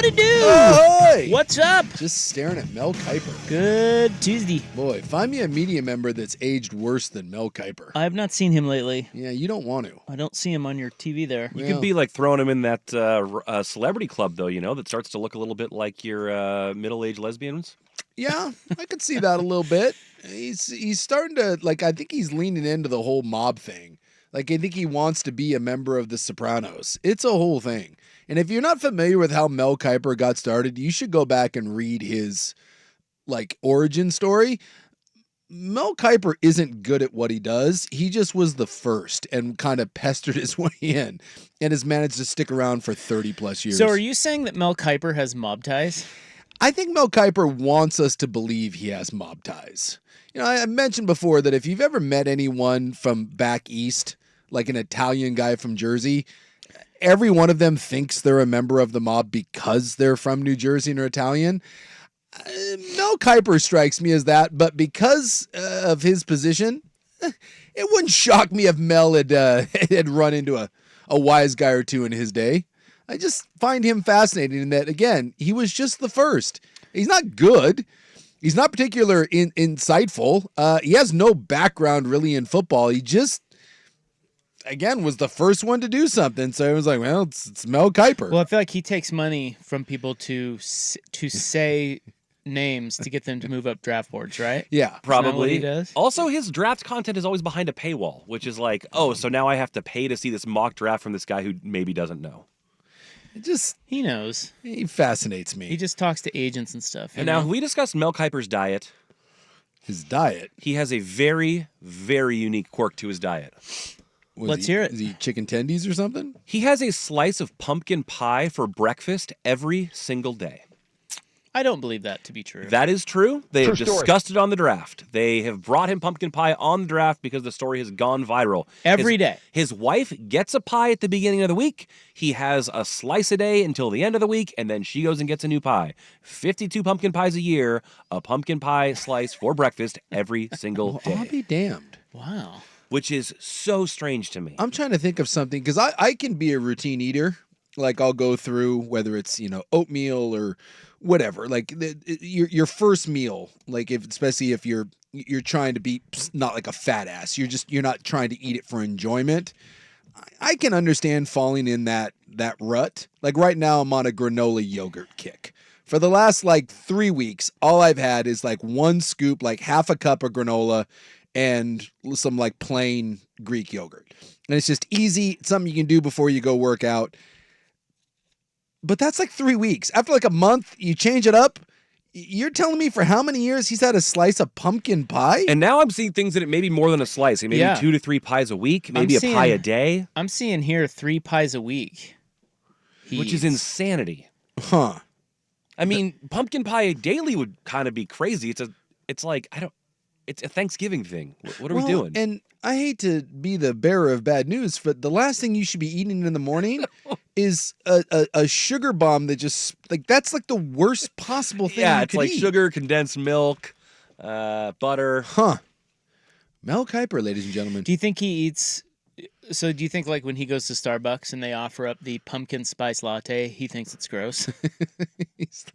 Howdy do! Ahoy! What's up? Just staring at Mel Kiper. Good Tuesday. Boy, find me a media member that's aged worse than Mel Kiper. I have not seen him lately. Yeah, you don't want to. I don't see him on your TV there. You could be like throwing him in that celebrity club, though, that starts to look a little bit like your middle-aged lesbians. Yeah, I could see that a little bit. He's starting to, I think he's leaning into the whole mob thing. I think he wants to be a member of the Sopranos. It's a whole thing. And if you're not familiar with how Mel Kiper got started, you should go back and read his, origin story. Mel Kiper isn't good at what he does. He just was the first and kind of pestered his way in and has managed to stick around for 30-plus years. So are you saying that Mel Kiper has mob ties? I think Mel Kiper wants us to believe he has mob ties. I mentioned before that if you've ever met anyone from back east, like an Italian guy from Jersey, every one of them thinks they're a member of the mob because they're from New Jersey and are Italian. Mel Kiper strikes me as that, but because of his position, it wouldn't shock me if Mel had run into a wise guy or two in his day. I just find him fascinating in that, again, he was just the first. He's not good. He's not particularly insightful. He has no background really in football. He just, again, was the first one to do something. So it was like, well, it's Mel Kiper. Well, I feel like he takes money from people to say names to get them to move up draft boards, right? Yeah, probably. Isn't that what he does? Also, his draft content is always behind a paywall, which is like, so now I have to pay to see this mock draft from this guy who maybe doesn't know. He knows. He fascinates me. He just talks to agents and stuff. And now we discussed Mel Kiper's diet. His diet? He has a very, very unique quirk to his diet. Let's hear it. Is he chicken tendies or something? He has a slice of pumpkin pie for breakfast every single day. I don't believe that to be true. That is true. They have discussed it on the draft. They have brought him pumpkin pie on the draft because the story has gone viral. Every day. His wife gets a pie at the beginning of the week. He has a slice a day until the end of the week, and then she goes and gets a new pie. 52 pumpkin pies a year, a pumpkin pie slice for breakfast every single day. I'll be damned. Wow. Which is so strange to me. I'm trying to think of something, because I can be a routine eater. I'll go through, whether it's, oatmeal or whatever, your first meal, especially if you're trying to be not like a fat ass, you're not trying to eat it for enjoyment. I can understand falling in that rut. Right now I'm on a granola yogurt kick. For the last 3 weeks, all I've had is one scoop, half a cup of granola and some plain Greek yogurt. And it's just easy. It's something you can do before you go work out. But that's 3 weeks. After a month, you change it up. You're telling me for how many years he's had a slice of pumpkin pie? And now I'm seeing things that it may be more than a slice. Maybe 2 to 3 pies a week, maybe a pie a day. I'm seeing here 3 pies a week. Which is insanity. Huh. I mean, pumpkin pie daily would kind of be crazy. It's a Thanksgiving thing. What are we doing? And I hate to be the bearer of bad news, but the last thing you should be eating in the morning is a sugar bomb that just that's the worst possible thing. Yeah, you it's could eat. sugar, condensed milk, butter. Huh. Mel Kiper, ladies and gentlemen. Do you think he eats? So do you think when he goes to Starbucks and they offer up the pumpkin spice latte, he thinks it's gross? He's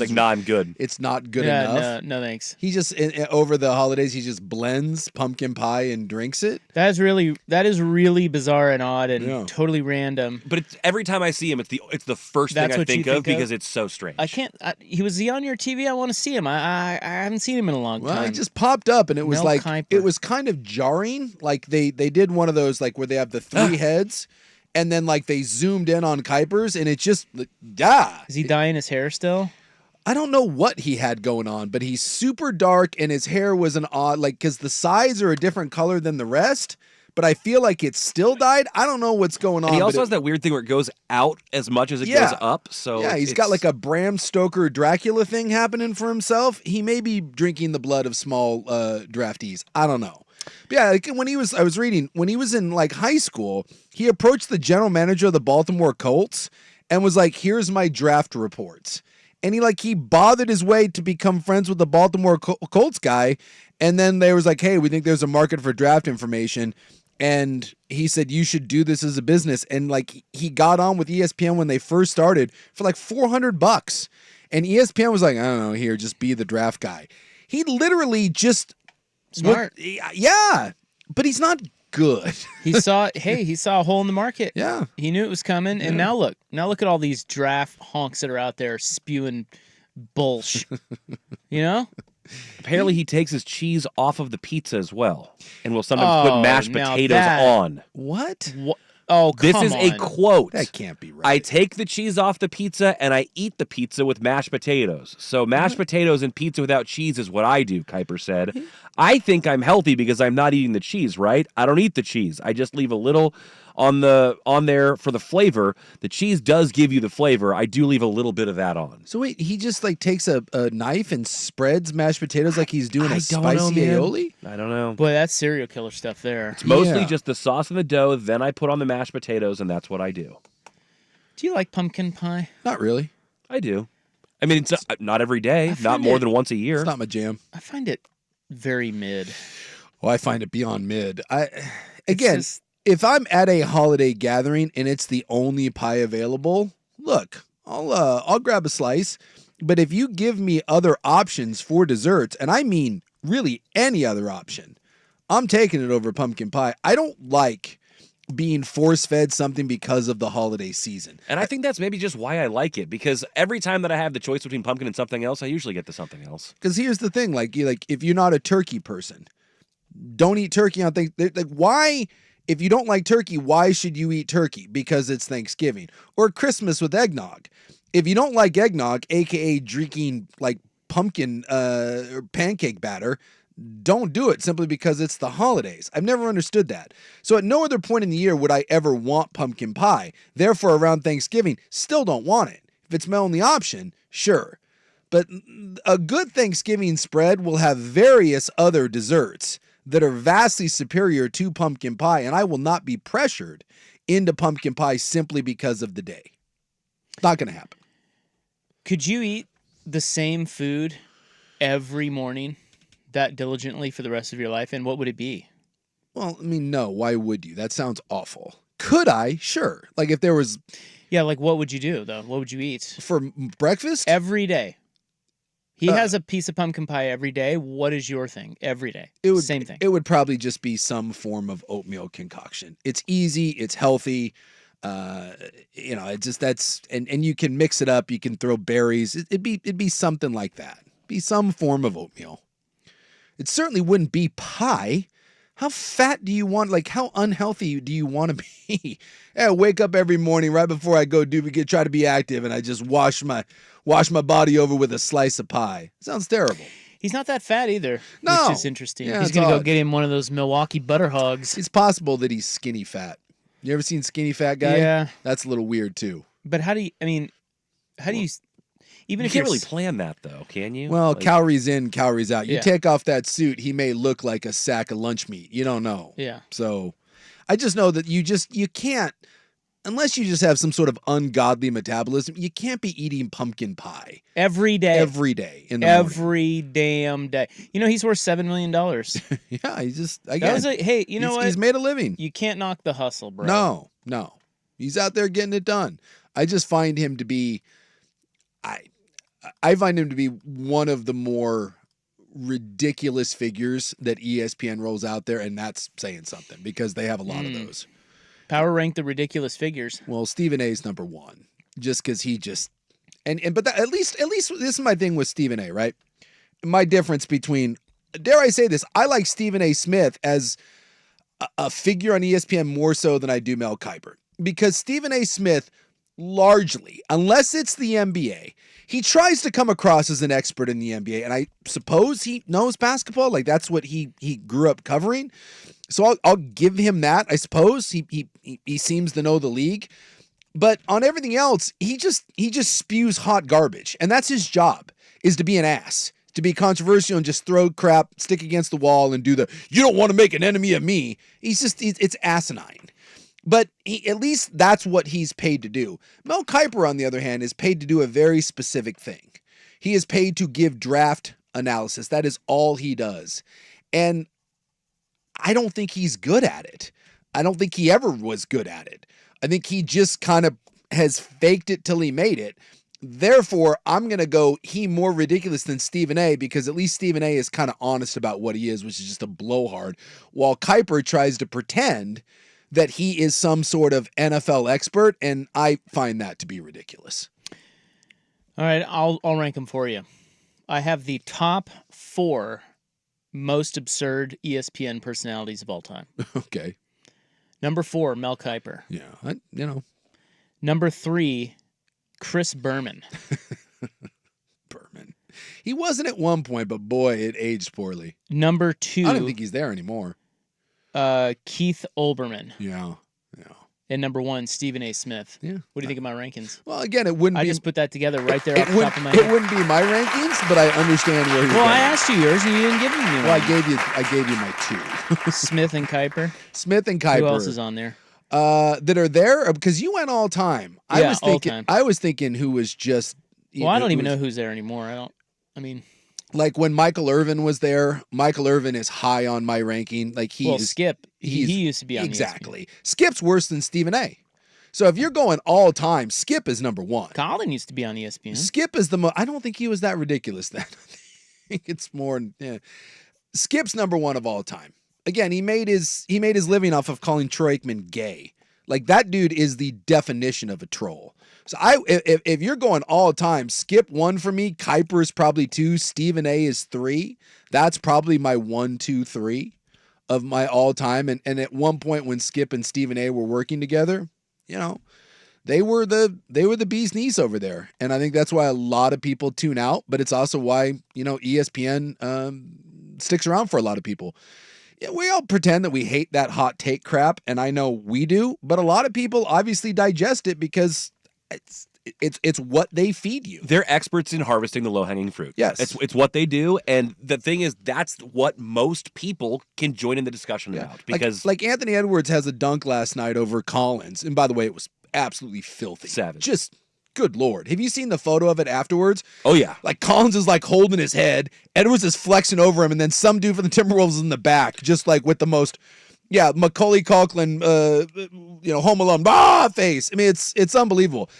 nah, I'm good. It's not good enough. No, thanks. He just over the holidays he just blends pumpkin pie and drinks it. That is really bizarre and odd and totally random. But every time I see him, it's the first thing I think of because it's so strange. Was he on your TV? I want to see him. I haven't seen him in a long time. Well, he just popped up and it was Mel Kiper. it was kind of jarring. They did one of those where they have the 3 heads, and then they zoomed in on Kuiper's, and it just Is he dyeing his hair still? I don't know what he had going on, but he's super dark, and his hair was an odd because the sides are a different color than the rest. But I feel like it's still dyed. I don't know what's going on. And he also has that weird thing where it goes out as much as it goes up. So yeah, he's got a Bram Stoker Dracula thing happening for himself. He may be drinking the blood of small draftees. I don't know. But yeah, I was reading, when he was in high school, he approached the general manager of the Baltimore Colts and was like, here's my draft reports. And he bothered his way to become friends with the Baltimore Colts guy. And then they was like, hey, we think there's a market for draft information. And he said, you should do this as a business. And like he got on with ESPN when they first started for like $400. And ESPN was like, I don't know, here, just be the draft guy. He literally just Smart. yeah, but he's not good. He saw a hole in the market. Yeah. He knew it was coming, and now look at all these draft honks that are out there spewing bullsh. You know? Apparently, he takes his cheese off of the pizza as well, and will sometimes put mashed now potatoes Oh, on. What? Oh, This come is a on. quote. That can't be right. I take the cheese off the pizza and I eat the pizza with mashed potatoes. So mashed potatoes and pizza without cheese is what I do, Kuiper said. I think I'm healthy because I'm not eating the cheese, right? I don't eat the cheese. I just leave a little on there for the flavor. The cheese does give you the flavor. I do leave a little bit of that on. So wait, he just like takes a knife and spreads mashed potatoes like he's doing a spicy aioli? I don't know. Boy, that's serial killer stuff there. It's mostly Yeah. just the sauce and the dough. Then I put on the mashed potatoes, and that's what I do. Do you like pumpkin pie? Not really. I do. I mean, it's not every day, not find more it- than once a year. It's not my jam. I find it very mid. Well, I find it beyond mid. Again, just- if I'm at a holiday gathering and it's the only pie available, look, I'll grab a slice. But if you give me other options for desserts, and I mean really any other option, I'm taking it over pumpkin pie. I don't like being force-fed something because of the holiday season. And I think that's maybe just why I like it, because every time that I have the choice between pumpkin and something else, I usually get to something else. Because here's the thing, like if you're not a turkey person, don't eat turkey on Thanksgiving. Like, why? If you don't like turkey, why should you eat turkey? Because it's Thanksgiving or Christmas with eggnog. If you don't like eggnog, aka drinking like pumpkin or pancake batter, don't do it simply because it's the holidays. I've never understood that. So at no other point in the year would I ever want pumpkin pie. Therefore, around Thanksgiving, still don't want it. If it's my only option, sure. But a good Thanksgiving spread will have various other desserts that are vastly superior to pumpkin pie, and I will not be pressured into pumpkin pie simply because of the day. Not going to happen. Could you eat the same food every morning that diligently for the rest of your life, and what would it be? Well, I mean, no. Why would you? That sounds awful. Could I? Sure. Like if there was Yeah, like what would you do though? What would you eat for breakfast. every day? He has a piece of pumpkin pie every day. What is your thing every day? Same thing. It would probably just be some form of oatmeal concoction. It's easy. It's healthy. It just and you can mix it up. You can throw berries. It'd be something like that. Be some form of oatmeal. It certainly wouldn't be pie. How fat do you want? Like how unhealthy do you want to be? I wake up every morning right before I go try to be active, and I just wash my body over with a slice of pie. Sounds terrible. He's not that fat either, No. which is interesting. Yeah, He's it's gonna go odd. get him one of those Milwaukee butter hogs. It's possible that he's skinny fat. You ever seen skinny fat guy? Yeah. That's a little weird too. But how do you? I mean, how do you? Even You if can't you're really plan that, though, can you? Well, Like, calories in, calories out. You Yeah. take off that suit, he may look like a sack of lunch meat. You don't know. Yeah. So I just know that you can't, unless you just have some sort of ungodly metabolism, you can't be eating pumpkin pie every day, every day in the morning. every damn day. You know he's worth $7 million. Yeah, he's just, That again, was hey, you know what? he's made a living. You can't knock the hustle, bro. No. He's out there getting it done. I just find him to be, I find him to be one of the more ridiculous figures that ESPN rolls out there, and that's saying something because they have a lot of those. Power rank the ridiculous figures. Well, Stephen A is number one, just because he just but that, at least this is my thing with Stephen A. Right, my difference between, dare I say this, I like Stephen A. Smith as a figure on ESPN more so than I do Mel Kiper, because Stephen A. Smith largely, unless it's the NBA, he tries to come across as an expert in the NBA, and I suppose he knows basketball. Like that's what he grew up covering. So I'll give him that. I suppose he seems to know the league, but on everything else, he just spews hot garbage, and that's his job, is to be an ass, to be controversial and just throw crap, stick against the wall, and do the "you don't want to make an enemy of me." It's asinine. But at least that's what he's paid to do. Mel Kiper, on the other hand, is paid to do a very specific thing. He is paid to give draft analysis. That is all he does. And I don't think he's good at it. I don't think he ever was good at it. I think he just kind of has faked it till he made it. Therefore, I'm going to go he more ridiculous than Stephen A, because at least Stephen A is kind of honest about what he is, which is just a blowhard, while Kuiper tries to pretend that he is some sort of NFL expert, and I find that to be ridiculous. All right, I'll rank them for you. I have the top 4 most absurd ESPN personalities of all time. Okay. Number 4, Mel Kiper. Yeah, Number 3, Chris Berman. Berman. He wasn't at one point, but boy, it aged poorly. Number I 2, don't think he's there anymore. Keith Olbermann. Yeah. And number 1, Stephen A. Smith. Yeah. What do you think of my rankings? Well, again, it wouldn't I be. just put that together right there off It, the top of my it head. wouldn't be my rankings, but I understand where you're Well, going. I asked you yours and you didn't give me one. Well, I gave you my 2. Smith and Kiper. Smith and Kuiper. Who else is on there? That are there, because you went all time. Yeah, all time. I was thinking who was just. Well, I don't even know who's there anymore. Like when Michael Irvin was there. Michael Irvin is high on my ranking. Like Skip. He used to be on exactly. Skip's worse than Stephen A. So if you're going all time, Skip is number 1. Colin used to be on ESPN. Skip is the most. I don't think he was that ridiculous then. I think it's more. Yeah. Skip's number 1 of all time. Again, he made his living off of calling Troy Aikman gay. Like, that dude is the definition of a troll. So if you're going all time, Skip 1 for me. Kuiper is probably 2. Stephen A is 3. That's probably my 1, 2, 3 of my all time. And at one point when Skip and Stephen A were working together, they were the bee's knees over there. And I think that's why a lot of people tune out, but it's also why, ESPN sticks around for a lot of people. Yeah, we all pretend that we hate that hot take crap, and I know we do, but a lot of people obviously digest it because it's what they feed you. They're experts in harvesting the low-hanging fruit. Yes. It's what they do, and the thing is, that's what most people can join in the discussion about. Because like Anthony Edwards has a dunk last night over Collins, and by the way, it was absolutely filthy. Savage. Just good Lord. Have you seen the photo of it afterwards? Oh, yeah. Like, Collins is like holding his head, Edwards is flexing over him, and then some dude from the Timberwolves is in the back, just like with the most, Macaulay Culkin, Home Alone, face. I mean, it's unbelievable.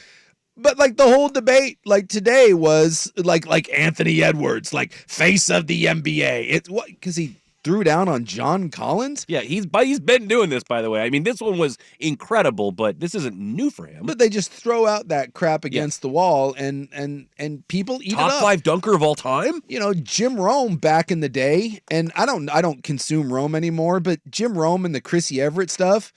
But like the whole debate, like today was like Anthony Edwards, like face of the NBA. It's what, because he threw down on John Collins. Yeah, he's been doing this, by the way. I mean, this one was incredible, but this isn't new for him. But they just throw out that crap against the wall, and people eat it up. Top 5 dunker of all time. Jim Rome back in the day, and I don't consume Rome anymore, but Jim Rome and the Chrissy Everett stuff,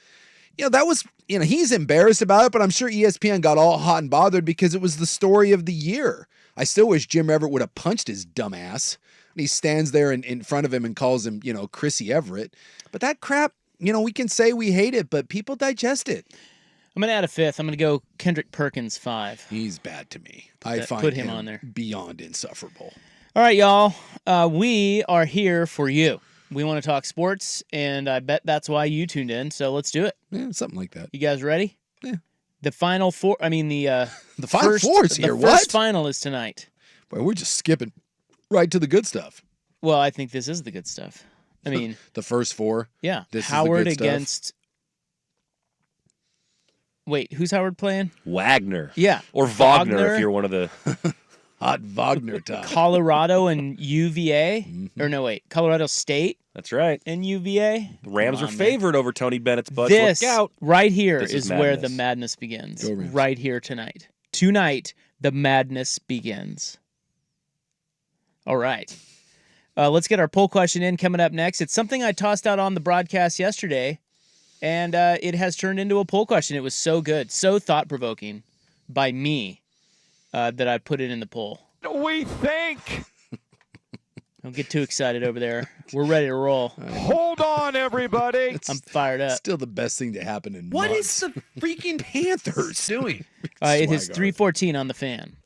that was, he's embarrassed about it, but I'm sure ESPN got all hot and bothered because it was the story of the year. I still wish Jim Everett would have punched his dumb ass. And he stands there in front of him and calls him, Chrissy Everett. But that crap, we can say we hate it, but people digest it. I'm going to add a 5th. I'm going to go Kendrick Perkins 5. He's bad to me. I find put him on there. Beyond insufferable. All right, y'all. We are here for you. We want to talk sports, and I bet that's why you tuned in. So let's do it. Yeah, something like that. You guys ready? Yeah. The Final Four. I mean, the Final Four's here. The first final is tonight. Boy, we're just skipping right to the good stuff. Well, I think this is the good stuff. I mean, the first 4. Yeah. This Howard is the good against. Stuff. Wait, who's Howard playing? Wagner. Yeah. Or Wagner if you're one of the hot Wagner time. Colorado and UVA. Mm-hmm. Or no, wait. Colorado State. That's right. And UVA. The Rams are favored over Tony Bennett's Bucks. This Look out. right here is where the madness begins. Right here tonight. Tonight, the madness begins. All right. Let's get our poll question in coming up next. It's something I tossed out on the broadcast yesterday, and it has turned into a poll question. It was so good, so thought-provoking by me that I put it in the poll. We think. Don't get too excited over there. We're ready to roll. Hold on, everybody. I'm fired up. Still the best thing to happen in What months. is the freaking Panthers doing? It is 3:14 on the fan.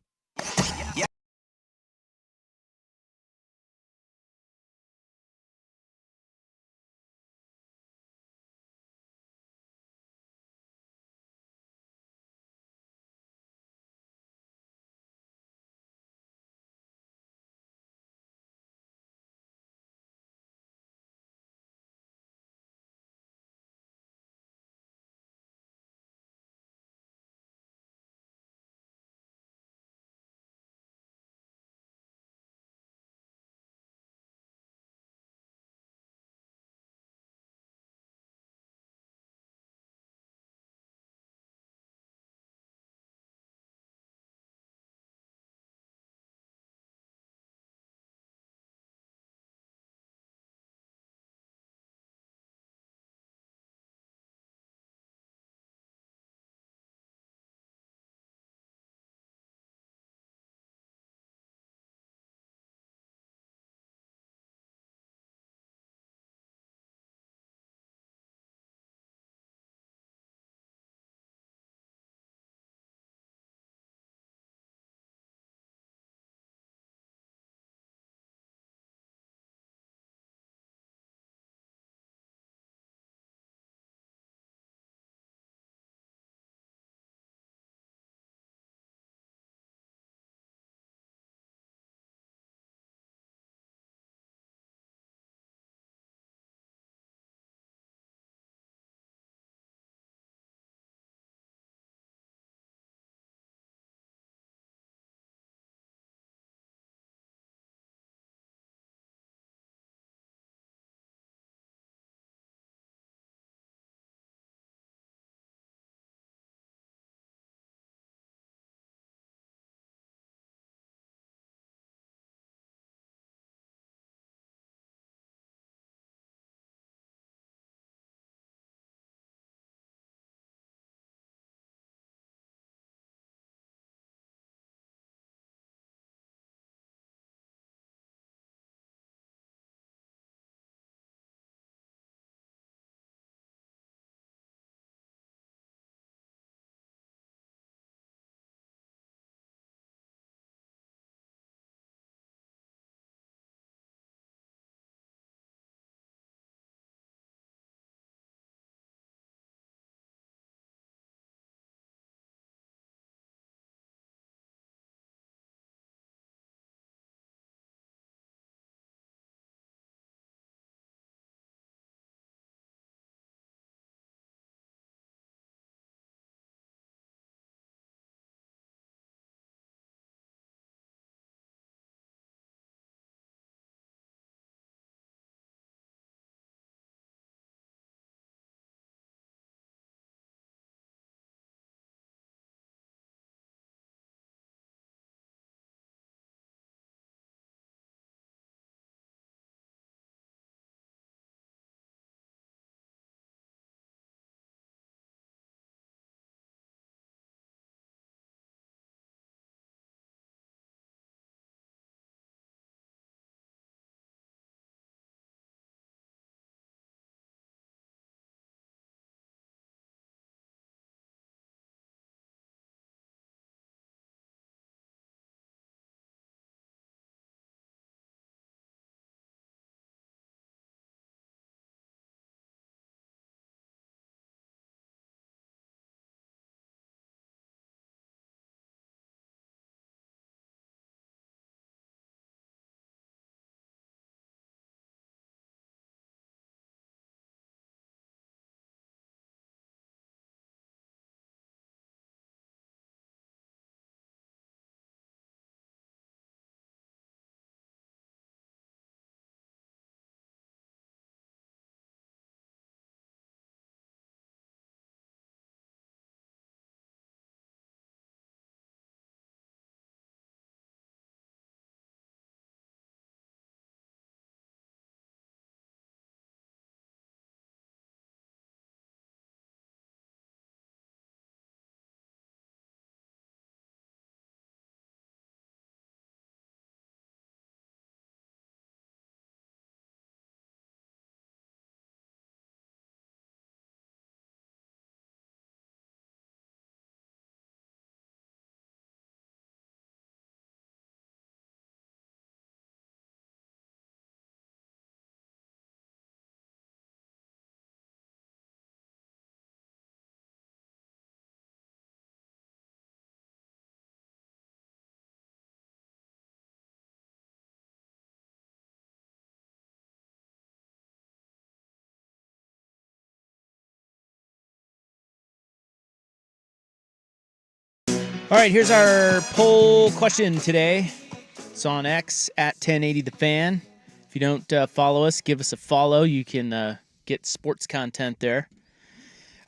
All right, here's our poll question today. It's on X at 1080 The Fan. If you don't follow us, give us a follow. You can get sports content there.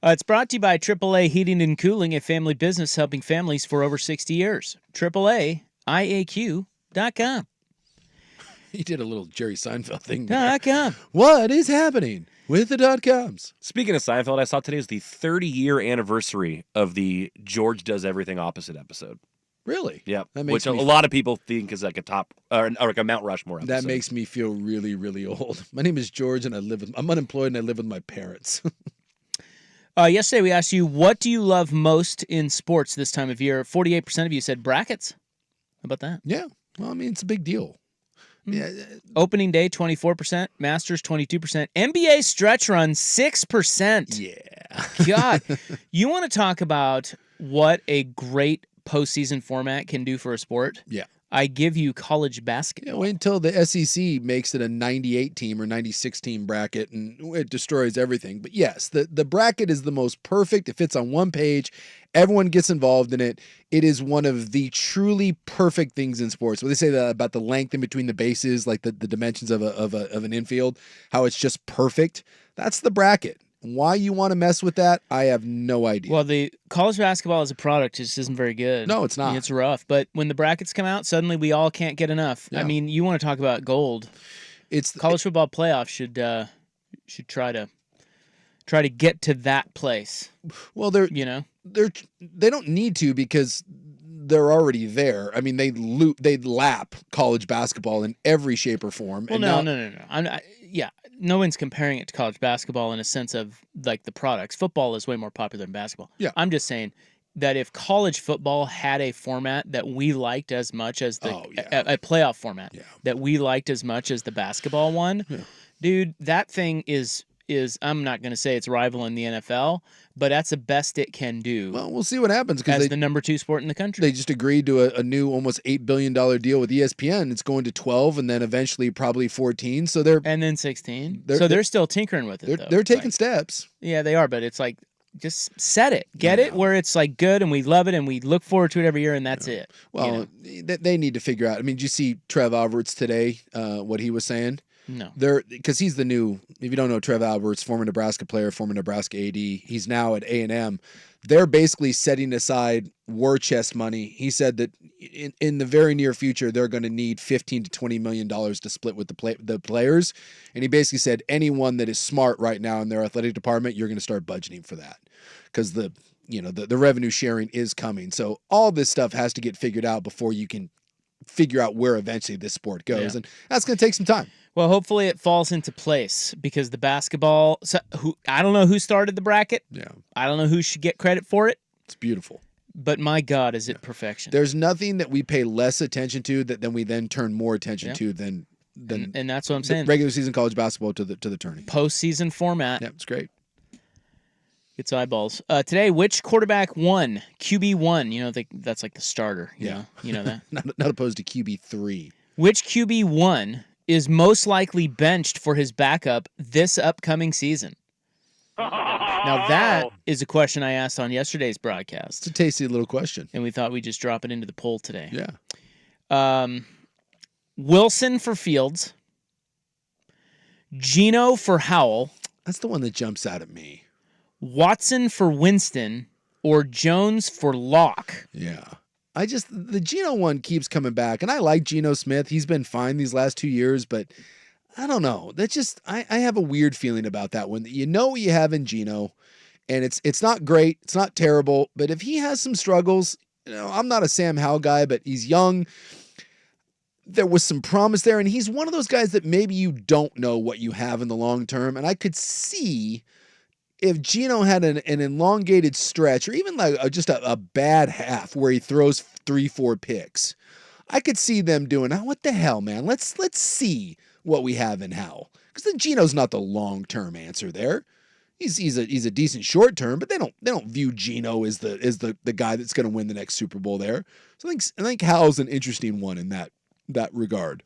It's brought to you by AAA Heating and Cooling, a family business helping families for over 60 years. AAAIAQ.com. He did a little Jerry Seinfeld thing there. .com. What is happening with the .coms? Speaking of Seinfeld, I saw today is the 30-year anniversary of the George Does Everything Opposite episode. Really? Yeah. That Which a lot of people think is like a top or like a Mount Rushmore episode. That makes me feel really, really old. My name is George, and I'm unemployed, and I live with my parents. Yesterday we asked you, what do you love most in sports this time of year? 48% of you said brackets. How about that? Yeah. Well, I mean, it's a big deal. Yeah. Opening day, 24%. Masters, 22%. NBA stretch run, 6%. Yeah. God, you want to talk about what a great postseason format can do for a sport? Yeah. I give you college basketball. Yeah, wait until the SEC makes it a 98 team or 96 team bracket, and it destroys everything. But yes, the bracket is the most perfect. It fits on one page. Everyone gets involved in it. It is one of the truly perfect things in sports. When they say that about the length in between the bases, like the dimensions of an infield, how it's just perfect. That's the bracket. Why you want to mess with that, I have no idea. Well, the college basketball as a product just isn't very good. No, it's not. It's rough. But when the brackets come out, suddenly we all can't get enough. Yeah. I mean, you want to talk about gold. College football playoffs should try to get to that place. Well, they don't need to because they're already there. I mean, they lap college basketball in every shape or form. Well, no. No one's comparing it to college basketball in a sense of like the products. Football is way more popular than basketball. Yeah. I'm just saying that if college football had a format that we liked as much as a playoff format that we liked as much as the basketball one, dude, that thing is I'm not going to say it's rivaling the NFL, but that's the best it can do. Well, we'll see what happens because the number 2 sport in the country. They just agreed to a new almost $8 billion deal with ESPN. It's going to 12 and then eventually probably 14. So and then 16. They're still tinkering with it. They're taking steps. Yeah, they are, but it's like just set it, get it where it's like good and we love it and we look forward to it every year and that's it. Well, they need to figure out. I mean, did you see Trev Alberts today? What he was saying? No. Because he's the new, if you don't know Trev Alberts, former Nebraska player, former Nebraska AD, he's now at A&M. They're basically setting aside war chest money. He said that in the very near future, they're going to need $15 to $20 million to split with the players. And he basically said anyone that is smart right now in their athletic department, you're going to start budgeting for that because the revenue sharing is coming. So all this stuff has to get figured out before you can figure out where eventually this sport goes. And that's going to take some time. Well, hopefully it falls into place because the basketball, I don't know who started the bracket. Yeah. I don't know who should get credit for it. It's beautiful. But my God, is it perfection. There's nothing that we pay less attention to that we then turn more attention to than and that's what I'm saying. Regular season college basketball to the tourney. Postseason format. Yeah, it's great. It's eyeballs. Today, which quarterback won? QB1. That's like the starter. You know that? not opposed to QB3. Which QB1 is most likely benched for his backup this upcoming season? Now, that is a question I asked on yesterday's broadcast. It's a tasty little question. And we thought we'd just drop it into the poll today. Yeah. Wilson for Fields. Geno for Howell. That's the one that jumps out at me. Watson for Winston. Or Jones for Locke. Yeah. The Geno one keeps coming back, and I like Geno Smith. He's been fine these last 2 years, but I don't know. That's just I have a weird feeling about that one. You know what you have in Geno, and it's not great, it's not terrible, but if he has some struggles, I'm not a Sam Howell guy, but he's young. There was some promise there, and he's one of those guys that maybe you don't know what you have in the long term, and I could see if Geno had an elongated stretch or even like just a bad half where he throws 3-4 picks, I could see them doing, what the hell, man? Let's see what we have in Howell. Because then Geno's not the long-term answer there. He's a decent short-term, but they don't view Geno as the guy that's going to win the next Super Bowl there. So I think Howell's an interesting one in that regard.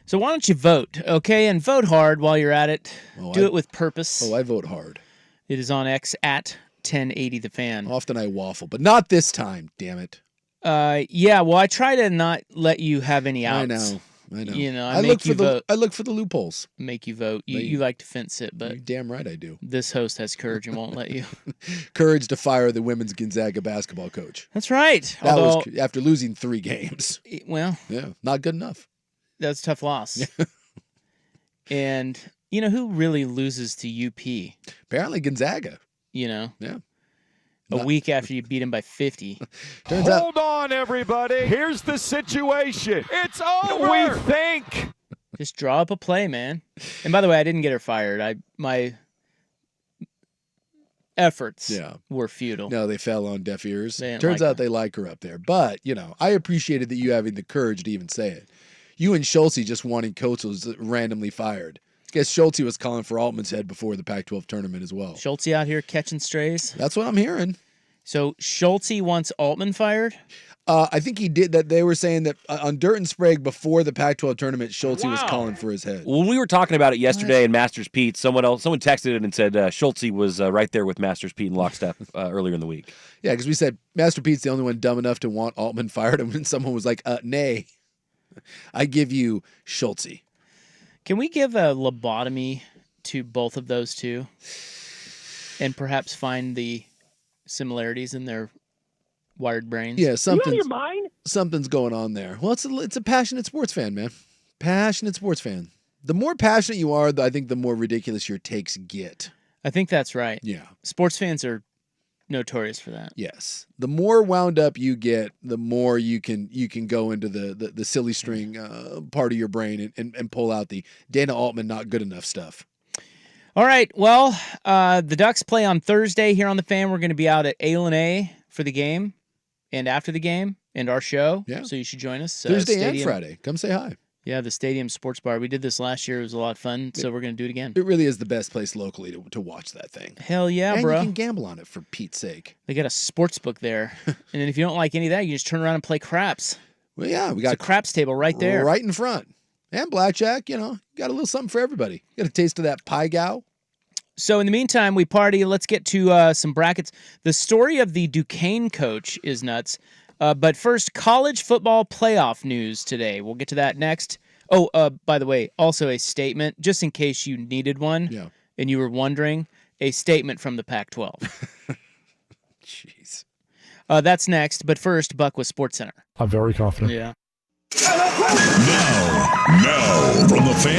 So why don't you vote, okay? And vote hard while you're at it. Do it with purpose. I vote hard. It is on X at 1080 The Fan. Often I waffle, but not this time, damn it. Yeah, well, I try to not let you have any outs. I know. You know, I look for the loopholes. Make you vote. You like to fence it, but you're damn right I do. This host has courage and won't let you. Courage to fire the women's Gonzaga basketball coach. That's right. That was after losing 3 games. Well, yeah, not good enough. That's a tough loss. And you know who really loses to UP? Apparently Gonzaga. You know? Yeah. A week after you beat him by 50. Hold on, everybody. Here's the situation. It's over. We think. Just draw up a play, man. And by the way, I didn't get her fired. My efforts were futile. No, they fell on deaf ears. Turns out they like her up there. But, I appreciated that you having the courage to even say it. You and Schulte just wanting coaches randomly fired. I guess Schulte was calling for Altman's head before the Pac-12 tournament as well. Schulte out here catching strays? That's what I'm hearing. So Schulte wants Altman fired? I think he did that. They were saying that on Dirt and Sprague before the Pac-12 tournament, Schulte was calling for his head. When we were talking about it yesterday in Masters Pete, someone texted it and said Schulte was right there with Masters Pete in lockstep earlier in the week. Yeah, because we said Master Pete's the only one dumb enough to want Altman fired, and when someone was like, nay, I give you Schulte. Can we give a lobotomy to both of those two and perhaps find the similarities in their wired brains? Yeah, something's going on there. Well, it's a passionate sports fan, man. Passionate sports fan. The more passionate you are, I think the more ridiculous your takes get. I think that's right. Yeah. Sports fans are notorious for that. Yes. The more wound up you get, the more you can go into the silly string part of your brain and pull out the Dana Altman not good enough stuff. All right. Well, the Ducks play on Thursday here on the Fan. We're going to be out at A for the game and after the game and our show. Yeah. So you should join us. Thursday and Friday. Come say hi. Yeah, the Stadium Sports Bar. We did this last year. It was a lot of fun, so we're going to do it again. It really is the best place locally to watch that thing. Hell yeah, and bro. You can gamble on it, for Pete's sake. They got a sports book there. And then if you don't like any of that, you can just turn around and play craps. Well, yeah. We got a craps table right there. Right in front. And blackjack, got a little something for everybody. Got a taste of that pie gow. So in the meantime, we party. Let's get to some brackets. The story of the Duquesne coach is nuts. But first, college football playoff news today. We'll get to that next. Oh, by the way, also a statement, just in case you needed one and you were wondering, a statement from the Pac-12. Jeez. That's next. But first, Buck with SportsCenter. I'm very confident. Yeah. Now from the Fan.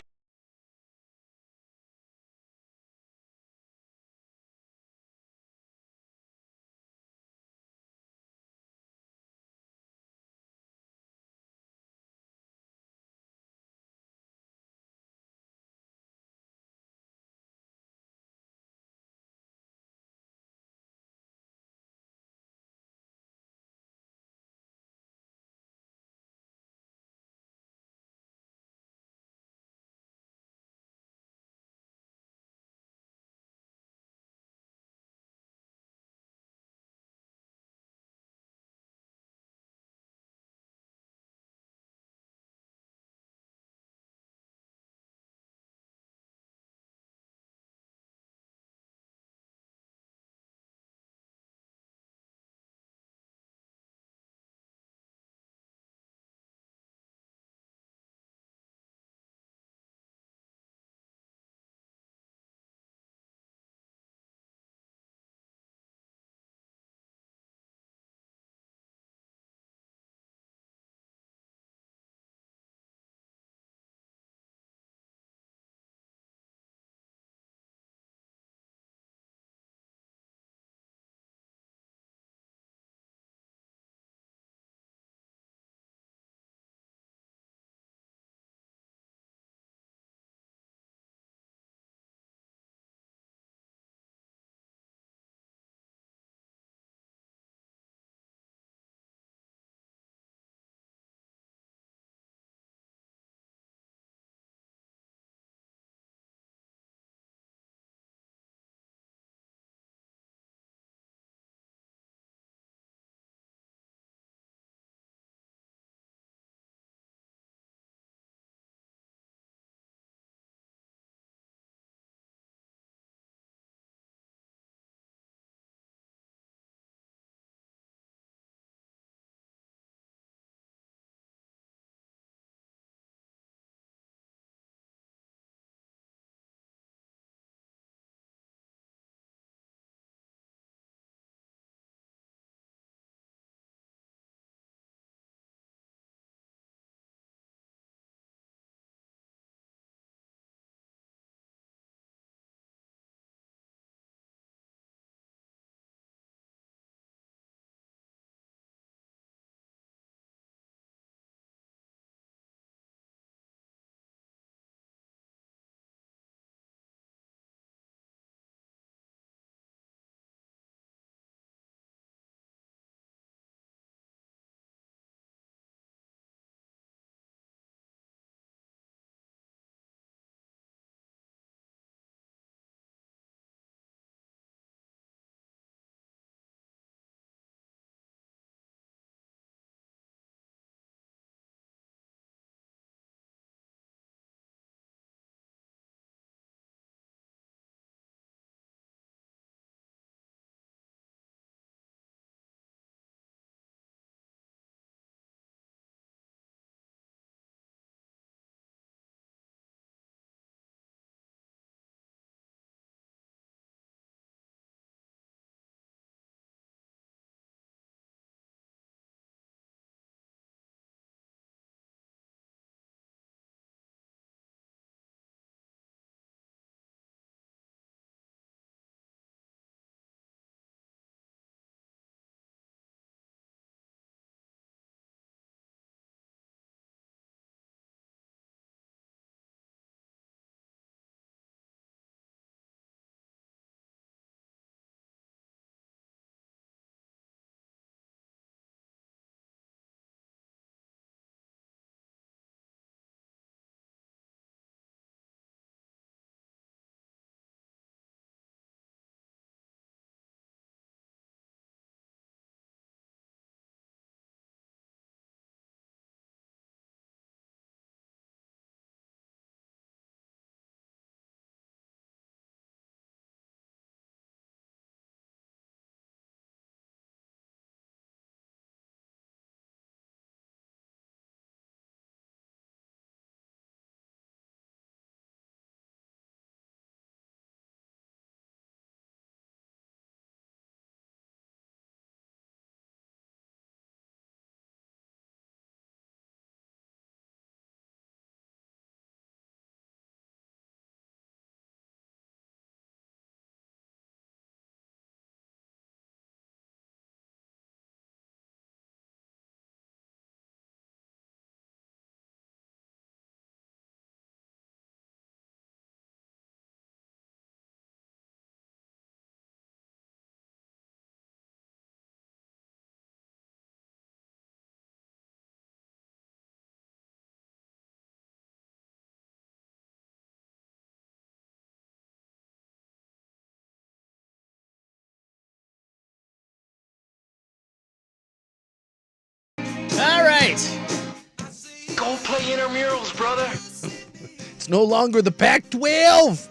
Don't play intramurals, brother. It's no longer the Pac-12.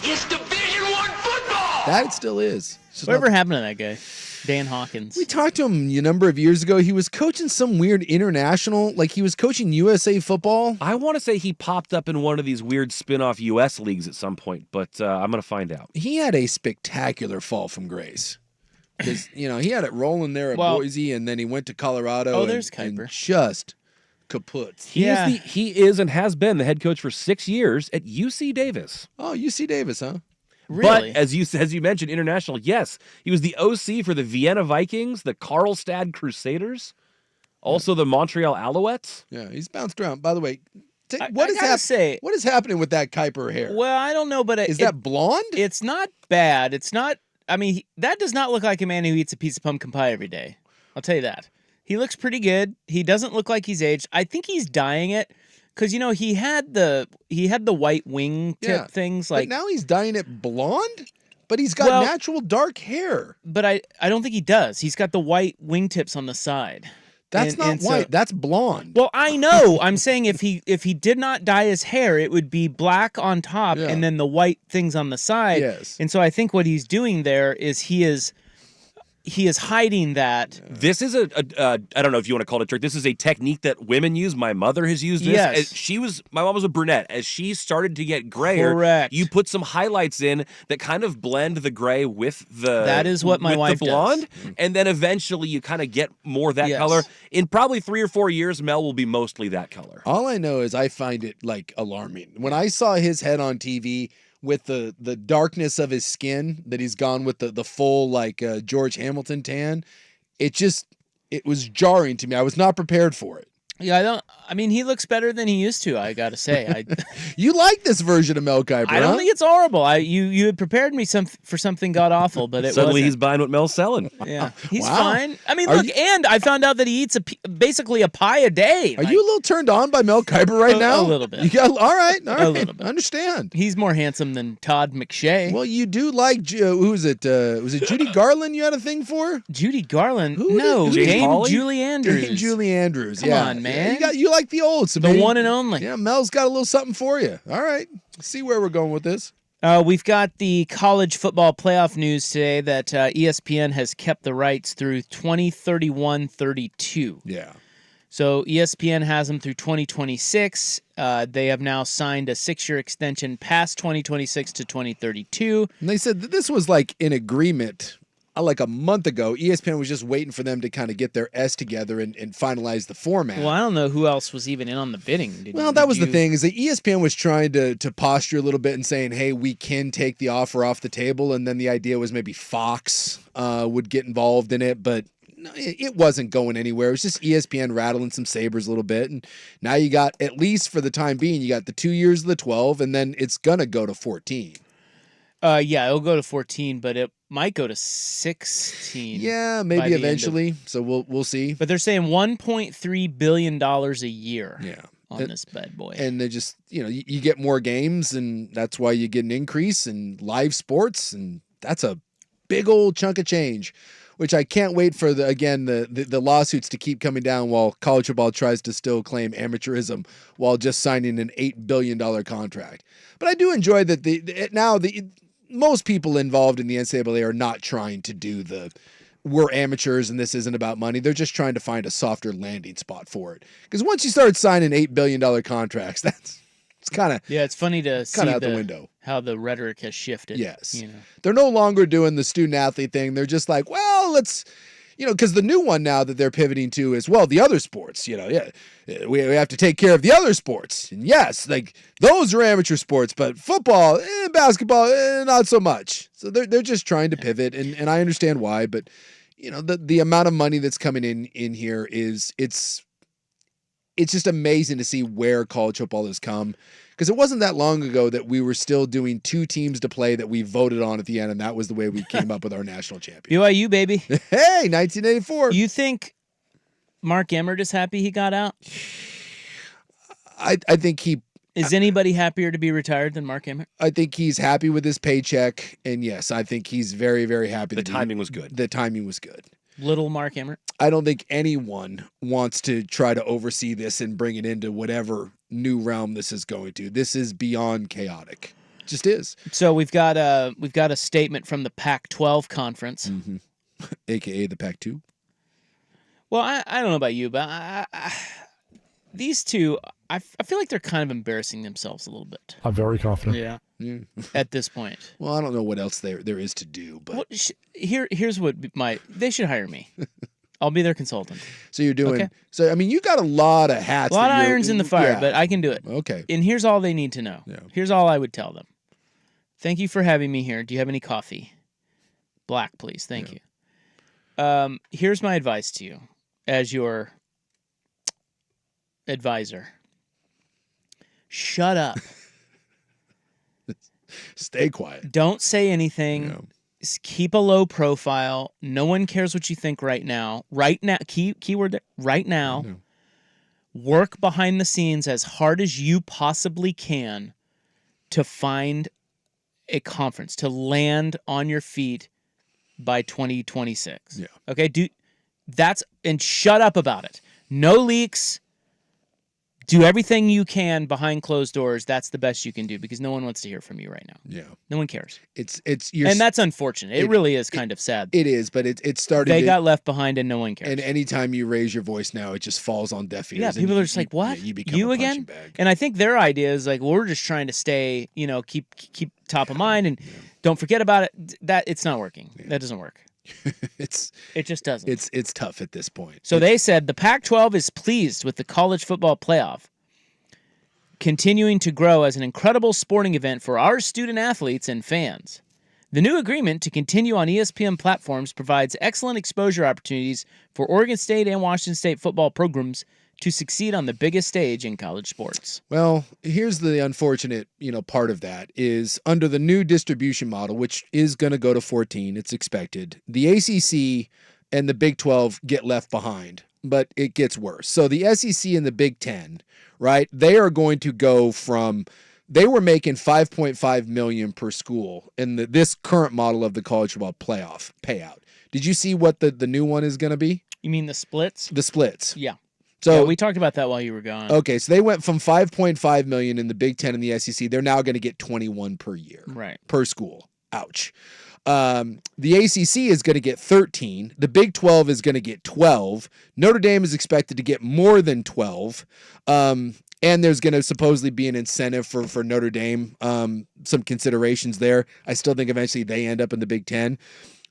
It's Division I football. That it still is. Whatever happened to that guy? Dan Hawkins. We talked to him a number of years ago. He was coaching some weird international, like he was coaching USA football. I want to say he popped up in one of these weird spin-off U.S. leagues at some point, but I'm going to find out. He had a spectacular fall from grace. Because, he had it rolling there at Boise, and then he went to Colorado there's and Kuiper. Just kaput. He is and has been the head coach for 6 years at UC Davis. Oh, UC Davis, huh? Really? But as you mentioned, international, yes. He was the OC for the Vienna Vikings, the Karlstad Crusaders, also the Montreal Alouettes. Yeah, he's bounced around. By the way, what is happening with that Kuiper hair? Well, I don't know, but is that blonde? It's not bad. It's not. I mean, that does not look like a man who eats a piece of pumpkin pie every day. I'll tell you that. He looks pretty good. He doesn't look like he's aged. I think he's dyeing it. Because he had the white wingtip things like. But now he's dyeing it blonde, but he's got natural dark hair. But I don't think he does. He's got the white wingtips on the side. That's not white. That's blonde. Well, I know. I'm saying if he did not dye his hair, it would be black on top and then the white things on the side. Yes. And so I think what he's doing there is he is hiding that. This is I don't know if you want to call it a trick. This is a technique that women use. My mother has used this. Yes. My mom was a brunette. As she started to get grayer, correct, you put some highlights in that kind of blend the gray with the that is what my wife the blonde, does. And then eventually you kind of get more of that color. In probably 3 or 4 years, Mel will be mostly that color. All I know is I find it like alarming. When I saw his head on TV with the darkness of his skin, that he's gone with the full like George Hamilton tan, it was jarring to me. I was not prepared for it. Yeah, I mean, he looks better than he used to, I gotta say. You like this version of Mel Kiper, I don't think it's horrible. You had prepared me for something god-awful, but it Suddenly wasn't. he's buying what Mel's selling. Yeah, he's Wow. fine. I mean, and I found out that he eats basically a pie a day. Are you a little turned on by Mel Kiper right now? A little bit. All right. A little bit. I understand. He's more handsome than Todd McShay. Well, you do like, who is it? Was it Judy Garland you had a thing for? Judy Garland? Who no, did- Dame Holly? Julie Andrews. Dame Julie Andrews. Come on, man. You like the old. So The maybe- one and only. Yeah, Mel's got a little something for you. All right. Let's see where we're going with this. We've got the college football playoff news today that ESPN has kept the rights through 2031-32. Yeah. So ESPN has them through 2026. They have now signed a 6-year extension past 2026 to 2032. And they said that this was like in agreement like a month ago. ESPN was just waiting for them to kind of get their S together and finalize the format. Well, I don't know who else was even in on the bidding. That was the thing, is that ESPN was trying to posture a little bit and saying, hey, we can take the offer off the table. And then the idea was maybe Fox would get involved in it. But no, it wasn't going anywhere. It was just ESPN rattling some sabers a little bit. And now you got, at least for the time being, you got the 2 years of the 12, and then it's going to go to 14. Yeah, it'll go to 14, but it might go to 16. Yeah, maybe eventually. So we'll see. But they're saying $1.3 billion a year. Yeah. On this bad boy. And they just, you get more games, and that's why you get an increase in live sports, and that's a big old chunk of change, which I can't wait for the lawsuits to keep coming down while college football tries to still claim amateurism while just signing an $8 billion contract. But I do enjoy that most people involved in the NCAA are not trying to do we're amateurs and this isn't about money. They're just trying to find a softer landing spot for it. Because once you start signing $8 billion contracts, it's kind of it's funny to see out the window how the rhetoric has shifted. Yes, they're no longer doing the student athlete thing. They're just like, well, let's. Because the new one now that they're pivoting to is, well, the other sports, we have to take care of the other sports. And yes, like those are amateur sports, but football, basketball, not so much. So they're just trying to pivot, and I understand why, but the amount of money that's coming in here it's just amazing to see where college football has come. Because it wasn't that long ago that we were still doing 2 teams to play that we voted on at the end, and that was the way we came up with our national champion. BYU, baby. Hey, 1984. You think Mark Emmert is happy he got out? I think he... Is anybody happier to be retired than Mark Emmert? I think he's happy with his paycheck, and yes, I think he's very, very happy. The timing was good. The timing was good. Little Mark Emmert. I don't think anyone wants to try to oversee this and bring it into whatever new realm this is going to. This is beyond chaotic. It just is. So we've got a statement from the Pac-12 conference, AKA the Pac-2. Well, I don't know about you, but these two, I feel like they're kind of embarrassing themselves a little bit. I'm very confident. Yeah. At this point. Well, I don't know what else there is to do, but here's what they should hire me. I'll be their consultant. So you're doing. So I mean, you got a lot of hats. A lot of irons in the fire, but I can do it. Okay. And here's all they need to know. Yeah. Here's all I would tell them. Thank you for having me here. Do you have any coffee? Black, please. Thank you. Here's my advice to you as your advisor. Shut up. Stay quiet. Don't say anything. Yeah. Keep a low profile. No one cares what you think right now. Right now, keyword there, right now. Work behind the scenes as hard as you possibly can to find a conference, to land on your feet by 2026. Yeah. Okay, and shut up about it. No leaks. Do everything you can behind closed doors. That's the best you can do because no one wants to hear from you right now. Yeah. No one cares. And that's unfortunate. It really is kind of sad. It is, but it's starting. They got left behind and no one cares. And anytime you raise your voice now, it just falls on deaf ears. Yeah, people are just like, "What? You become you a again?" punching bag. And I think their idea is like, well, we're just trying to stay, keep top of mind and don't forget about it. That it's not working. Yeah. That doesn't work. It just doesn't. It's tough at this point. So they said the Pac-12 is pleased with the college football playoff continuing to grow as an incredible sporting event for our student athletes and fans. The new agreement to continue on ESPN platforms provides excellent exposure opportunities for Oregon State and Washington State football programs to succeed on the biggest stage in college sports. Well, here's the unfortunate, part of that is under the new distribution model, which is going to go to 14, it's expected. The ACC and the Big 12 get left behind, but it gets worse. So the SEC and the Big 10, right? They are going to go from they were making $5.5 million per school in this current model of the college football playoff payout. Did you see what the new one is going to be? You mean the splits? The splits. Yeah. So we talked about that while you were gone. Okay, so they went from $5.5 million in the Big 10 and the SEC. They're now going to get 21 per year. Right. Per school. Ouch. The ACC is going to get 13. The Big 12 is going to get 12. Notre Dame is expected to get more than 12. And there's going to supposedly be an incentive for Notre Dame, some considerations there. I still think eventually they end up in the Big 10.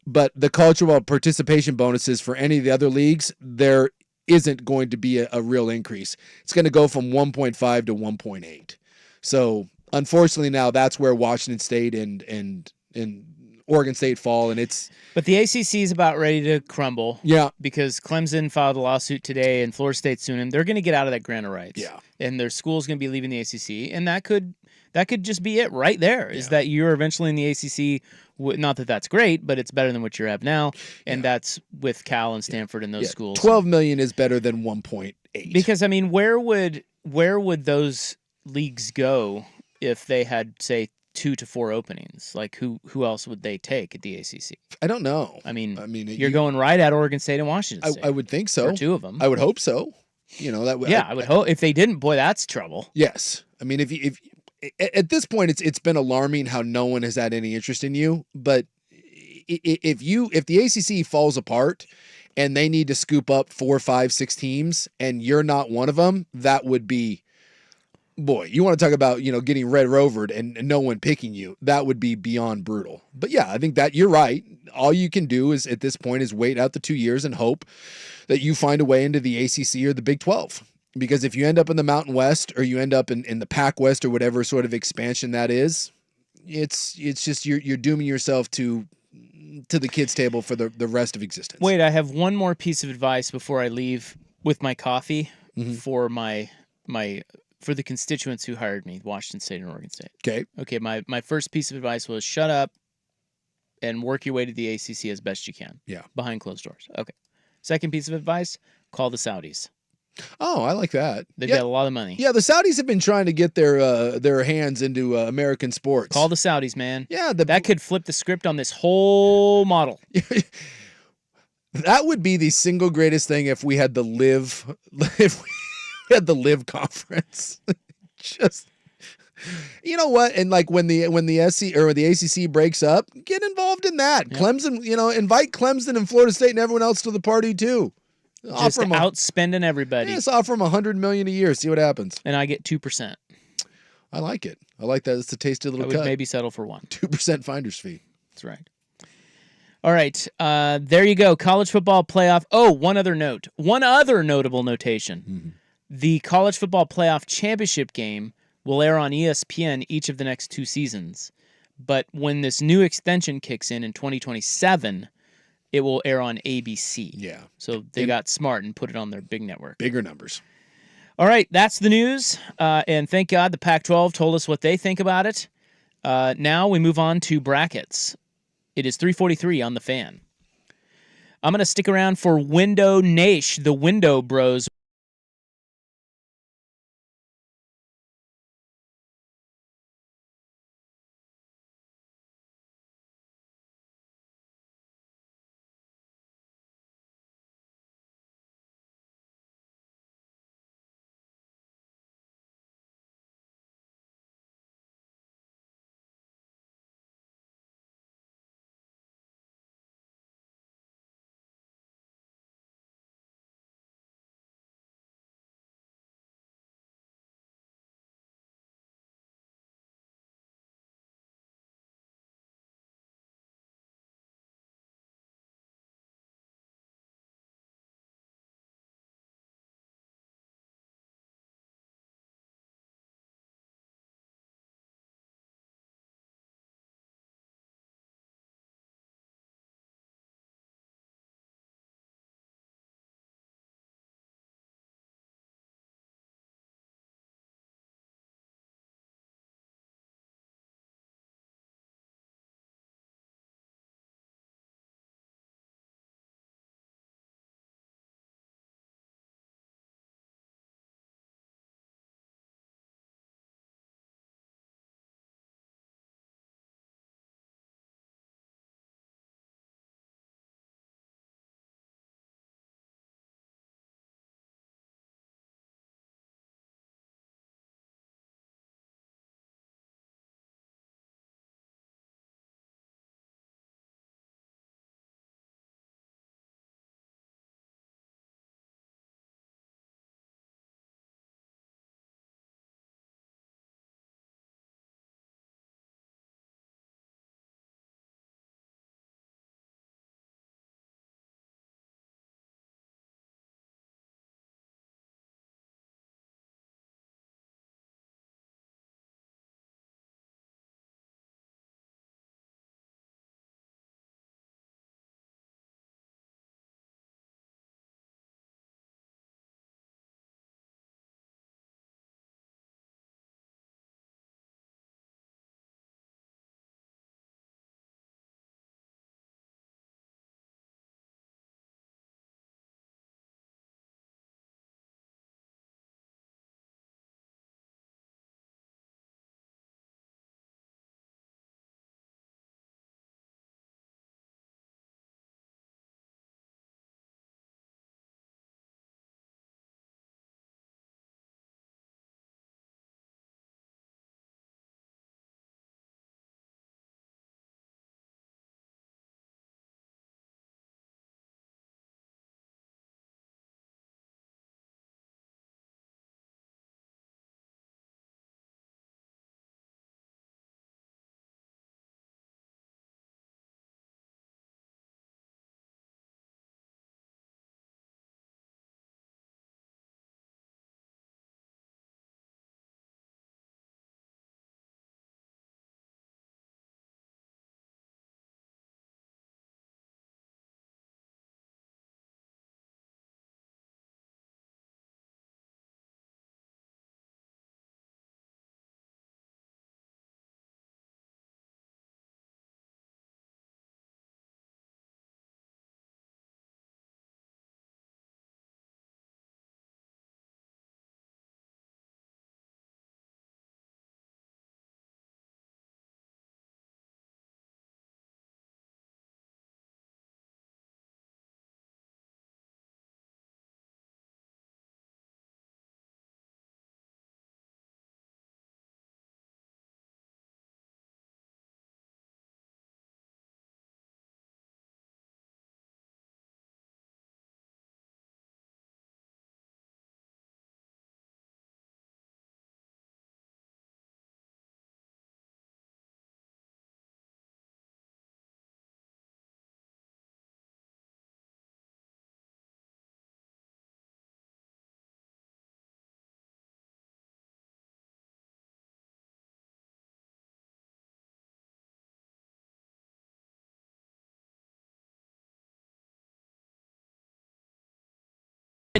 But the college football participation bonuses for any of the other leagues, there isn't going to be a real increase. It's going to go from 1.5 to 1.8. So unfortunately now that's where Washington State and Oregon State fall, But the ACC is about ready to crumble. Yeah. Because Clemson filed a lawsuit today and Florida State soon, and they're going to get out of that grant of rights. Yeah. And their school's going to be leaving the ACC, and that could just be it right there, is that you're eventually in the ACC. Not that that's great, but it's better than what you have now, and that's with Cal and Stanford and those schools. $12 million is better than 1.8. Because, I mean, where would those leagues go if they had, say, 2 to 4 openings? Like, who else would they take at the ACC? I don't know. I mean, you're going right at Oregon State and Washington State. I would think so. Or 2 of them. I would hope so. I would hope. If they didn't, boy, that's trouble. Yes. I mean, if at this point, it's been alarming how no one has had any interest in you. But if the ACC falls apart and they need to scoop up 4, 5, 6 teams, and you're not one of them, that would be, boy, you want to talk about getting red rovered and no one picking you. That would be beyond brutal. But yeah, I think that you're right. All you can do is at this point is wait out the 2 years and hope that you find a way into the ACC or the Big 12. Because if you end up in the Mountain West or you end up in the Pac West or whatever sort of expansion that is, it's just you're dooming yourself to the kids' table for the rest of existence. Wait, I have one more piece of advice before I leave with my coffee for for the constituents who hired me, Washington State and Oregon State. Okay. My first piece of advice was shut up and work your way to the ACC as best you can. Yeah. Behind closed doors. Okay. Second piece of advice, call the Saudis. Oh, I like that. They've got a lot of money. Yeah, the Saudis have been trying to get their hands into American sports. Call the Saudis, man. Yeah, that could flip the script on this whole model. That would be the single greatest thing if we had the live if we had the live conference. Just you know what? And like when the SC or the ACC breaks up, get involved in that. Yep. Clemson, invite Clemson and Florida State and everyone else to the party too. Just outspending everybody. Just offer them $100 million a year. See what happens. And I get 2%. I like it. I like that. It's a tasty little cut. I would maybe settle for 1. 2% finder's fee. That's right. All right. There you go. College football playoff. Oh, one other note. One other notable notation. Mm-hmm. The college football playoff championship game will air on ESPN each of the next 2 seasons. But when this new extension kicks in 2027, it will air on ABC. Yeah. So they got smart and put it on their big network. Bigger numbers. All right. That's the news. And thank God the Pac-12 told us what they think about it. Now we move on to brackets. It is 3:43 on the Fan. I'm going to stick around for Window Nash, the Window Bros.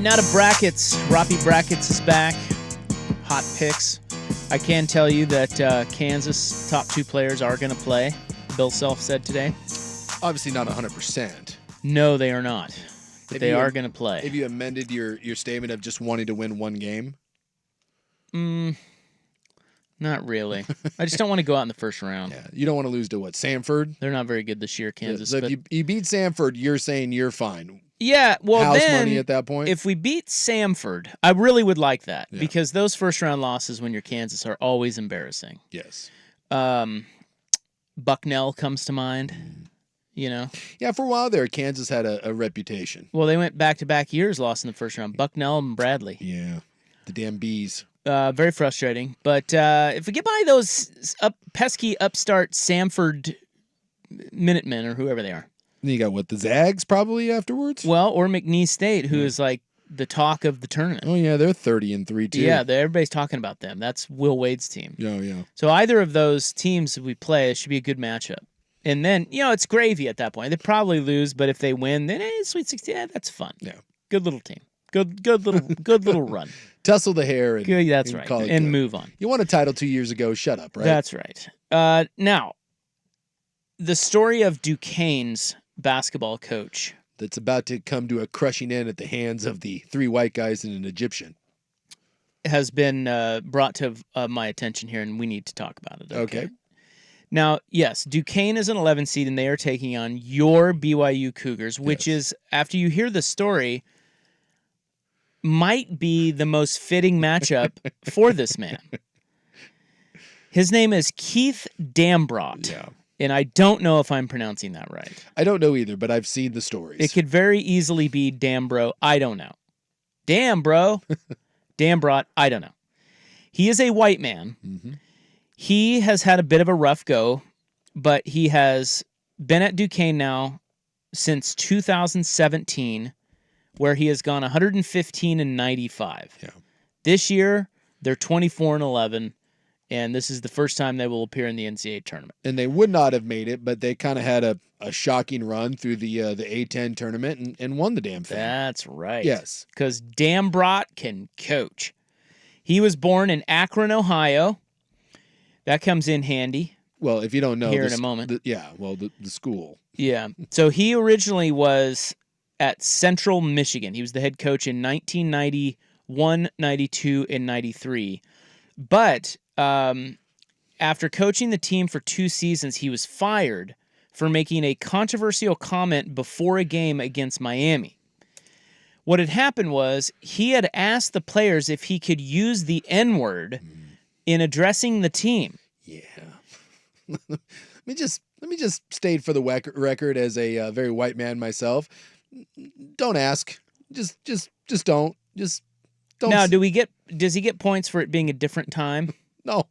Now to brackets. Roppy Brackets is back. Hot picks. I can tell you that Kansas top 2 players are going to play. Bill Self said today. Obviously not 100%. No, they are not. But they are going to play. Have you amended your statement of just wanting to win one game? Not really. I just don't want to go out in the first round. Yeah, you don't want to lose to what, Samford? They're not very good this year, Kansas. So but if you beat Samford, you're saying you're fine. yeah, well House then, money at that point? if we beat Samford, I really would like that because those first-round losses when you're Kansas are always embarrassing. Yes. Bucknell comes to mind, you know. Yeah, for a while there, Kansas had a reputation. Well, they went back-to-back years lost in the first round. Bucknell and Bradley. Yeah, the damn bees. Very frustrating. But if we get by those pesky upstart Samford Minutemen or whoever they are. Then you got what, the Zags probably afterwards? Well, or McNeese State, who is like the talk of the tournament. Oh, yeah, they're 30-3 too. Yeah, everybody's talking about them. That's Will Wade's team. Yeah. So either of those teams we play, it should be a good matchup. And then, it's gravy at that point. They probably lose, but if they win, then Sweet 16, that's fun. Yeah. Good little team. Good little run. Tussle the hair and Good, that's and right. call it And good. move on. You won a title 2 years ago. Shut up, right? That's right. Now, the story of Duquesne's basketball coach that's about to come to a crushing end at the hands of the 3 white guys and an Egyptian has been brought to my attention here, and we need to talk about it. Okay. Now, yes, Duquesne is an 11 seed, and they are taking on your BYU Cougars, which is, after you hear the story, might be the most fitting matchup for this man. His name is Keith Dambrot. Yeah. And I don't know if I'm pronouncing that right. I don't know either, but I've seen the stories. It could very easily be Dambro. I don't know. Damn, bro. Dambrot. I don't know. He is a white man. Mm-hmm. He has had a bit of a rough go, but he has been at Duquesne now since 2017, where he has gone 115-95. Yeah. This year, they're 24-11. And this is the first time they will appear in the NCAA tournament. And they would not have made it, but they kind of had a shocking run through the A10 tournament and won the damn thing. That's right. Yes. Because Dambrot can coach. He was born in Akron, Ohio. That comes in handy. Well, if you don't know. Here in a moment. The school. Yeah. So he originally was at Central Michigan. He was the head coach in 1991, 92, and 93. But after coaching the team for 2 seasons, he was fired for making a controversial comment before a game against Miami. What had happened was he had asked the players if he could use the N-word in addressing the team. Yeah. Let me just state for the record as a very white man myself. Don't ask. Just don't. Just don't. Now, does he get points for it being a different time? No.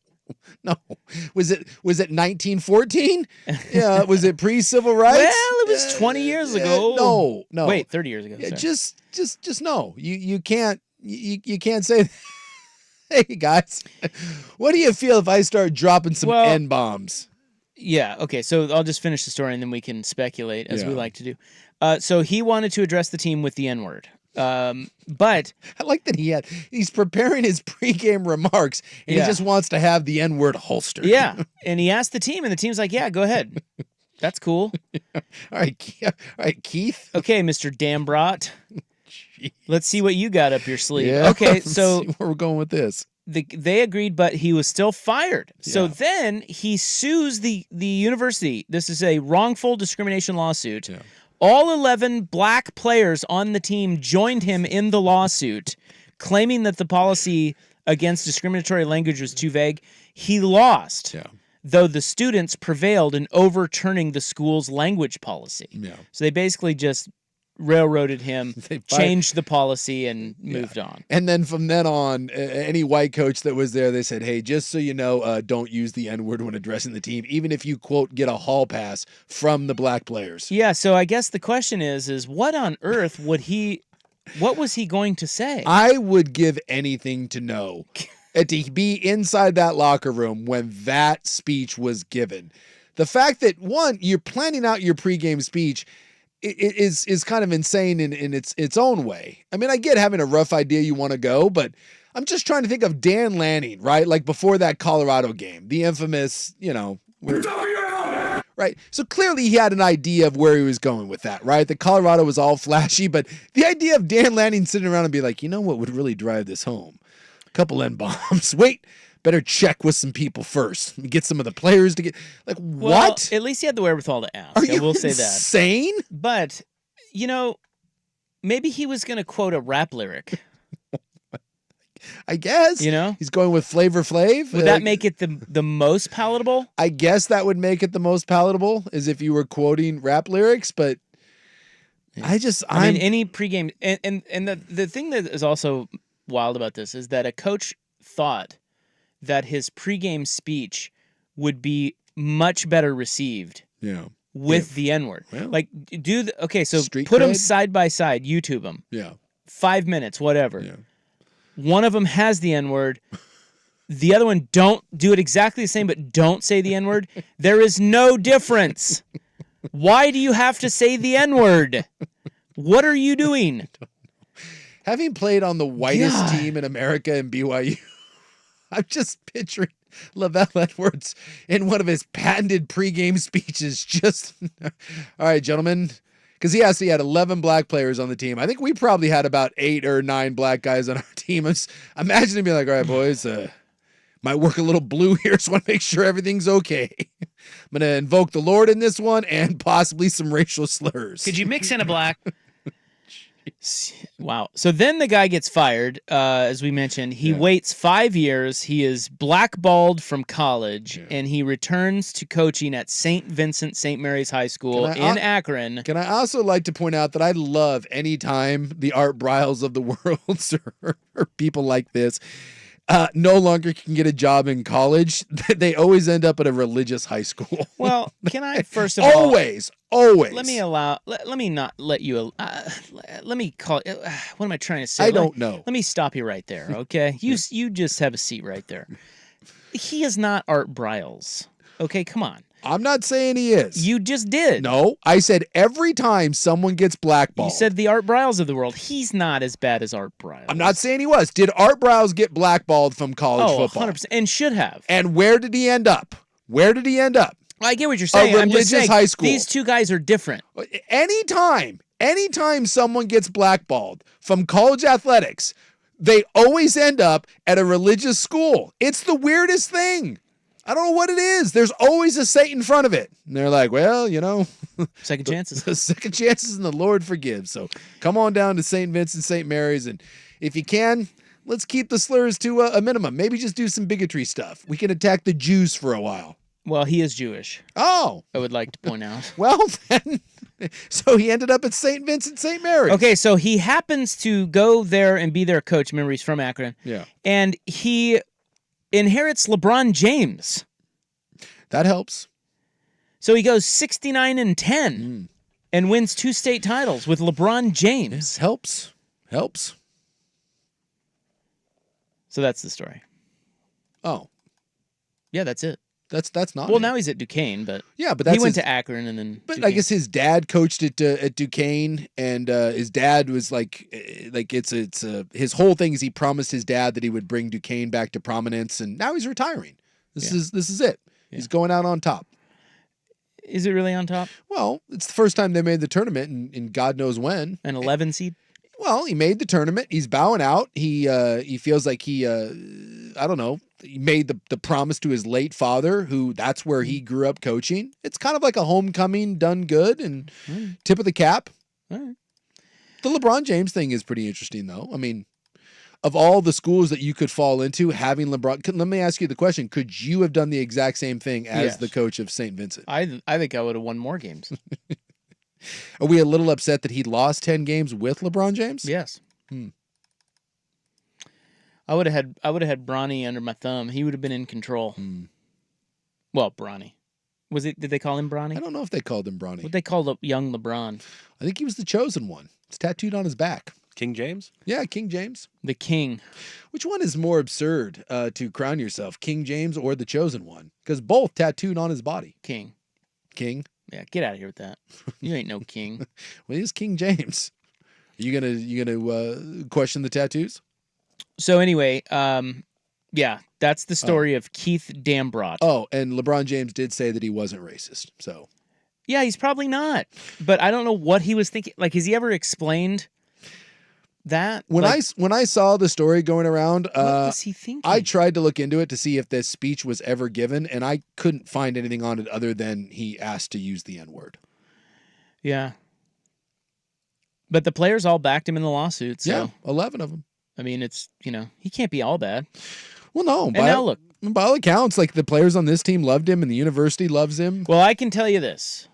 Was it 1914? Yeah. Was it pre-civil rights? Well, it was 20 years ago. No. Wait, 30 years ago. Yeah, sorry. just no. You can't say that. Hey guys, what do you feel if I start dropping some N-bombs? Yeah, okay, so I'll just finish the story and then we can speculate as we Yeah. like to do. So he wanted to address the team with the N-word. But I like that he's preparing his pregame remarks and Yeah. he just wants to have the N-word holstered. yeah, and he asked the team and the team's like, yeah, go ahead. That's cool. All right, Keith. Okay, Mr. Dambrot. Let's see what you got up your sleeve. Yeah, Okay, let's so see where we're going with this. they agreed, but he was still fired. So Yeah. then he sues the university. This is a wrongful discrimination lawsuit. Yeah. All 11 black players on the team joined him in the lawsuit, claiming that the policy against discriminatory language was too vague. He lost, Yeah. though the students prevailed in overturning the school's language policy. Yeah. So they basically just railroaded him, They changed the policy, and moved on. And then from then on, any white coach that was there, they said, hey, just so you know, don't use the N-word when addressing the team, even if you, quote, get a hall pass from the black players. Yeah, so I guess the question is what on earth what was he going to say? I would give anything to know and to be inside that locker room when that speech was given. The fact that, one, you're planning out your pregame speech, is kind of insane in its own way. I mean, I get having a rough idea you want to go, but I'm just trying to think of Dan Lanning, right? Like before that Colorado game, the infamous, right? So clearly he had an idea of where he was going with that, right? The Colorado was all flashy, but the idea of Dan Lanning sitting around and be like, you know what would really drive this home? A couple N-bombs. Wait, better check with some people first. Get some of the players to get, like, Well, what? At least he had the wherewithal to ask. Are you I will say that. insane? But, maybe he was going to quote a rap lyric. I guess. He's going with Flavor Flav. Would that make it the most palatable? I guess that would make it the most palatable, is if you were quoting rap lyrics, but I mean, any pregame, and the thing that is also wild about this is that a coach thought that his pregame speech would be much better received with the N-word. Well, like, so street put them cred? side by side, YouTube them. Yeah. 5 minutes, whatever. Yeah. One of them has the N-word. The other one don't do it exactly the same, but don't say the N-word. There is no difference. Why do you have to say the N-word? What are you doing? Having played on the whitest team in America in BYU, I'm just picturing Lavelle Edwards in one of his patented pregame speeches. Just, all right, gentlemen. Because he had 11 black players on the team. I think we probably had about 8 or 9 black guys on our team. Imagine him being like, all right, boys, might work a little blue here, so I want to make sure everything's okay. I'm going to invoke the Lord in this one and possibly some racial slurs. Could you mix in a black? Wow. So then the guy gets fired, as we mentioned. He waits 5 years. He is blackballed from college, and he returns to coaching at St. Vincent St. Mary's High School in Akron. Can I also like to point out that I love any time the Art Briles of the world or people like this no longer can get a job in college. They always end up at a religious high school. Well, can I first of all always. Let me not let you. Let me call. What am I trying to say? I don't know. Let me stop you right there, okay? You just have a seat right there. He is not Art Briles. Okay, come on. I'm not saying he is. You just did. No, I said every time someone gets blackballed. You said the Art Briles of the world. He's not as bad as Art Briles. I'm not saying he was. Did Art Briles get blackballed from college football? 100%. And should have. And where did he end up? I get what you're saying. A religious high school. These two guys are different. Anytime someone gets blackballed from college athletics, they always end up at a religious school. It's the weirdest thing. I don't know what it is. There's always a saint in front of it. And they're like, well, second chances. The second chances and the Lord forgives. So come on down to St. Vincent, St. Mary's. And if you can, let's keep the slurs to a minimum. Maybe just do some bigotry stuff. We can attack the Jews for a while. Well, he is Jewish. Oh. I would like to point out. Well, then, so he ended up at St. Vincent, St. Mary's. Okay, so he happens to go there and be their coach. Remember, he's from Akron. Yeah. And he inherits LeBron James. That helps. So he goes 69-10 and wins 2 state titles with LeBron James. Helps. So that's the story. Oh. Yeah, that's it. That's not. Well, now he's at Duquesne, but but he went to Akron and then. But Duquesne. I guess his dad coached at Duquesne, and his dad was like it's his whole thing is he promised his dad that he would bring Duquesne back to prominence, and now he's retiring. This is it. Yeah. He's going out on top. Is it really on top? Well, it's the first time they made the tournament in God knows when. An 11 seed. Well, he made the tournament. He's bowing out. He feels like he I don't know. He made the promise to his late father, who that's where he grew up coaching. It's kind of like a homecoming done good and tip of the cap. All right. The LeBron James thing is pretty interesting, though. I mean, of all the schools that you could fall into, having LeBron, let me ask you the question. Could you have done the exact same thing as the coach of St. Vincent? I think I would have won more games. Are we a little upset that he lost 10 games with LeBron James? Yes. I would have had Bronny under my thumb. He would have been in control. Well, Bronny. Did they call him Bronny? I don't know if they called him Bronny. What they called young LeBron? I think he was the chosen one. It's tattooed on his back. King James? Yeah, King James. The king. Which one is more absurd to crown yourself, King James or the chosen one? Because both tattooed on his body. King. King? Yeah, get out of here with that. You ain't no king. Well, he's King James. You gonna question the tattoos? So anyway, yeah, that's the story of Keith Dambrot. Oh, and LeBron James did say that he wasn't racist. So yeah, he's probably not. But I don't know what he was thinking. Like, has he ever explained that? when I saw the story going around, what was he thinking? I tried to look into it to see if this speech was ever given, and I couldn't find anything on it other than he asked to use the N-word. Yeah. But the players all backed him in the lawsuit. So. Yeah, 11 of them. I mean, it's, he can't be all bad. Well, no. And now look. By all accounts, like the players on this team loved him and the university loves him. Well, I can tell you this.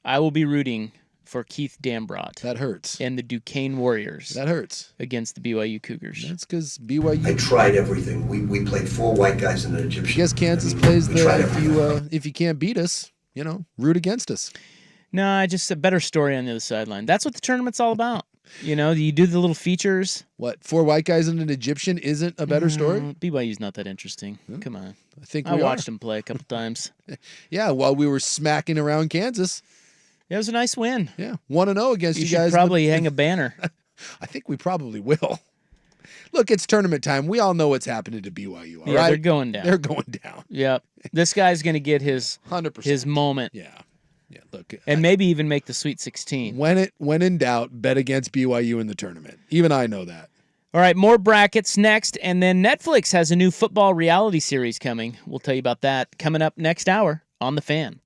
I will be rooting for Keith Dambrot. That hurts. And the Duquesne Warriors. That hurts. Against the BYU Cougars. That's because BYU... I tried everything. We played 4 white guys and an Egyptian. I guess Kansas plays if you can't beat us, root against us. No, just a better story on the other sideline. That's what the tournament's all about. You do the little features. What, 4 white guys and an Egyptian isn't a better story? BYU's not that interesting. Come on. I watched them play a couple times. Yeah, while we were smacking around Kansas. It was a nice win. Yeah, 1-0 against you guys. Should probably hang a banner. I think we probably will. Look, it's tournament time. We all know what's happening to BYU, all right? They're going down. They're going down. Yep. This guy's going to get his 100%. His moment. Yeah. Yeah, look. And maybe even make the Sweet 16. When in doubt, bet against BYU in the tournament. Even I know that. All right, more brackets next, and then Netflix has a new football reality series coming. We'll tell you about that coming up next hour on The Fan.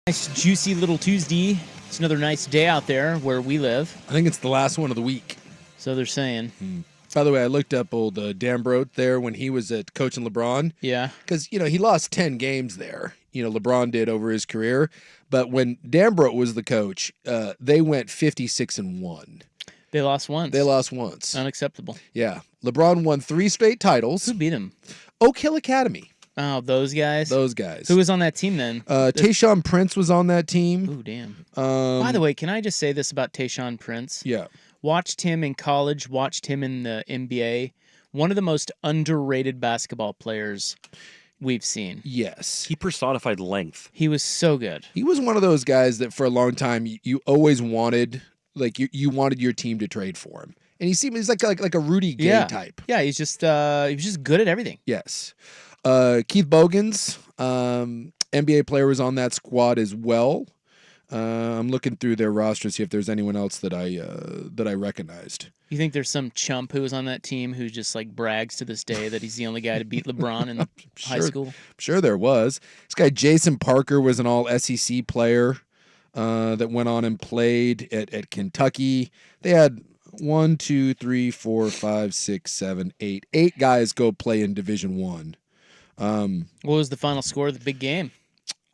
Nice juicy little Tuesday. It's another nice day out there where we live. I think it's the last one of the week. So they're saying. By the way, I looked up old Dambrot there when he was at coaching LeBron. Yeah. Because, he lost 10 games there. LeBron did over his career. But when Dambrot was the coach, they went 56-1. They lost once. They lost once. Unacceptable. Yeah. LeBron won 3 straight titles. Who beat him? Oak Hill Academy. Oh, those guys? Those guys. Who was on that team then? Tayshaun Prince was on that team. Ooh, damn. By the way, can I just say this about Tayshaun Prince? Yeah. Watched him in college, watched him in the NBA. One of the most underrated basketball players we've seen. Yes. He personified length. He was so good. He was one of those guys that for a long time you always wanted, like you wanted your team to trade for him. And he's like a Rudy Gay type. Yeah, he was just good at everything. Yes. Keith Bogans, NBA player, was on that squad as well. I'm looking through their roster to see if there's anyone else that I recognized. You think there's some chump who was on that team who just like brags to this day that he's the only guy to beat LeBron in high school? I'm sure there was. This guy Jason Parker was an all SEC player that went on and played at Kentucky. They had 1, 2, 3, 4, 5, 6, 7, 8. 8 guys go play in Division I. What was the final score of the big game?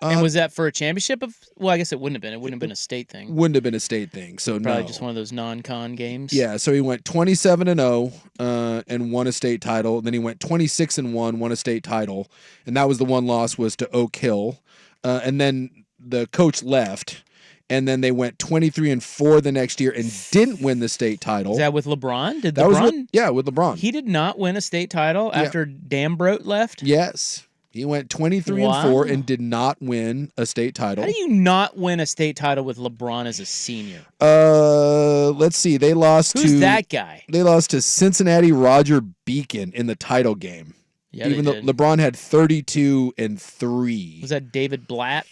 And was that for a championship of? Well, I guess it wouldn't have been. It wouldn't have been a state thing. Wouldn't have been a state thing. So Probably no. just one of those non-con games. Yeah. So he went 27-0 and won a state title. Then he went 26-1, won a state title, and that was the one loss was to Oak Hill. And then the coach left, and then they went 23-4 the next year and didn't win the state title. Is that with LeBron? Did that LeBron? with LeBron. He did not win a state title after Dambrot left? Yes. He went 23-4 and did not win a state title. How do you not win a state title with LeBron as a senior? Let's see. They lost Who's that guy? They lost to Cincinnati Roger Beacon in the title game. Yeah, even though LeBron had 32-3. Was that David Blatt?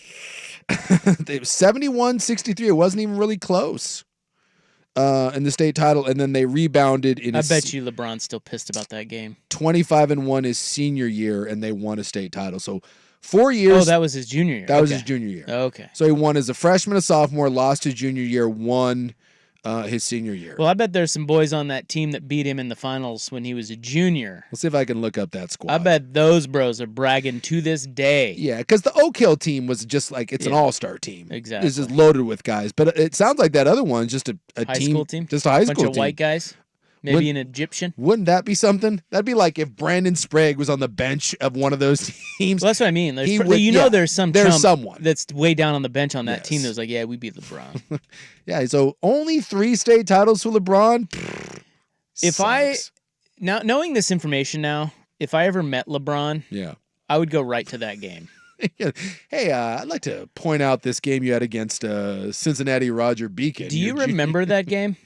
It was 71-63. It wasn't even really close. In the state title, and then they rebounded in. I bet you LeBron's still pissed about that game. 25-1 his senior year, and they won a state title. So 4 years. Oh, that was his junior year. That was his junior year. Okay. So he won as a freshman, a sophomore, lost his junior year, won his senior year. Well, I bet there's some boys on that team that beat him in the finals when he was a junior. Let's see if I can look up that squad. I bet those bros are bragging to this day. Yeah, because the Oak Hill team was just like, it's an all-star team. Exactly. It's just loaded with guys. But it sounds like that other one's just a high team. School team? Just a high school team. Bunch of white guys? Maybe an Egyptian? Wouldn't that be something? That'd be like if Brandon Sprague was on the bench of one of those teams. Well, that's what I mean. There's someone that's way down on the bench on that team that was like, yeah, we beat LeBron. Yeah, so only 3 state titles for LeBron. Now knowing this information now, if I ever met LeBron, I would go right to that game. Hey, I'd like to point out this game you had against Cincinnati Roger Beacon. Do you remember that game?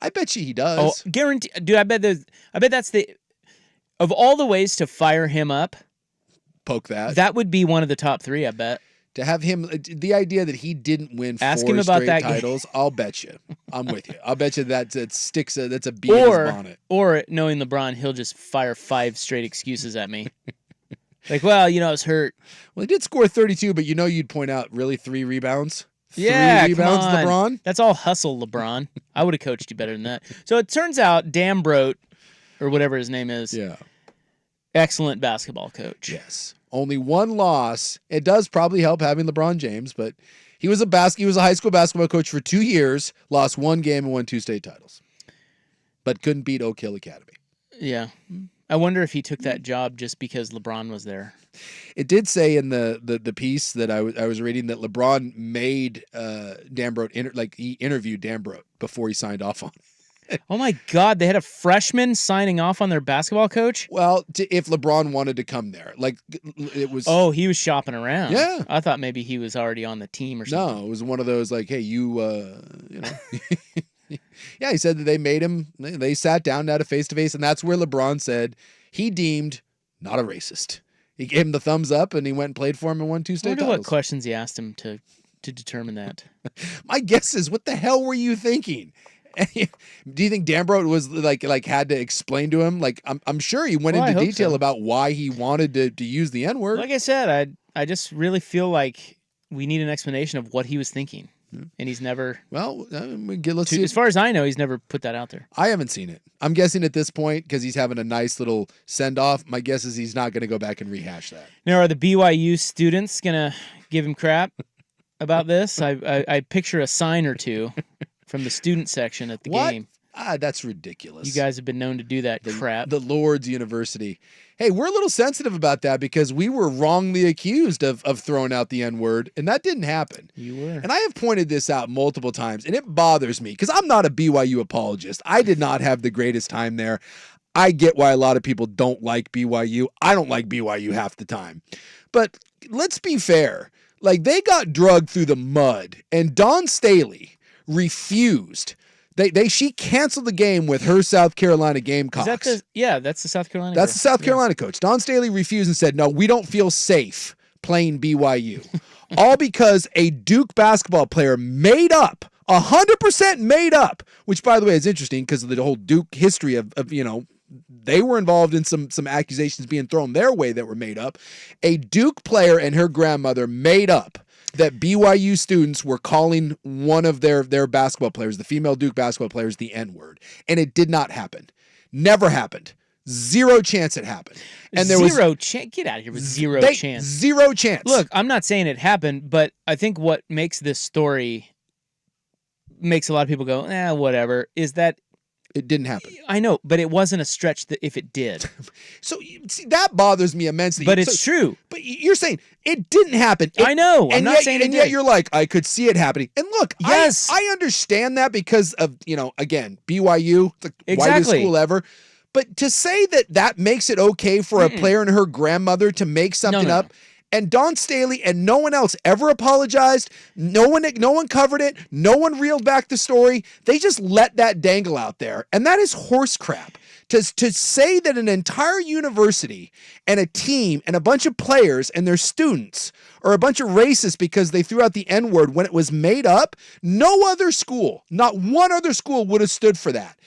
I bet you he does. Oh, guarantee, dude. I bet that's of all the ways to fire him up. Poke that. That would be one of the top 3. I bet. To have him, the idea that he didn't win Ask 4 him about straight that titles, I'll bet you. I'm with you. I'll bet you that's a bee in his bonnet. Or knowing LeBron, he'll just fire 5 straight excuses at me. Like, well, I was hurt. Well, he did score 32, but you'd point out really 3 rebounds. 3 come rebounds, on. LeBron. That's all hustle, LeBron. I would have coached you better than that. So it turns out Dambrot, or whatever his name is, excellent basketball coach. Yes. Only 1 loss. It does probably help having LeBron James, but he was a high school basketball coach for 2 years, lost 1 game and won 2 state titles, but couldn't beat Oak Hill Academy. Yeah. I wonder if he took that job just because LeBron was there. It did say in the piece that I was reading that LeBron made Dambrot he interviewed Dambrot before he signed off on it. Oh my God! They had a freshman signing off on their basketball coach. Well, if LeBron wanted to come there, it was. Oh, he was shopping around. Yeah, I thought maybe he was already on the team or something. No, it was one of those like, hey, Yeah, he said that they made him. They sat down and had a face-to-face, and that's where LeBron said he deemed not a racist. He gave him the thumbs up, and he went and played for him and won 2 state titles. What questions he asked him to determine that? My guess is, what the hell were you thinking? Do you think Dambrot was like had to explain to him? Like, I'm sure he went into detail about why he wanted to use the N-word. Like I said, I just really feel like we need an explanation of what he was thinking. And he's never. Well, let's see. As far as I know, he's never put that out there. I haven't seen it. I'm guessing at this point, because he's having a nice little send off, my guess is he's not going to go back and rehash that. Now, are the BYU students going to give him crap about this? I picture a sign or two from the student section at the game. That's ridiculous. You guys have been known to do that crap. The Lord's University. Hey, we're a little sensitive about that because we were wrongly accused of throwing out the N-word, and that didn't happen. You were. And I have pointed this out multiple times, and it bothers me because I'm not a BYU apologist. I did not have the greatest time there. I get why a lot of people don't like BYU. I don't like BYU half the time. But let's be fair. Like, they got drugged through the mud, and Dawn Staley refused. She canceled the game with her South Carolina Gamecocks. That's the South Carolina. That's the South Carolina coach. Dawn Staley refused and said, no, we don't feel safe playing BYU. All because a Duke basketball player made up, 100% made up, which, by the way, is interesting because of the whole Duke history of they were involved in some accusations being thrown their way that were made up. A Duke player and her grandmother made up that BYU students were calling one of their basketball players, the female Duke basketball players, the N-word. And it did not happen. Never happened. Zero chance it happened. And there zero chance. Get out of here with chance. Zero chance. Look, I'm not saying it happened, but I think what makes this story makes a lot of people go, whatever, is that it didn't happen. I know, but it wasn't a stretch that if it did. So, see, that bothers me immensely. But it's true. But you're saying it didn't happen. I know. I'm not saying it did. And yet you're like, I could see it happening. And look, yes. I understand that because of, again, BYU, the whitest school ever. But to say that makes it okay for a player and her grandmother to make something up, and Dawn Staley and no one else ever apologized. No one covered it. No one reeled back the story. They just let that dangle out there. And that is horse crap. To say that an entire university and a team and a bunch of players and their students are a bunch of racists because they threw out the N-word when it was made up, no other school, not one other school would have stood for that.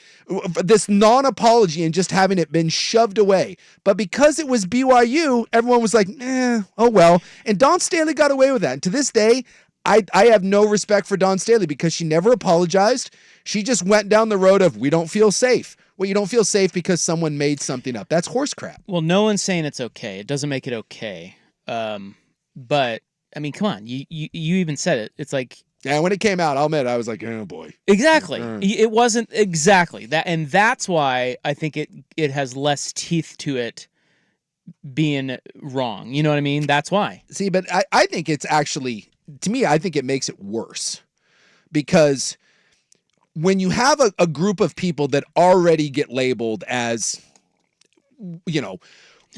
This non-apology and just having it been shoved away. But because it was BYU, everyone was like, oh well. And Dawn Staley got away with that. And to this day, I have no respect for Dawn Staley because she never apologized. She just went down the road of, we don't feel safe. Well, you don't feel safe because someone made something up. That's horse crap. Well, no one's saying it's okay. It doesn't make it okay. But, I mean, come on. You even said it. It's like... Yeah, when it came out, I'll admit, I was like, oh, boy. Exactly. It wasn't exactly that. And that's why I think it has less teeth to it being wrong. You know what I mean? That's why. See, but I think it's actually, to me, I think it makes it worse. Because when you have a group of people that already get labeled as,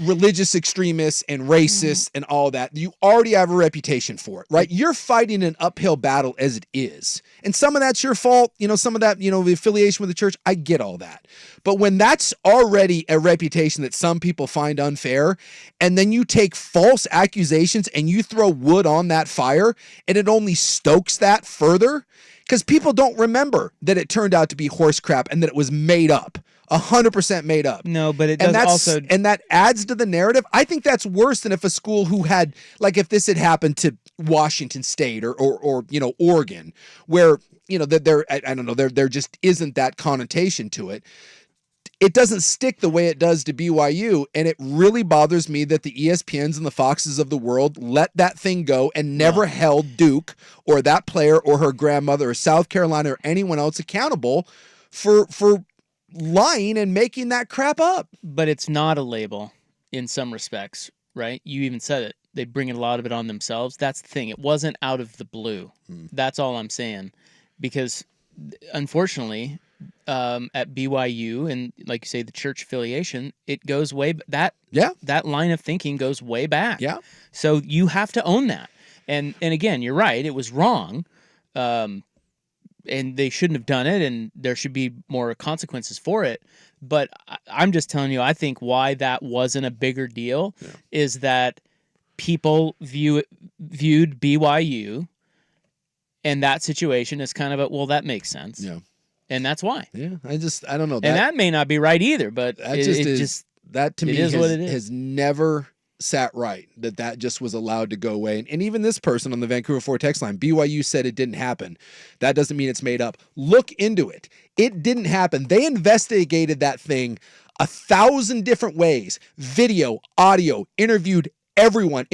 religious extremists and racists and all that, you already have a reputation for it, right? You're fighting an uphill battle as it is. And some of that's your fault, some of that, the affiliation with the church, I get all that. But when that's already a reputation that some people find unfair, and then you take false accusations and you throw wood on that fire, and it only stokes that further, because people don't remember that it turned out to be horse crap and that it was made up. 100% made up. No, but it does also... And that adds to the narrative. I think that's worse than if a school who had, like if this had happened to Washington State or Oregon, where, there just isn't that connotation to it. It doesn't stick the way it does to BYU, and it really bothers me that the ESPNs and the Foxes of the world let that thing go and never held Duke or that player or her grandmother or South Carolina or anyone else accountable for lying and making that crap up. But it's not a label in some respects, right? You even said it. They bring a lot of it on themselves. That's the thing. It wasn't out of the blue. That's all I'm saying. Because unfortunately, at BYU and like you say, the church affiliation, it goes way that line of thinking goes way back. Yeah. So you have to own that. And again, you're right. It was wrong. And they shouldn't have done it, and there should be more consequences for it. But I'm just telling you, I think why that wasn't a bigger deal is that people viewed BYU and that situation as kind of that makes sense. Yeah. And that's why. Yeah, I don't know. And that may not be right either, but that to me has never sat right that just was allowed to go away. And even this person on the Vancouver 4 text line, BYU said it didn't happen. That doesn't mean it's made up. Look into it. It didn't happen. They investigated that thing 1,000 different ways. Video, audio, interviewed everyone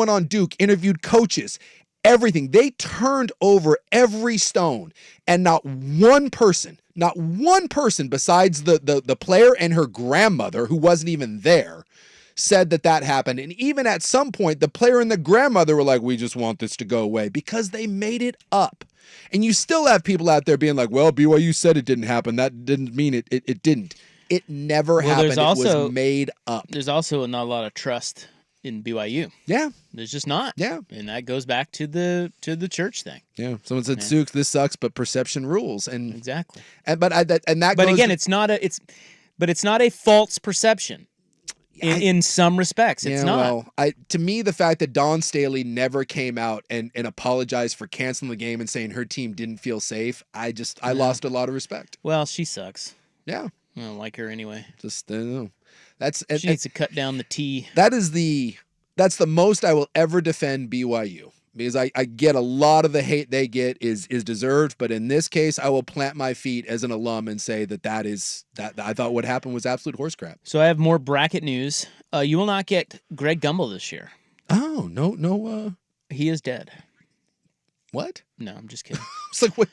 on Duke, interviewed coaches, everything. They turned over every stone, and not one person besides the player and her grandmother, who wasn't even there, said that happened. And even at some point, the player and the grandmother were like, we just want this to go away, because they made it up. And you still have people out there being like, well, BYU said it didn't happen. That didn't mean it didn't. It never happened. It was made up. There's also not a lot of trust in BYU. Yeah. There's just not. Yeah. And that goes back to the church thing. Yeah. Someone said, Sooks, this sucks, but perception rules. And exactly. But again, it's not a false perception. In some respects, it's not. Well, to me, the fact that Dawn Staley never came out and apologized for canceling the game and saying her team didn't feel safe, I lost a lot of respect. Well, she sucks. Yeah. I don't like her anyway. She needs to cut down the T. That's the most I will ever defend BYU, because I get a lot of the hate they get is deserved, but in this case, I will plant my feet as an alum and say that I thought what happened was absolute horse crap. So I have more bracket news. You will not get Greg Gumbel this year. Oh, no. He is dead. What? No, I'm just kidding. It's like, what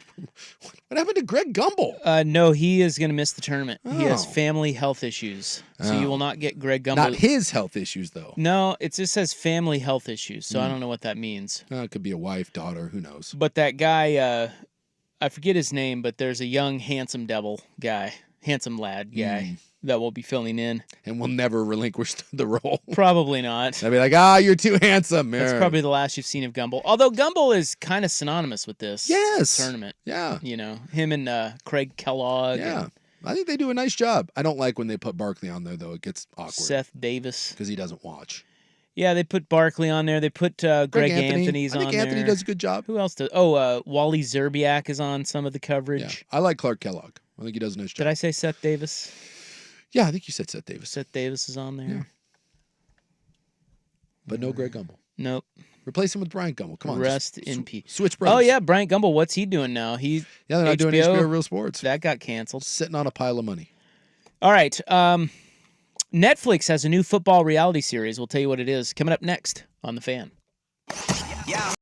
happened to Greg Gumbel? No, he is going to miss the tournament. Oh. He has family health issues. So you will not get Greg Gumbel. Not his health issues, though. No, it just says family health issues. So I don't know what that means. It could be a wife, daughter, who knows. But that guy, I forget his name, but there's a young, handsome lad guy that will be filling in. And will never relinquish the role. Probably not. I'd be like, you're too handsome. That's probably the last you've seen of Gumbel. Although Gumbel is kind of synonymous with this tournament. Yeah. You know, him and Craig Kellogg. Yeah. I think they do a nice job. I don't like when they put Barkley on there, though. It gets awkward. Seth Davis. Because he doesn't watch. Yeah, they put Barkley on there. They put Greg Anthony's on there. I think Anthony does a good job. Who else does? Oh, Wally Zerbiak is on some of the coverage. Yeah. I like Clark Kellogg. I think he does a nice job. Did I say Seth Davis? Yeah, I think you said Seth Davis. Seth Davis is on there. Yeah. But no Greg Gumbel. Nope. Replace him with Bryant Gumbel. Come on. Rest in peace. Switch brothers. Oh, yeah, Bryant Gumbel. What's he doing now? They're not doing HBO Real Sports. That got canceled. Sitting on a pile of money. All right. Netflix has a new football reality series. We'll tell you what it is coming up next on The Fan. Yeah.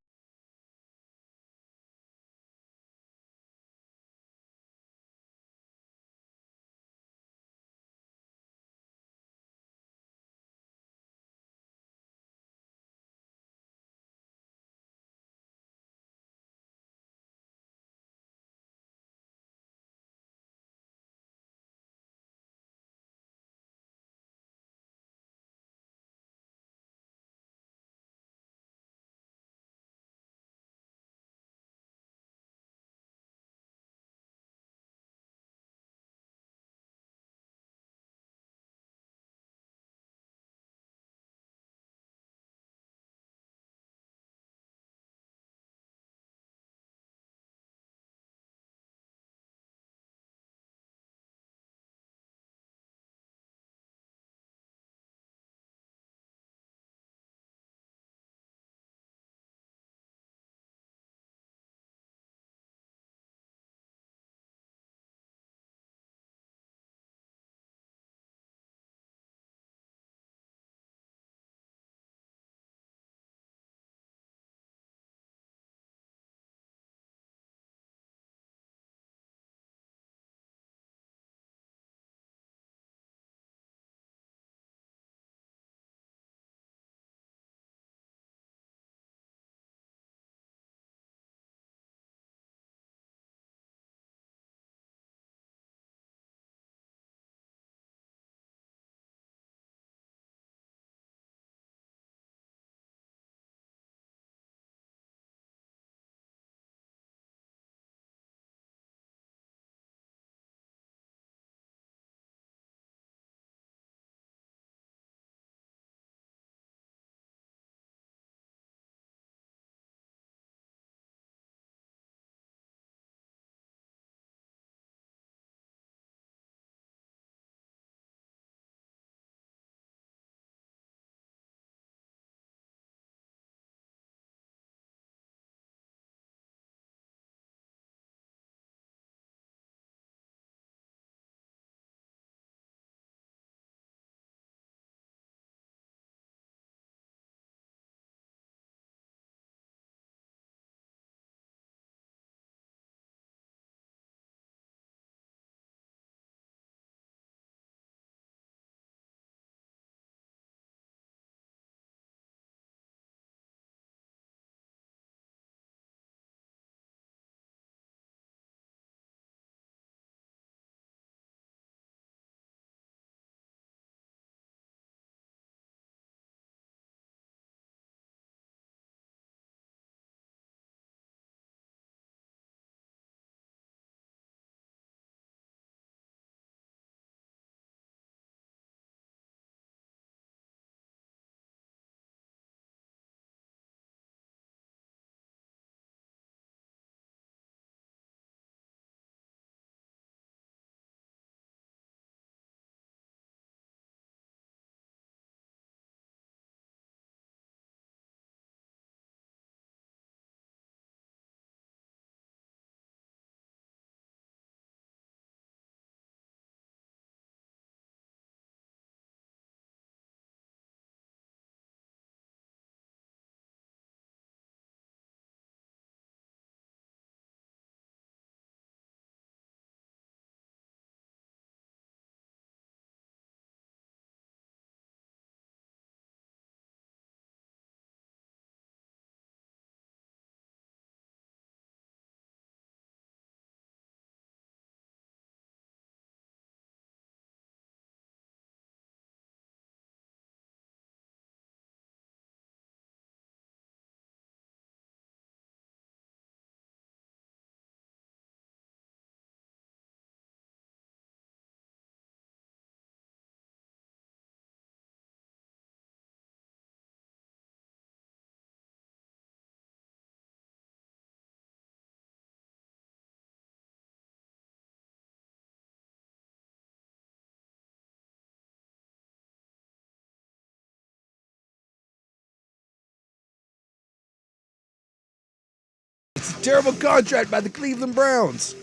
Terrible contract by the Cleveland Browns.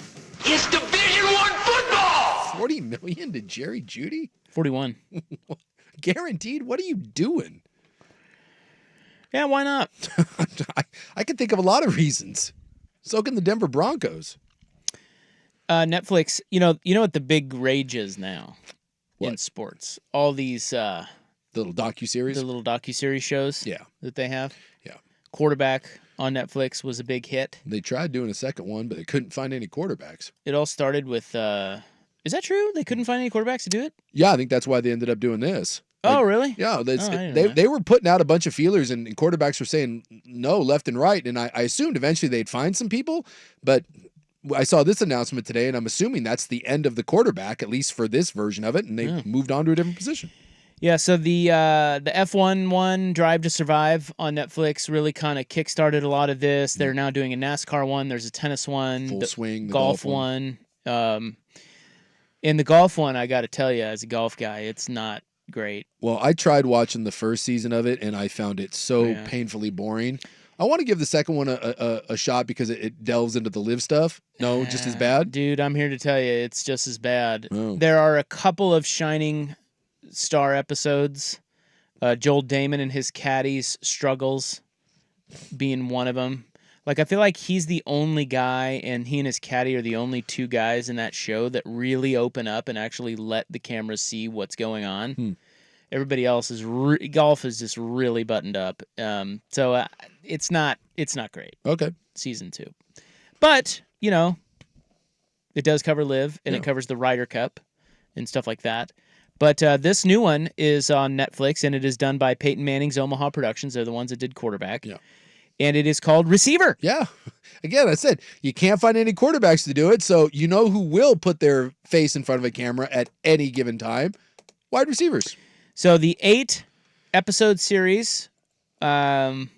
It's Division One football. $40 million to Jerry Jeudy? 41. Guaranteed? What are you doing? Yeah, why not? I can think of a lot of reasons. So can the Denver Broncos. Netflix, you know what the big rage is now in sports? All these little docuseries? The little docuseries shows that they have. Yeah. Quarterback on Netflix was a big hit. They tried doing a second one, but they couldn't find any quarterbacks. It all started with, is that true? They couldn't find any quarterbacks to do it? Yeah, I think that's why they ended up doing this. Oh, really? Yeah, they they were putting out a bunch of feelers, and quarterbacks were saying no left and right. And I assumed eventually they'd find some people, but I saw this announcement today, and I'm assuming that's the end of the quarterback, at least for this version of it, and they moved on to a different position. Yeah, so the F1 one, Drive to Survive on Netflix, really kind of kickstarted a lot of this. They're now doing a NASCAR one. There's a tennis one. Full swing. The golf one. In the golf one, I got to tell you, as a golf guy, it's not great. Well, I tried watching the first season of it, and I found it so painfully boring. I want to give the second one a shot because it delves into the live stuff. No, just as bad? Dude, I'm here to tell you, it's just as bad. Oh. There are a couple of shining star episodes. Joel Damon and his caddy's struggles being one of them. Like, I feel like he's the only guy, and he and his caddy are the only two guys in that show that really open up and actually let the cameras see what's going on. Everybody else is golf is just really buttoned up. So it's not great. Okay. Season 2, but it does cover live, and it covers the Ryder Cup and stuff like that. But this new one is on Netflix, and it is done by Peyton Manning's Omaha Productions. They're the ones that did Quarterback. Yeah. And it is called Receiver. Yeah. Again, I said, you can't find any quarterbacks to do it, so you know who will put their face in front of a camera at any given time? Wide receivers. So the 8-episode series will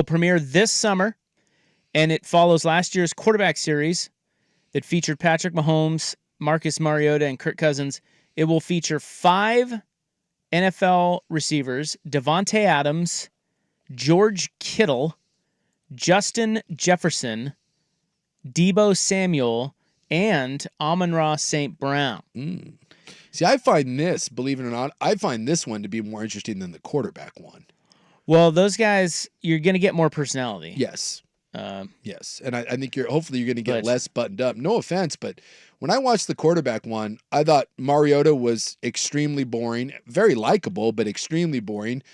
premiere this summer, and it follows last year's quarterback series that featured Patrick Mahomes, Marcus Mariota, and Kirk Cousins. It will feature 5 NFL receivers: Devontae Adams, George Kittle, Justin Jefferson, Deebo Samuel, and Amon-Ra St. Brown. See, I find this, believe it or not, I find this one to be more interesting than the quarterback one. Well, those guys, you're going to get more personality. Yes. Yes. And I think hopefully you're going to get less buttoned up. No offense, but when I watched the quarterback one, I thought Mariota was extremely boring, very likable, but extremely boring.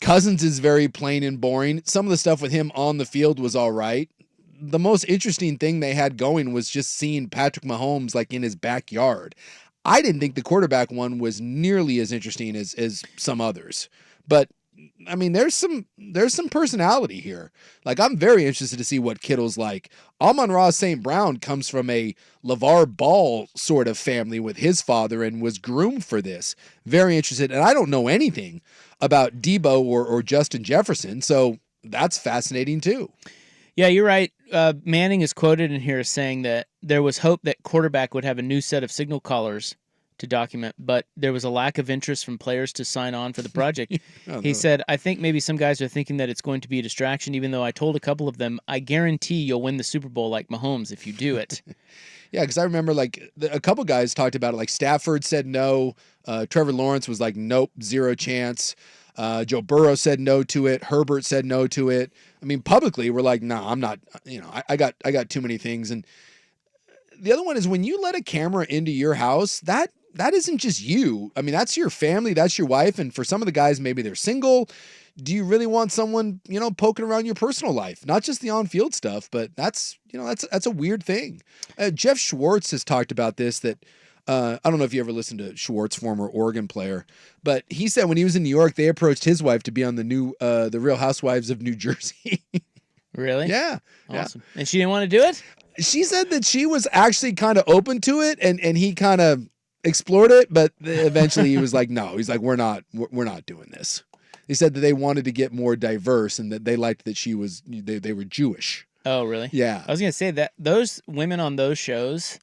Cousins is very plain and boring. Some of the stuff with him on the field was all right. The most interesting thing they had going was just seeing Patrick Mahomes like in his backyard. I didn't think the quarterback one was nearly as interesting as some others. But I mean, there's some personality here. Like, I'm very interested to see what Kittle's like. Amon-Ra St. Brown comes from a LeVar Ball sort of family with his father and was groomed for this. Very interested. And I don't know anything about Deebo or Justin Jefferson, so that's fascinating too. Yeah, you're right. Manning is quoted in here as saying that there was hope that quarterback would have a new set of signal callers to document, but there was a lack of interest from players to sign on for the project. He said, I think maybe some guys are thinking that it's going to be a distraction, even though I told a couple of them, I guarantee you'll win the Super Bowl like Mahomes if you do it. Yeah, because I remember a couple guys talked about it. Like Stafford said no. Trevor Lawrence was like, nope, zero chance. Joe Burrow said no to it. Herbert said no to it. I mean, publicly, we're like, nah, I'm not. I got too many things. And the other one is when you let a camera into your house, that isn't just you. I mean, that's your family, that's your wife. And for some of the guys, maybe they're single. Do you really want someone, poking around your personal life? Not just the on-field stuff, but that's a weird thing. Jeff Schwartz has talked about this, that I don't know if you ever listened to Schwartz, former Oregon player, but he said when he was in New York, they approached his wife to be on the Real Housewives of New Jersey. Really? Yeah. Awesome. Yeah. And she didn't want to do it? She said that she was actually kind of open to it, and he kind of explored it, but eventually he was like, no. He's like, we're not doing this. He said that they wanted to get more diverse and that they liked that they were Jewish. Oh, really? Yeah. I was going to say that those women on those shows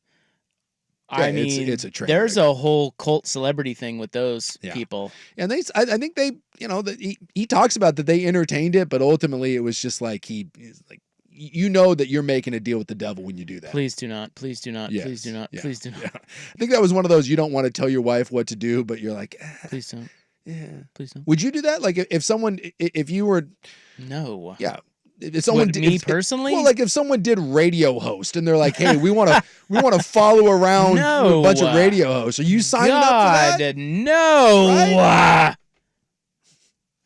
I mean, it's a train there's wreck. a whole cult celebrity thing with those people. And I think they, he talks about that they entertained it, but ultimately it was just like he's like, that you're making a deal with the devil when you do that. Please do not. Please do not. Yes. Please do not. Yeah. Please do not. Yeah. I think that was one of those you don't want to tell your wife what to do, but you're like, please don't. Yeah. Please don't. Would you do that? Like if you were. No. Yeah. If someone personally? Well, like if someone did radio host and they're like, "Hey, we want to follow around a bunch of radio hosts." Are you signing up for that? No. Right?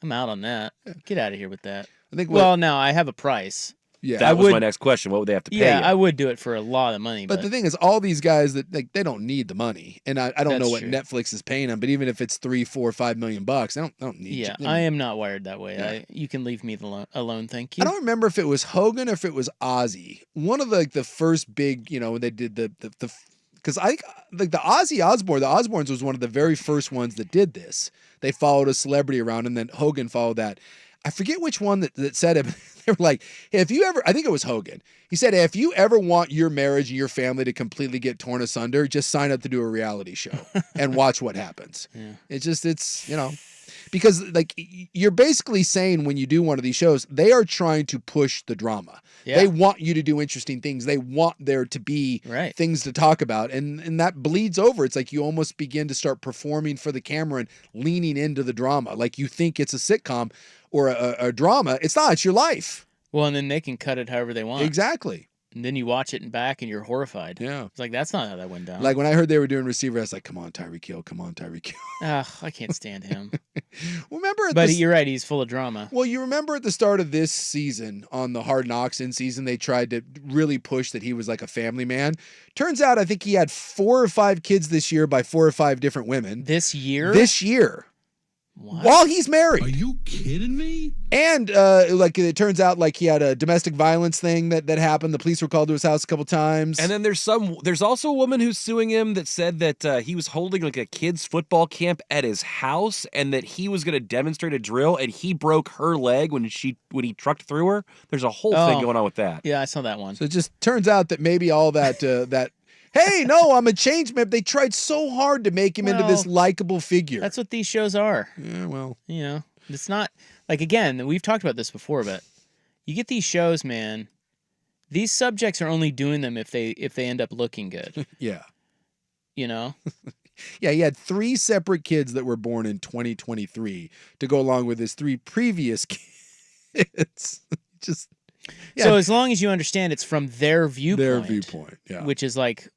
I'm out on that. Get out of here with that. I think. Well, now I have a price. Yeah, that was my next question. What would they have to pay? Yeah, you? I would do it for a lot of money. But the thing is, all these guys that they don't need the money, and I don't know what true. Netflix is paying them. But even if it's $3, $4, $5 million, I don't need. Yeah, I am not wired that way. Yeah. You can leave me alone, thank you. I don't remember if it was Hogan or if it was Ozzy. One of the first big, when they did the because I like the Ozzy Osbourne. The Osbournes was one of the very first ones that did this. They followed a celebrity around, and then Hogan followed that. I forget which one that said it. They were like, hey, if you ever, I think it was Hogan. He said, hey, if you ever want your marriage and your family to completely get torn asunder, just sign up to do a reality show and watch what happens. Yeah. It's because like you're basically saying when you do one of these shows, they are trying to push the drama. Yeah. They want you to do interesting things. They want there to be things to talk about. And that bleeds over. It's like you almost begin to start performing for the camera and leaning into the drama. Like you think it's a sitcom or a drama. It's not. It's your life. Well, and then they can cut it however they want. Exactly. And then you watch it and back and you're horrified. Yeah. It's like, that's not how that went down. Like when I heard they were doing receiver, I was like, come on, Tyreek Hill. Come on, Tyreek Hill. I can't stand him. But you're right. He's full of drama. Well, you remember at the start of this season on the Hard Knocks in season, they tried to really push that he was like a family man. Turns out I think he had 4 or 5 kids this year by 4 or 5 different women. This year? This year. What? While he's married. Are you kidding me? And like it turns out like he had a domestic violence thing that happened. The police were called to his house a couple times. And then there's also a woman who's suing him that said that he was holding like a kids football camp at his house and that he was going to demonstrate a drill and he broke her leg when he trucked through her. There's a whole thing going on with that. Yeah, I saw that one. So it just turns out that maybe all that that hey, no, I'm a change man. They tried so hard to make him into this likable figure. That's what these shows are. Yeah, well. It's not, like, again, we've talked about this before, but you get these shows, man, these subjects are only doing them if they end up looking good. Yeah. Yeah, he had 3 separate kids that were born in 2023 to go along with his 3 previous kids. Just... Yeah. So as long as you understand it's from their viewpoint. Yeah. Which is like,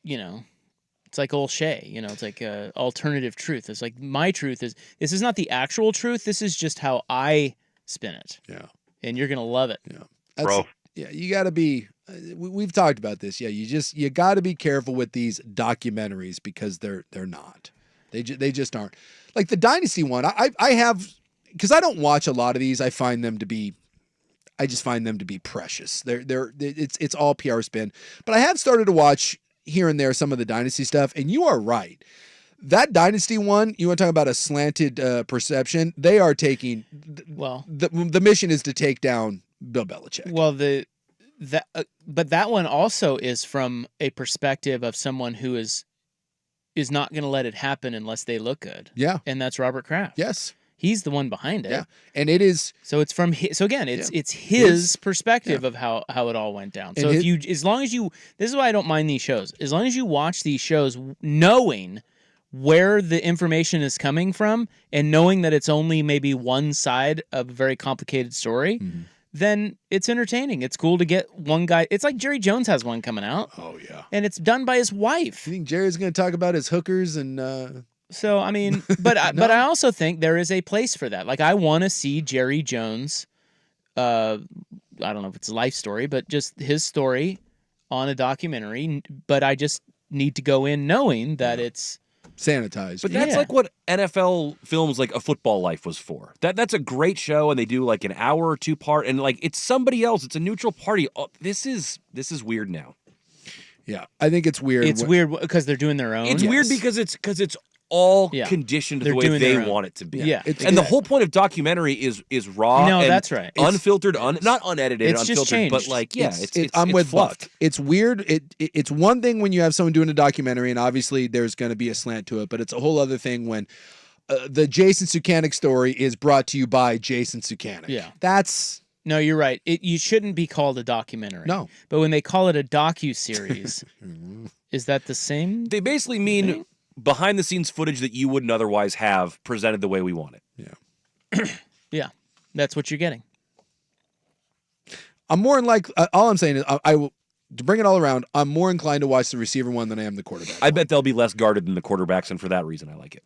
it's like old Shay, it's like alternative truth. It's like my truth is, this is not the actual truth. This is just how I spin it. Yeah. And you're going to love it. Yeah. Bro. Yeah. You got to be, we've talked about this. Yeah. You got to be careful with these documentaries because they're not, they just aren't. Like the Dynasty one, I have, because I don't watch a lot of these. I just find them to be precious. It's all PR spin. But I have started to watch here and there some of the Dynasty stuff, and you are right. That Dynasty one, you want to talk about a slanted perception? They are taking. The mission is to take down Bill Belichick. Well, but that one also is from a perspective of someone who is not going to let it happen unless they look good. Yeah, and that's Robert Kraft. Yes. He's the one behind it. Yeah. And it is. So it's from his, so again, it's his perspective of how it all went down. So as long as this is why I don't mind these shows. As long as you watch these shows knowing where the information is coming from and knowing that it's only maybe one side of a very complicated story, then it's entertaining. It's cool to get one guy. It's like Jerry Jones has one coming out. Oh, yeah. And it's done by his wife. You think Jerry's going to talk about his hookers and... So, I mean, but I also think there is a place for that. Like, I want to see Jerry Jones, I don't know if it's a life story, but just his story on a documentary. But I just need to go in knowing that it's sanitized. But that's like what NFL films like A Football Life was for. That's a great show, and they do like an hour or 2 part, and like it's somebody else. It's a neutral party. Oh, this is weird now. Yeah, I think it's weird. It's weird because they're doing their own. It's weird because it's all conditioned to the way they want it to be. Yeah. And the whole point of documentary is raw. No, and that's right. Unfiltered, not unedited, it's unfiltered, just changed. but like, I'm with fluffed. Buck. It's weird. It's one thing when you have someone doing a documentary, and obviously there's going to be a slant to it, but it's a whole other thing when the Jason Suchanek story is brought to you by Jason Suchanek. Yeah. No, you're right. You shouldn't be called a documentary. No. But when they call it a docu-series, is that the same? They basically mean behind-the-scenes footage that you wouldn't otherwise have presented the way we want it. Yeah. Yeah. That's what you're getting. I'm more like all I'm saying is I will. To bring it all around, I'm more inclined to watch the receiver one than I am the quarterback. I bet they'll be less guarded than the quarterbacks, and for that reason, I like it.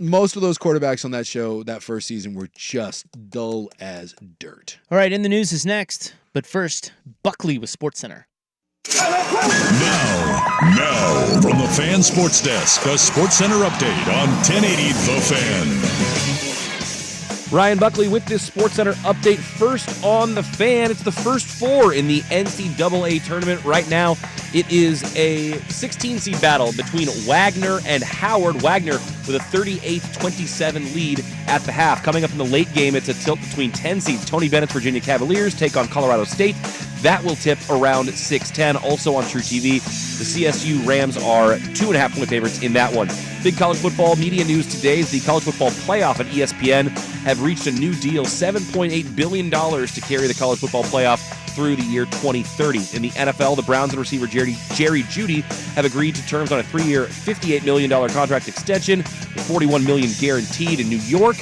Most of those quarterbacks on that show that first season were just dull as dirt. All right, In the News is next. But first, Buckley with SportsCenter. Now, from the Fan Sports Desk, a SportsCenter update on 1080 The Fan. Ryan Buckley with this SportsCenter update. First on the Fan, it's the first four in the NCAA tournament right now. It is a 16-seed battle between Wagner and Howard. Wagner with a 38-27 lead at the half. Coming up in the late game, it's a tilt between 10 seeds. Tony Bennett's Virginia Cavaliers take on Colorado State. That will tip around 6:10. Also on True TV, the CSU Rams are 2.5-point favorites in that one. Big college football media news today is the college football playoff at ESPN have reached a new deal, $7.8 billion to carry the college football playoff through the year 2030. In the NFL, the Browns and receiver Jerry Jeudy have agreed to terms on a 3-year, $58 million contract extension, with $41 million guaranteed in New York.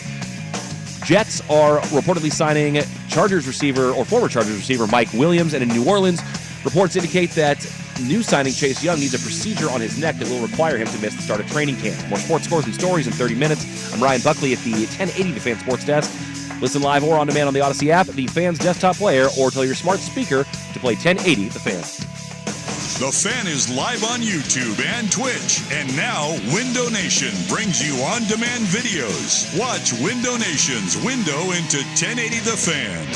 Jets are reportedly signing former Chargers receiver Mike Williams, and in New Orleans, reports indicate that new signing Chase Young needs a procedure on his neck that will require him to miss the start of training camp. More sports scores and stories in 30 minutes. I'm Ryan Buckley at the 1080 The Fan Sports Desk. Listen live or on demand on the Odyssey app, the Fan's desktop player, or tell your smart speaker to play 1080 The Fan. The Fan is live on YouTube and Twitch. And now, Window Nation brings you on-demand videos. Watch Window Nation's window into 1080 The Fan.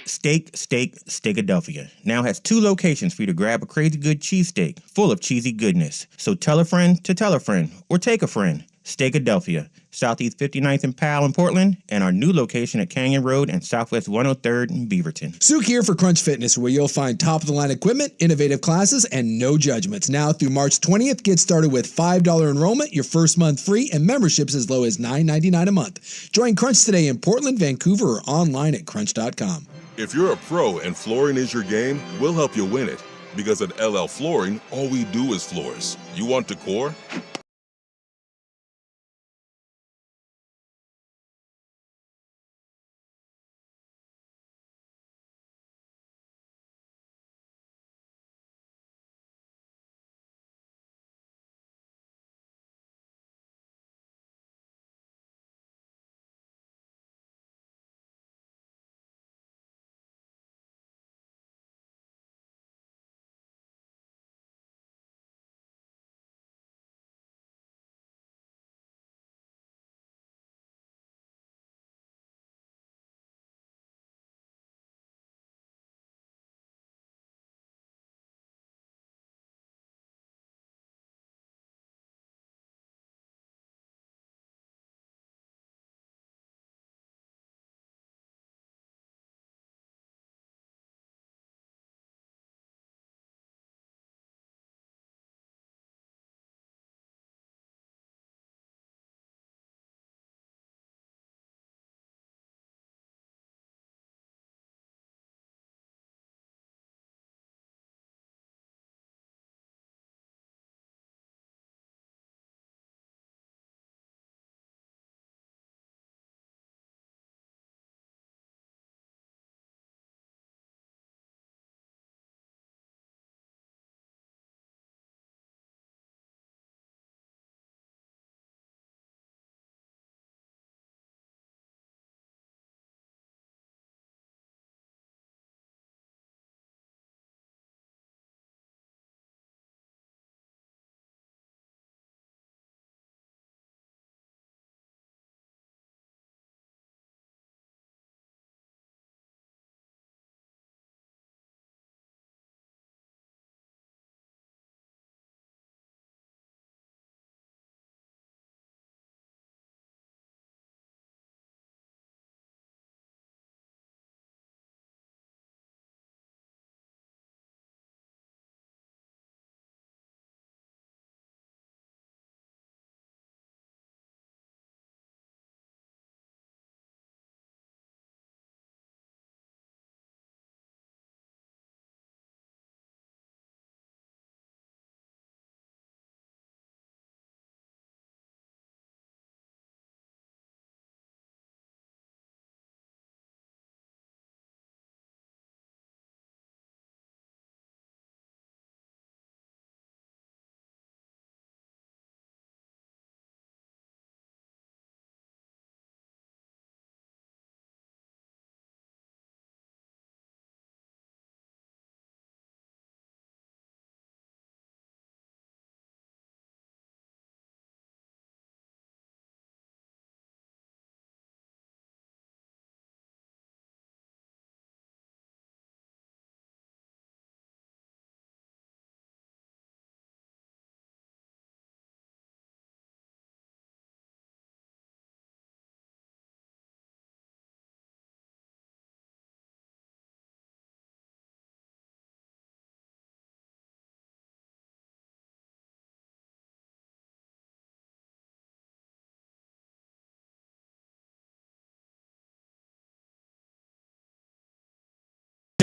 Steakadelphia now has 2 locations for you to grab a crazy good cheesesteak full of cheesy goodness. So tell a friend to tell a friend, or take a friend. Steakadelphia, Southeast 59th and Powell in Portland, and our new location at Canyon Road and Southwest 103rd in Beaverton. Suk here for Crunch Fitness, where you'll find top-of-the-line equipment, innovative classes, and no judgments. Now through March 20th, get started with $5 enrollment, your first month free, and memberships as low as $9.99 a month. Join Crunch today in Portland, Vancouver, or online at crunch.com. If you're a pro and flooring is your game, we'll help you win it. Because at LL Flooring, all we do is floors. You want decor?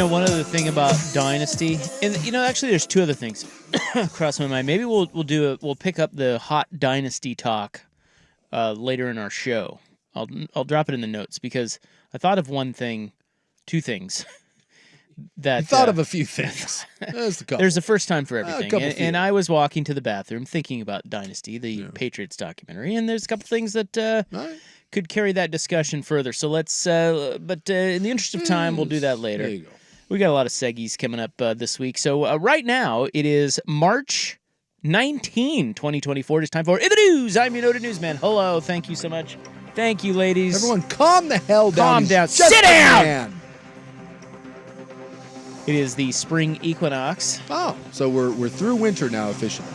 one other thing about Dynasty, and actually, there's two other things across my mind. Maybe we'll pick up the hot Dynasty talk later in our show. I'll drop it in the notes because I thought of two things. That I thought of a few things. There's a first time for everything, and I was walking to the bathroom thinking about Dynasty, the Patriots documentary, and there's a couple things that could carry that discussion further. So let's, but in the interest of time, we'll do that later. There you go. We got a lot of seggies coming up this week. So right now, it is March 19, 2024. It's time for In the News. I'm your noted newsman. Hello. Thank you so much. Thank you, ladies. Everyone, calm the hell down. Calm down. Sit down! Man. It is the spring equinox. Oh, so we're through winter now officially.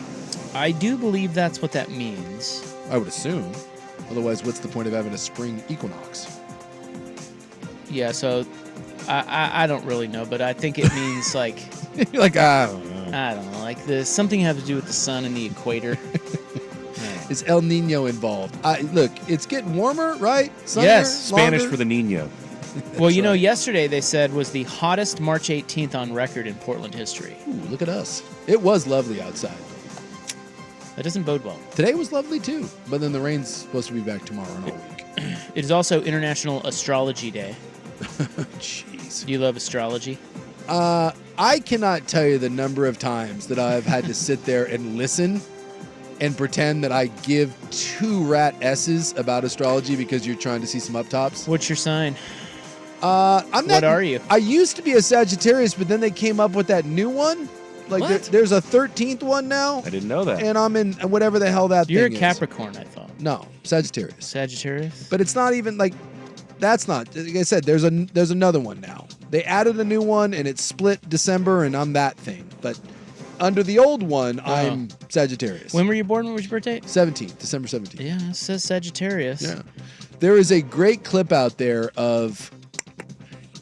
I do believe that's what that means. I would assume. Otherwise, what's the point of having a spring equinox? Yeah, so I don't really know, but I think it means like you're like, I don't know. I don't know, like something has to do with the sun and the equator. Is El Nino involved? Look, it's getting warmer, right? Sunnier, yes, Spanish longer. for the Nino. Well, yesterday they said was the hottest March 18th on record in Portland history. Ooh, look at us. It was lovely outside. That doesn't bode well. Today was lovely too, but then the rain's supposed to be back tomorrow and all week. It is also International Astrology Day. Jeez. Do you love astrology? I cannot tell you the number of times that I've had to sit there and listen and pretend that I give two rat S's about astrology because you're trying to see some up tops. What's your sign? What are you? I used to be a Sagittarius, but then they came up with that new one. Like there's a 13th one now. I didn't know that. And I'm in whatever the hell that You're thing is. You're a Capricorn, I thought. No, Sagittarius. Sagittarius? But it's not even like that's not. Like I said, there's another one now. They added a new one and it's split December and I'm that thing. But under the old one, I'm Sagittarius. When were you born? When was your birthday? 17th, December 17th. Yeah, it says Sagittarius. Yeah. There is a great clip out there of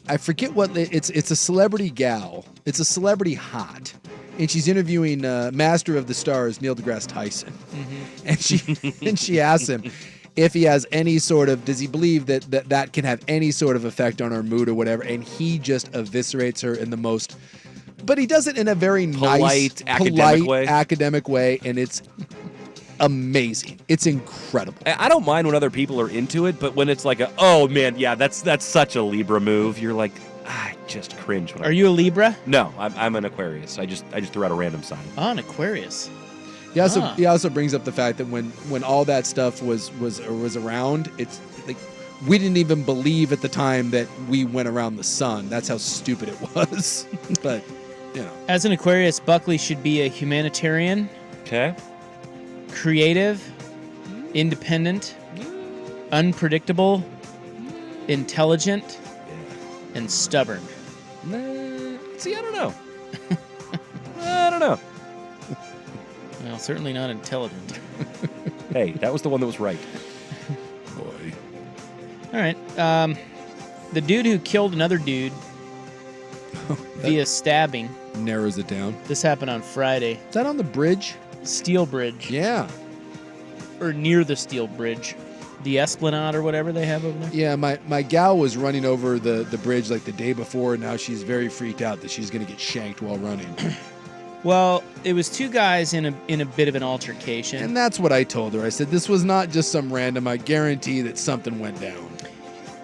I forget what it's a celebrity gal. It's a celebrity hot. And she's interviewing Master of the Stars, Neil deGrasse Tyson. Mm-hmm. And she asks him if he has any sort of, does he believe that can have any sort of effect on our mood or whatever? And he just eviscerates her in the most, but he does it in a very polite, academic way, and it's amazing. It's incredible. I don't mind when other people are into it, but when it's like oh man, yeah, that's such a Libra move. You're like, I just cringe. Are you a Libra? No, I'm an Aquarius. I just threw out a random sign. Oh, an Aquarius. He also brings up the fact that when all that stuff was around, it's like we didn't even believe at the time that we went around the sun. That's how stupid it was. But as an Aquarius, Buckley should be a humanitarian. Okay. Creative, independent, unpredictable, intelligent, and stubborn. See, I don't know. I don't know. Well, certainly not intelligent. Hey, that was the one that was right. Boy. All right. The dude who killed another dude via stabbing. Narrows it down. This happened on Friday. Is that on the bridge? Steel Bridge. Yeah. Or near the Steel Bridge. The Esplanade or whatever they have over there. Yeah, my gal was running over the bridge like the day before, and now she's very freaked out that she's going to get shanked while running. Well, it was two guys in a bit of an altercation. And that's what I told her. I said, this was not just some random. I guarantee that something went down.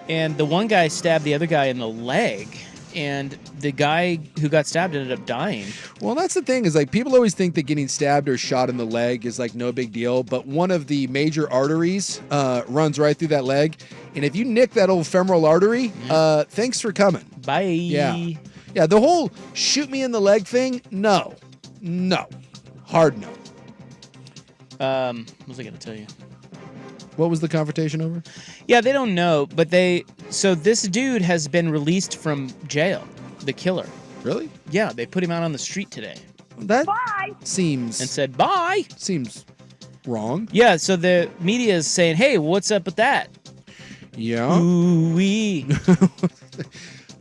And the one guy stabbed the other guy in the leg. And the guy who got stabbed ended up dying. Well, that's the thing is like people always think that getting stabbed or shot in the leg is like no big deal. But one of the major arteries runs right through that leg. And if you nick that old femoral artery, thanks for coming. Bye. Yeah. Yeah, the whole shoot me in the leg thing, no. Hard no. What was I going to tell you? What was the confrontation over? Yeah, they don't know, but so this dude has been released from jail, the killer. Really? Yeah, they put him out on the street today. That seems... And said, bye! Seems wrong. Yeah, so the media is saying, hey, what's up with that? Yeah. Ooh-wee.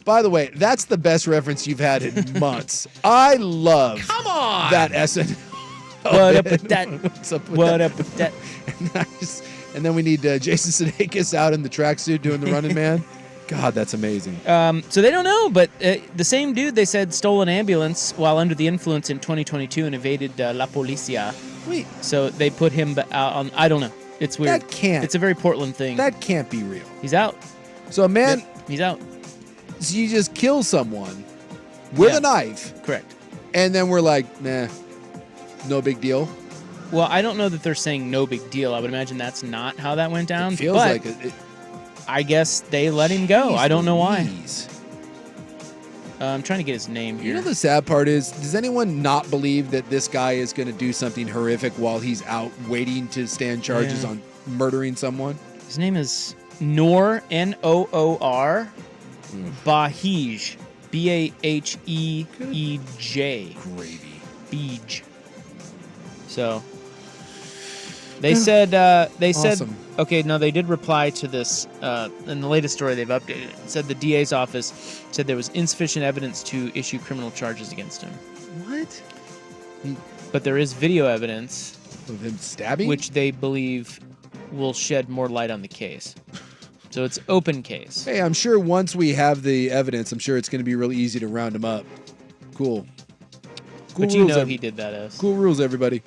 By the way, that's the best reference you've had in months. I love that SNL. What up with that? What up with that? And then we need Jason Sudeikis out in the tracksuit doing the Running Man. God, that's amazing. So they don't know, but the same dude they said stole an ambulance while under the influence in 2022 and evaded la policía. Wait. So they put him out on. I don't know. It's weird. That can't. It's a very Portland thing. That can't be real. He's out. So a man. Yep, he's out. So you just kill someone with a knife. Correct. And then we're like, nah, no big deal. Well, I don't know that they're saying no big deal. I would imagine that's not how that went down. It feels like it. I guess they let him go. I don't know why. Jeez. I'm trying to get his name here. You know the sad part is, does anyone not believe that this guy is going to do something horrific while he's out waiting to stand charges on murdering someone? His name is Noor, Noor, Bahij, Baheej. Gravy. Beej. So they said Awesome. okay, no, they did reply to this in the latest story they've updated. It said the DA's office said there was insufficient evidence to issue criminal charges against him. What? But there is video evidence Of him stabbing? which they believe will shed more light on the case. So it's open case. Hey, I'm sure once we have the evidence, I'm sure it's going to be really easy to round him up. Cool. But you know he did that as. Cool rules, everybody.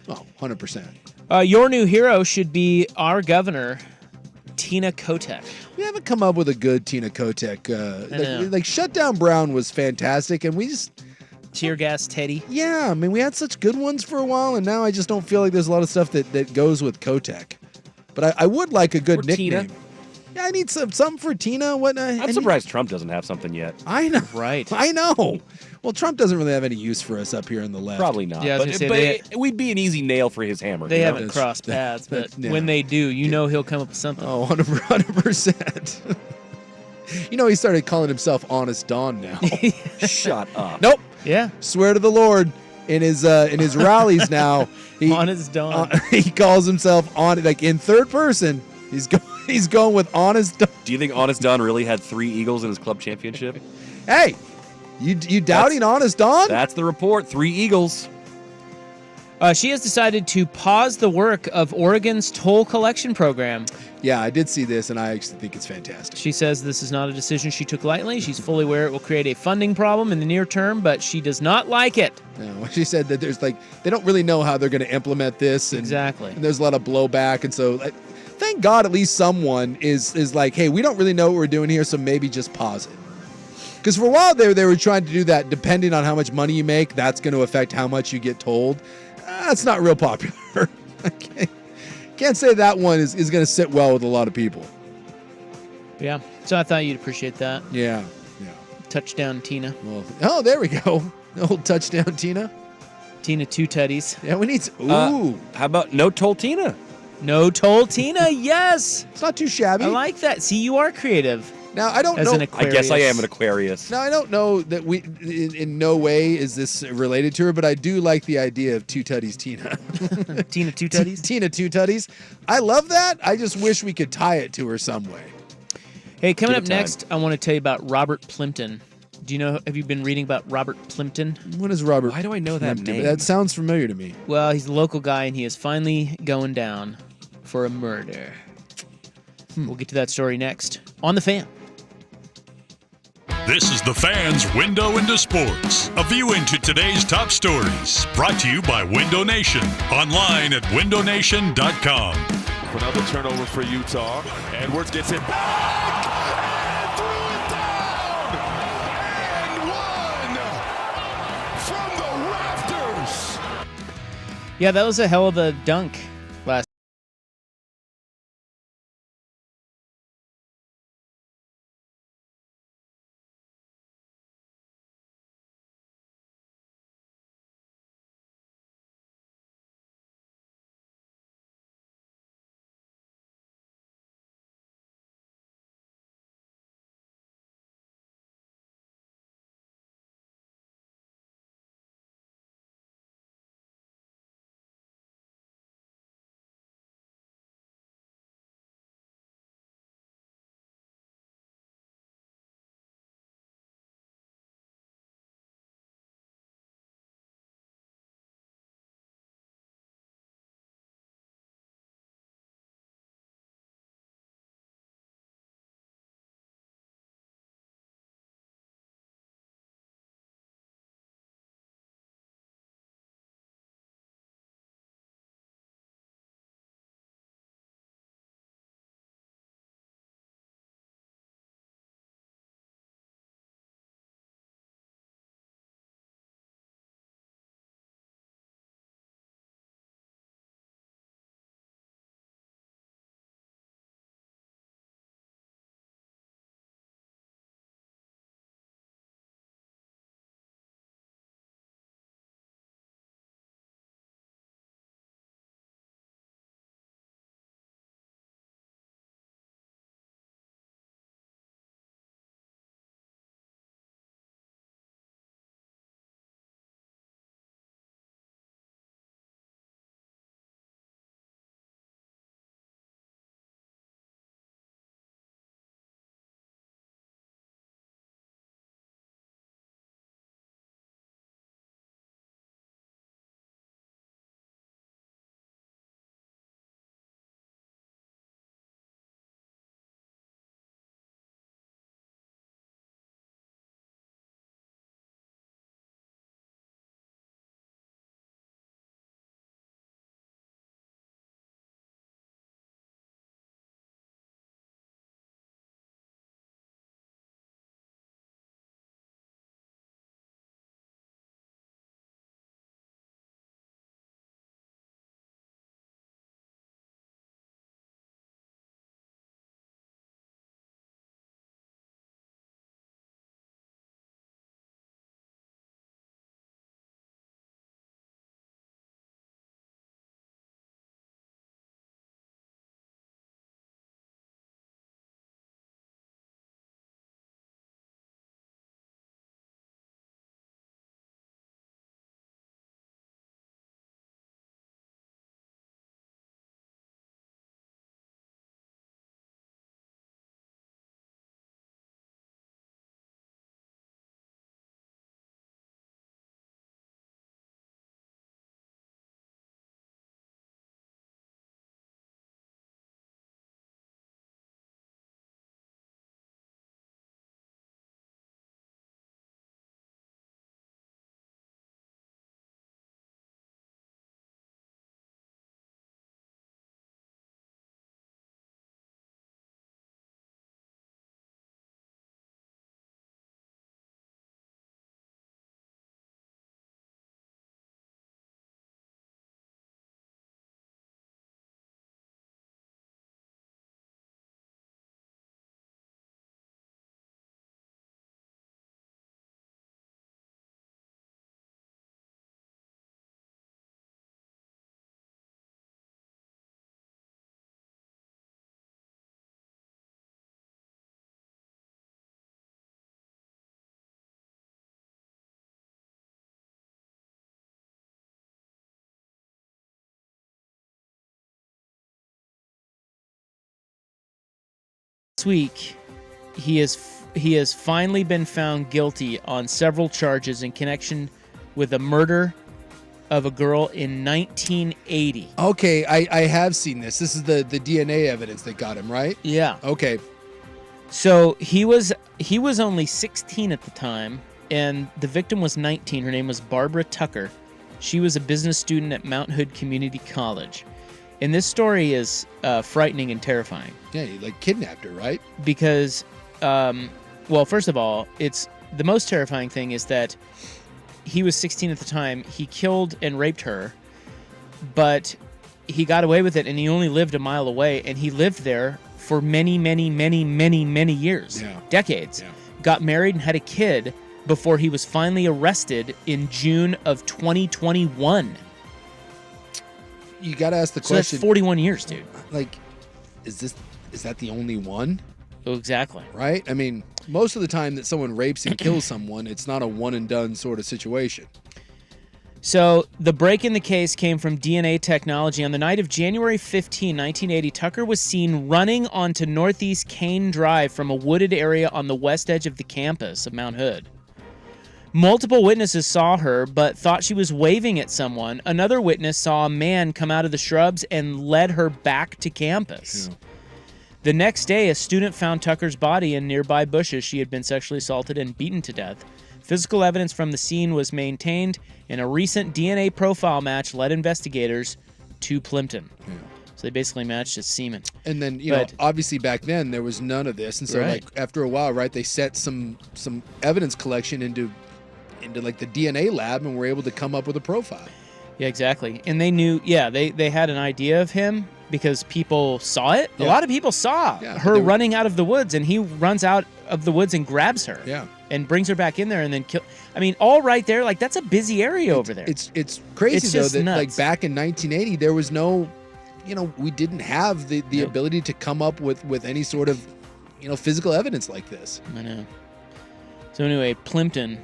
Oh, 100%. Your new hero should be our governor, Tina Kotek. We haven't come up with a good Tina Kotek. Like Shutdown Brown was fantastic, and we just... Tear gas Teddy. Yeah, I mean, we had such good ones for a while, and now I just don't feel like there's a lot of stuff that goes with Kotek. But I would like a good nickname. Tina. Yeah, I need something for Tina. I'm surprised Trump doesn't have something yet. I know. Right. I know. Well, Trump doesn't really have any use for us up here in the left. Probably not. Yeah, I was but gonna say we'd be an easy nail for his hammer. They you know? haven't crossed paths, but yeah. when they do, you know he'll come up with something. Oh, 100%. You know, he started calling himself Honest Don now. Shut up. Nope. Yeah. Swear to the Lord, in his rallies now, Honest Don. He calls himself on, like in third person. He's going with Honest Don. Do you think Honest Don really had 3 Eagles in his club championship? Hey, you doubting Honest Don? That's the report. 3 Eagles. She has decided to pause the work of Oregon's toll collection program. Yeah, I did see this, and I actually think it's fantastic. She says this is not a decision she took lightly. She's fully aware it will create a funding problem in the near term, but she does not like it. No, she said that there's they don't really know how they're going to implement this. And, Exactly. And there's a lot of blowback, and so thank God at least someone is like, hey, we don't really know what we're doing here, so maybe just pause it. Because for a while there, they were trying to do that. Depending on how much money you make, that's going to affect how much you get told. That's not real popular. Can't say that one is going to sit well with a lot of people. Yeah. So I thought you'd appreciate that. Yeah. Touchdown, Tina. Well, oh, there we go. Old touchdown, Tina. Tina Two Teddies. Yeah, we need. Ooh. How about no toll Tina? No toll Tina. Yes. It's not too shabby. I like that. See, you are creative. Now, I don't As know. an I Aquarius. guess I am an Aquarius. Now, I don't know that we, in no way is this related to her, but I do like the idea of Two Tutties Tina. Tina Two Teddies? Tina Two Tutties. I love that. I just wish we could tie it to her some way. Hey, coming Give up it time. next, I want to tell you about Robert Plimpton. Do you know, have you been reading about Robert Plimpton? What is Robert? Why do I know that Plimpton? name? That sounds familiar to me. Well, he's a local guy, and he is finally going down for a murder. We'll get to that story next on The Fan. This is the Fan's Window into Sports, a view into today's top stories. Brought to you by Window Nation, online at windownation.com. Another turnover for Utah. Edwards gets it back and threw it down and one from the rafters. Yeah, that was a hell of a dunk last This week, he has finally been found guilty on several charges in connection with the murder of a girl in 1980. Okay, I have seen this. This is the DNA evidence that got him, right? Yeah. Okay. So he was only 16 at the time, and the victim was 19. Her name was Barbara Tucker. She was a business student at Mount Hood Community College. And this story is frightening and terrifying. Yeah, he like kidnapped her, right? Because, well, first of all, it's the most terrifying thing is that he was 16 at the time. He killed and raped her, but he got away with it, and he only lived a mile away, and he lived there for many, many, many, many, many years, decades. Yeah. Got married and had a kid before he was finally arrested in June of 2021. You got to ask the question. question. That's 41 years, dude. Like, is that the only one? Oh, exactly. Right? I mean, most of the time that someone rapes and kills someone, it's not a one and done sort of situation. So the break in the case came from DNA technology. On the night of January 15, 1980, Tucker was seen running onto Northeast Kane Drive from a wooded area on the west edge of the campus of Mount Hood. Multiple witnesses saw her, but thought she was waving at someone. Another witness saw a man come out of the shrubs and led her back to campus. Yeah. The next day, a student found Tucker's body in nearby bushes. She had been sexually assaulted and beaten to death. Physical evidence from the scene was maintained, and a recent DNA profile match led investigators to Plimpton. Yeah. So they basically matched his semen. And then, you know, obviously back then there was none of this, and so like after a while, right, they set some evidence collection into like the DNA lab, and were able to come up with a profile. Yeah, exactly. And they knew, they had an idea of him because people saw it. Yeah. A lot of people saw her running out of the woods, and he runs out of the woods and grabs her. Yeah. And brings her back in there and then kill. I mean, all right there, like that's a busy area over there. It's crazy though that nuts. Like back in 1980 there was no, we didn't have the ability to come up with any sort of, physical evidence like this. I know. So anyway, Plimpton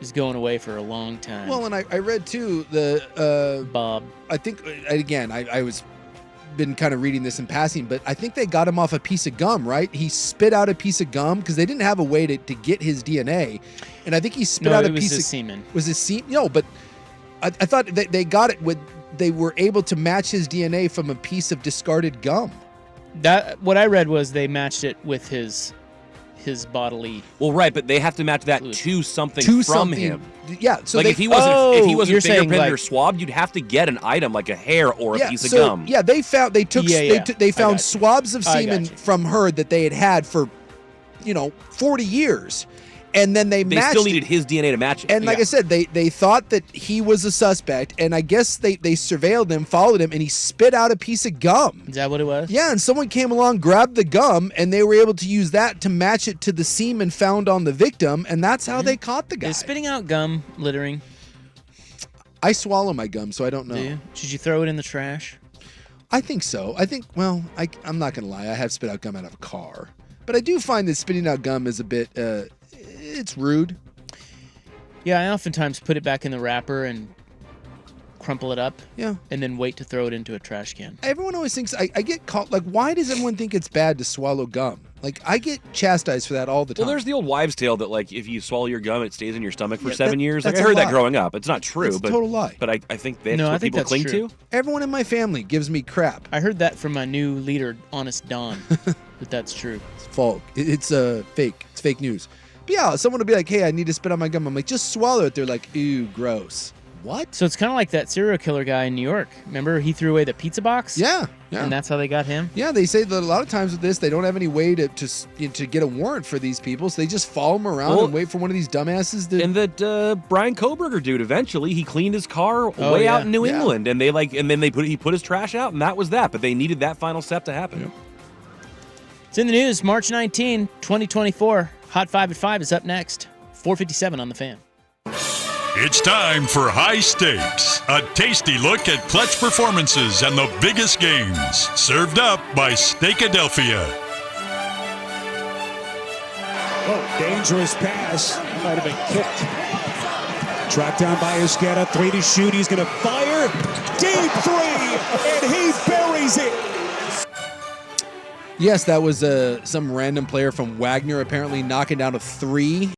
is going away for a long time. Well, and I read too the Bob. I think again I was been kind of reading this in passing, but I think they got him off a piece of gum, right? He spit out a piece of gum because they didn't have a way to get his DNA, and I think he spit out a piece of semen. Was his semen? No, but I thought they got it with. They were able to match his DNA from a piece of discarded gum. That what I read was they matched it with his bodily. Well, right, but they have to match that to something from him. Yeah, so like if he wasn't fingerprinted or swabbed, you'd have to get an item like a hair or a piece of gum. Yeah, they found swabs of semen from her that they had for 40 years. And then they matched still needed his DNA to match it. And like I said, they thought that he was a suspect, and I guess they surveilled him, followed him, and he spit out a piece of gum. Is that what it was? Yeah, and someone came along, grabbed the gum, and they were able to use that to match it to the semen found on the victim, and that's how they caught the guy. Is spitting out gum littering? I swallow my gum, so I don't know. Do you? Should you throw it in the trash? I think so. I'm not going to lie. I have spit out gum out of a car. But I do find that spitting out gum is a bit... it's rude. Yeah, I oftentimes put it back in the wrapper and crumple it up. Yeah. And then wait to throw it into a trash can. Everyone always thinks, I get caught, like, why does everyone think it's bad to swallow gum? Like, I get chastised for that all the time. Well, there's the old wives' tale that, like, if you swallow your gum, it stays in your stomach for 7 years. Like, I heard that growing up. It's not true. It's a total lie. But I think that's what people cling to. Everyone in my family gives me crap. I heard that from my new leader, Honest Don, that that's true. It's false. It's fake. It's fake news. But yeah, someone will be like, hey, I need to spit out my gum. I'm like, just swallow it. They're like, ew, gross. What? So it's kind of like that serial killer guy in New York. Remember, he threw away the pizza box? Yeah. And that's how they got him? Yeah, they say that a lot of times with this, they don't have any way to get a warrant for these people, so they just follow them around and wait for one of these dumbasses to... And that Brian Koberger dude, eventually, he cleaned his car out in New England, and he put his trash out, and that was that. But they needed that final step to happen. Yep. It's in the news, March 19, 2024. Hot 5 at 5 is up next. 4:57 on the Fan. It's time for High Stakes, a tasty look at clutch performances and the biggest games. Served up by Steakadelphia. Oh, dangerous pass. Might have been kicked. Tracked down by Esqueda. 3 to shoot. He's going to fire. Deep 3, and he buries it. Yes, that was some random player from Wagner apparently knocking down a 3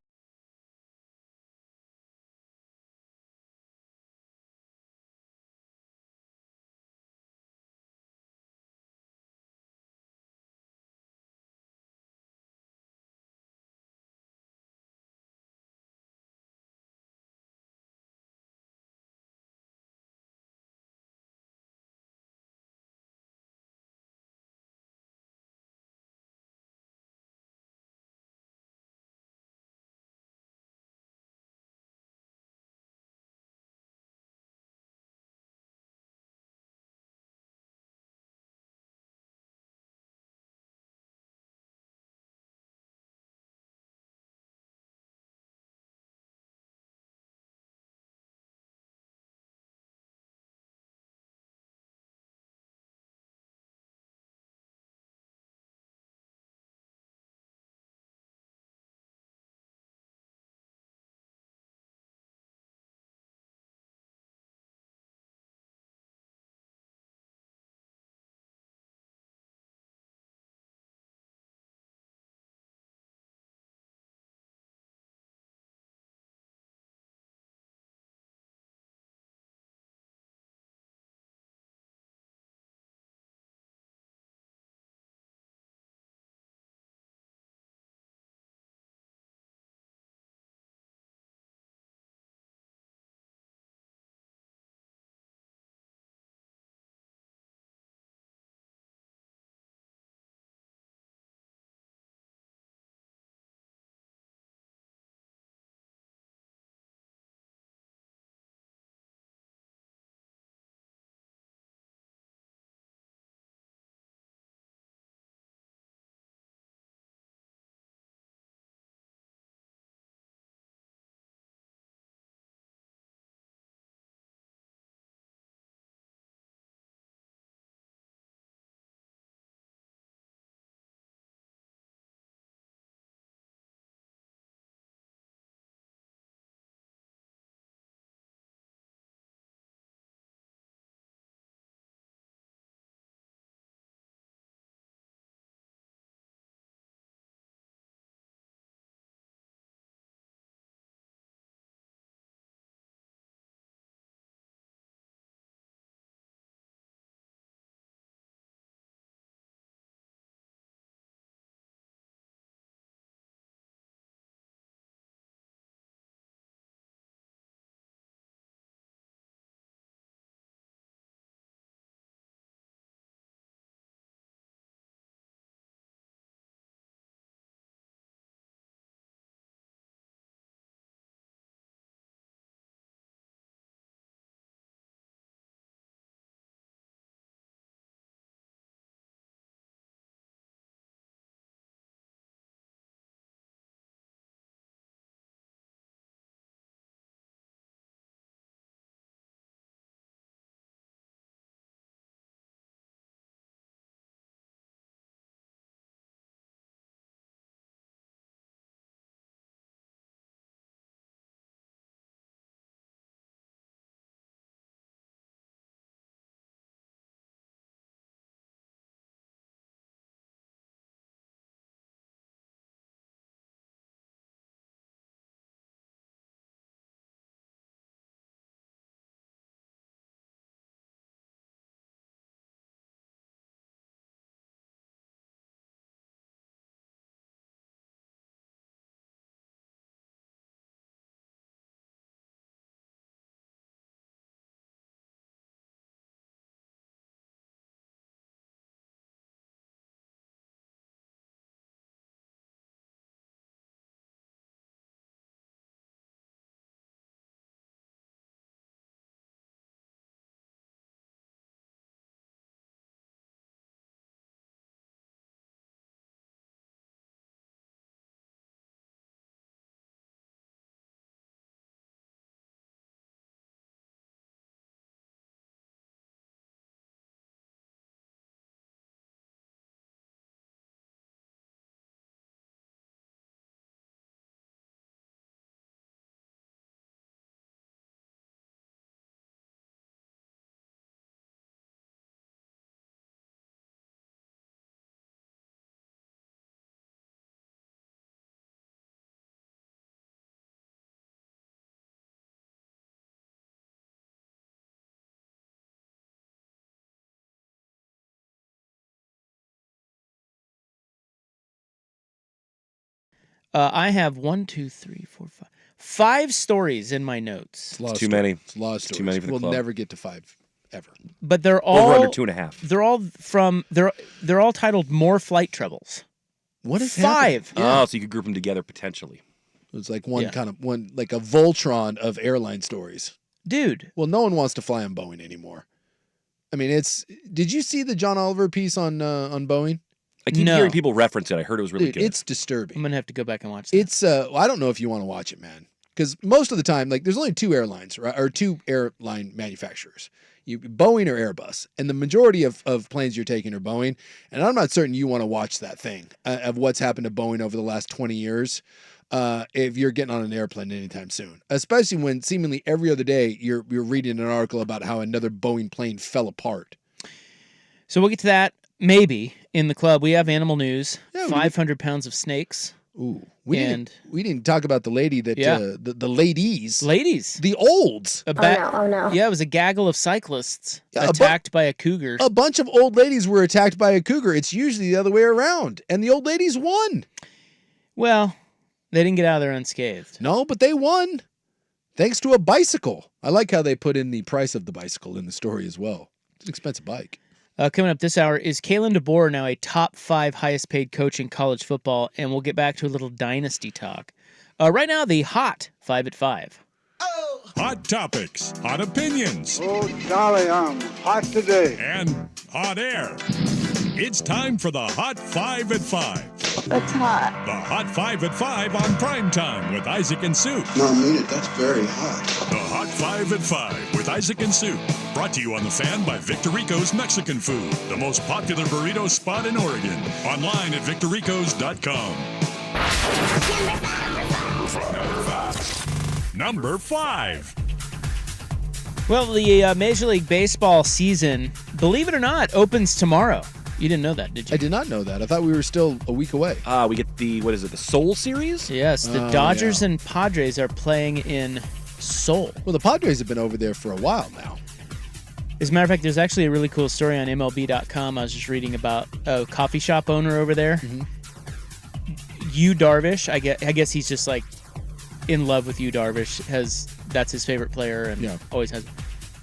I have 5 stories in my notes. It's too many. It's a lot of stories. Too many for the We'll club. never get to 5 ever. But they're all Over under 2.5. They're all they're all titled "More Flight Troubles." What is 5? Oh, so you could group them together potentially. It's like one like a Voltron of airline stories. Dude. Well, no one wants to fly on Boeing anymore. I mean, did you see the John Oliver piece on Boeing? I keep hearing people reference it. I heard it was really good. It's disturbing. I'm going to have to go back and watch that. It's I don't know if you want to watch it, man. Because most of the time, like, there's only 2 airlines, right? Or 2 airline manufacturers. Boeing or Airbus. And the majority of planes you're taking are Boeing. And I'm not certain you want to watch that thing of what's happened to Boeing over the last 20 years if you're getting on an airplane anytime soon. Especially when seemingly every other day you're reading an article about how another Boeing plane fell apart. So we'll get to that, maybe, in the club. We have animal news. 500 pounds of snakes. Ooh. We didn't talk about the lady that the ladies. The olds. Oh no. Yeah, it was a gaggle of cyclists attacked by a cougar. A bunch of old ladies were attacked by a cougar. It's usually the other way around. And the old ladies won. Well, they didn't get out of there unscathed. No, but they won. Thanks to a bicycle. I like how they put in the price of the bicycle in the story as well. It's an expensive bike. Coming up this hour, is Kalen DeBoer now a top 5 highest paid coach in college football? And we'll get back to a little dynasty talk. Right now, the hot 5 at 5. Hot topics, hot opinions. Oh, Charlie, I'm hot today. And hot air. It's time for the Hot 5 at 5. That's hot. The Hot 5 at 5 on Primetime with Isaac and Sue. No, I mean it. That's very hot. The Hot 5 at 5 with Isaac and Sue. Brought to you on The Fan by Victor Rico's Mexican Food, the most popular burrito spot in Oregon. Online at victorricos.com. Number 5. Well, the Major League Baseball season, believe it or not, opens tomorrow. You didn't know that, did you? I did not know that. I thought we were still a week away. We get the Seoul series? Yes, the Dodgers and Padres are playing in Seoul. Well, the Padres have been over there for a while now. As a matter of fact, there's actually a really cool story on MLB.com. I was just reading about a coffee shop owner over there. Mm-hmm. Yu Darvish, I guess he's just like in love with Yu Darvish. That's his favorite player and always has.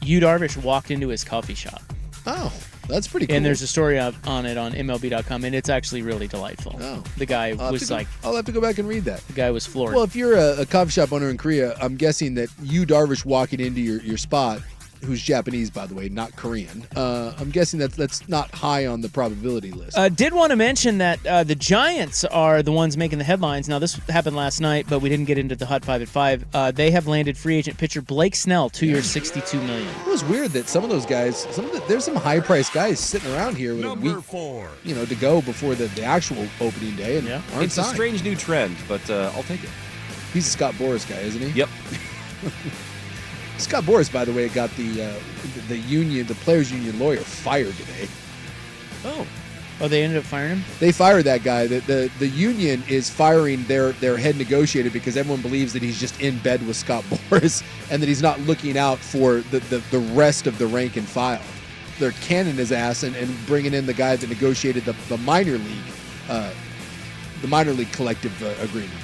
Yu Darvish walked into his coffee shop. Oh, that's pretty cool. And there's a story on it on MLB.com, and it's actually really delightful. Oh. The guy was like... I'll have to go back and read that. The guy was floored. Well, if you're a coffee shop owner in Korea, I'm guessing that Yu Darvish walking into your spot, who's Japanese, by the way, not Korean, I'm guessing that's not high on the probability list. Did want to mention that the Giants are the ones making the headlines. Now, this happened last night, but we didn't get into the Hot 5 at 5. They have landed free agent pitcher Blake Snell, 2 years, $62 million. It was weird that some of those guys, there's some high-priced guys sitting around here with Number a week 4. To go before the actual opening day, and aren't It's signed. a strange new trend, but I'll take it. He's a Scott Boras guy, isn't he? Yep. Scott Boras, by the way, got the players' union lawyer fired today. Oh, they ended up firing him? They fired that guy. The union is firing their head negotiator because everyone believes that he's just in bed with Scott Boras and that he's not looking out for the rest of the rank and file. They're canning his ass and bringing in the guy that negotiated the minor league collective agreement.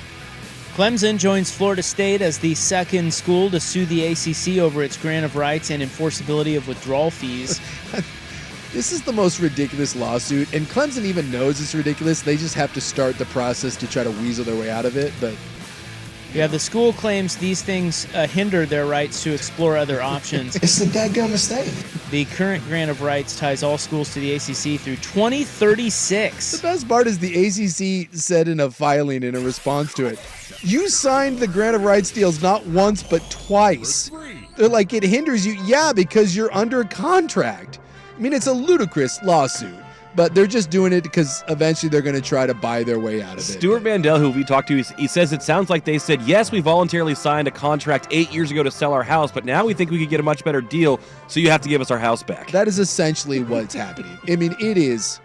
Clemson joins Florida State as the second school to sue the ACC over its grant of rights and enforceability of withdrawal fees. This is the most ridiculous lawsuit, and Clemson even knows it's ridiculous. They just have to start the process to try to weasel their way out of it. But yeah, the school claims these things hinder their rights to explore other options. It's a dadgum mistake. The current grant of rights ties all schools to the ACC through 2036. The best part is the ACC said in a filing in a response to it, you signed the grant of rights deals not once but twice. They're like, it hinders you. Yeah, because you're under contract. I mean, it's a ludicrous lawsuit, but they're just doing it because eventually they're going to try to buy their way out of it. Stuart Mandel, who we talked to, he says it sounds like they said, yes, we voluntarily signed a contract 8 years ago to sell our house, but now we think we could get a much better deal, so you have to give us our house back. That is essentially what's happening. I mean, it is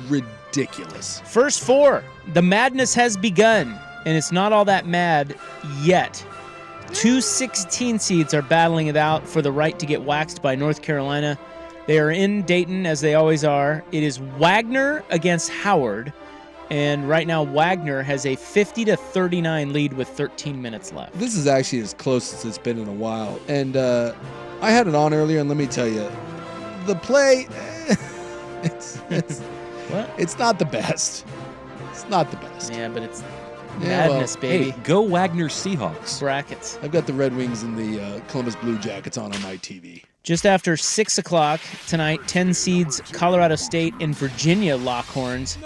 ridiculous. First 4, the madness has begun, and it's not all that mad yet. 2 16 seeds are battling it out for the right to get waxed by North Carolina. They are in Dayton, as they always are. It is Wagner against Howard, And right now, Wagner has a 50-39 lead with 13 minutes left. This is actually as close as it's been in a while. And I had it on earlier, and let me tell you, the play, it's what? It's not the best. It's not the best. Yeah, but it's madness, baby. Hey, go Wagner Seahawks. Brackets. I've got the Red Wings and the Columbus Blue Jackets on my TV. Just after 6 o'clock tonight, 10 seeds Colorado State and Virginia lock horns.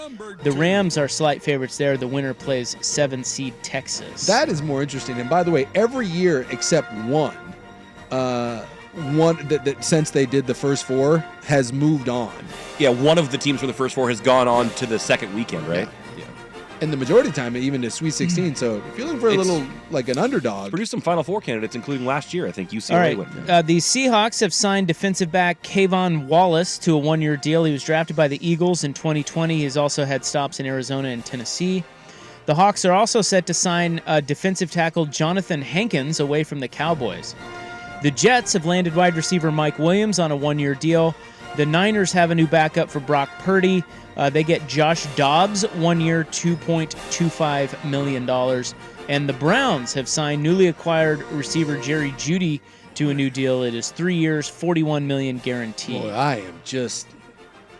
The Rams are slight favorites there. The winner plays 7 seed Texas. That is more interesting. And by the way, every year except one that since they did the first 4 has moved on. Yeah, one of the teams from the first 4 has gone on to the second weekend, right? Yeah. And the majority of the time, even to Sweet 16. So if you're looking for a little, like an underdog. Produced some Final Four candidates, including last year. I think UCLA went. The Seahawks have signed defensive back Kayvon Wallace to a 1-year deal. He was drafted by the Eagles in 2020. He's also had stops in Arizona and Tennessee. The Hawks are also set to sign defensive tackle Jonathan Hankins away from the Cowboys. The Jets have landed wide receiver Mike Williams on a 1-year deal. The Niners have a new backup for Brock Purdy. They get Josh Dobbs, 1 year, $2.25 million. And the Browns have signed newly acquired receiver Jerry Jeudy to a new deal. It is 3 years, $41 million guaranteed. Boy,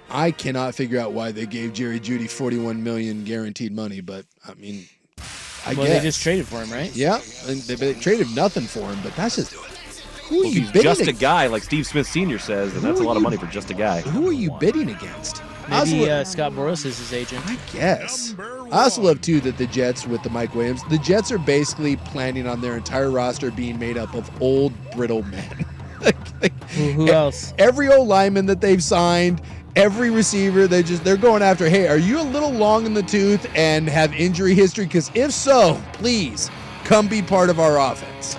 I cannot figure out why they gave Jerry Jeudy $41 million guaranteed money, but I mean, I guess. They just traded for him, right? Yeah, and they traded nothing for him, but that's just... Who are you he's bidding just a guy, like Steve Smith Sr. says, and that's a lot of money for just a guy. Who are you bidding against? Maybe Scott Boras is his agent. I guess. I also love, too, that the Jets, with the Mike Williams, the Jets are basically planning on their entire roster being made up of old, brittle men. Who else? Every old lineman that they've signed, every receiver, they're going after, hey, are you a little long in the tooth and have injury history? Because if so, please, come be part of our offense.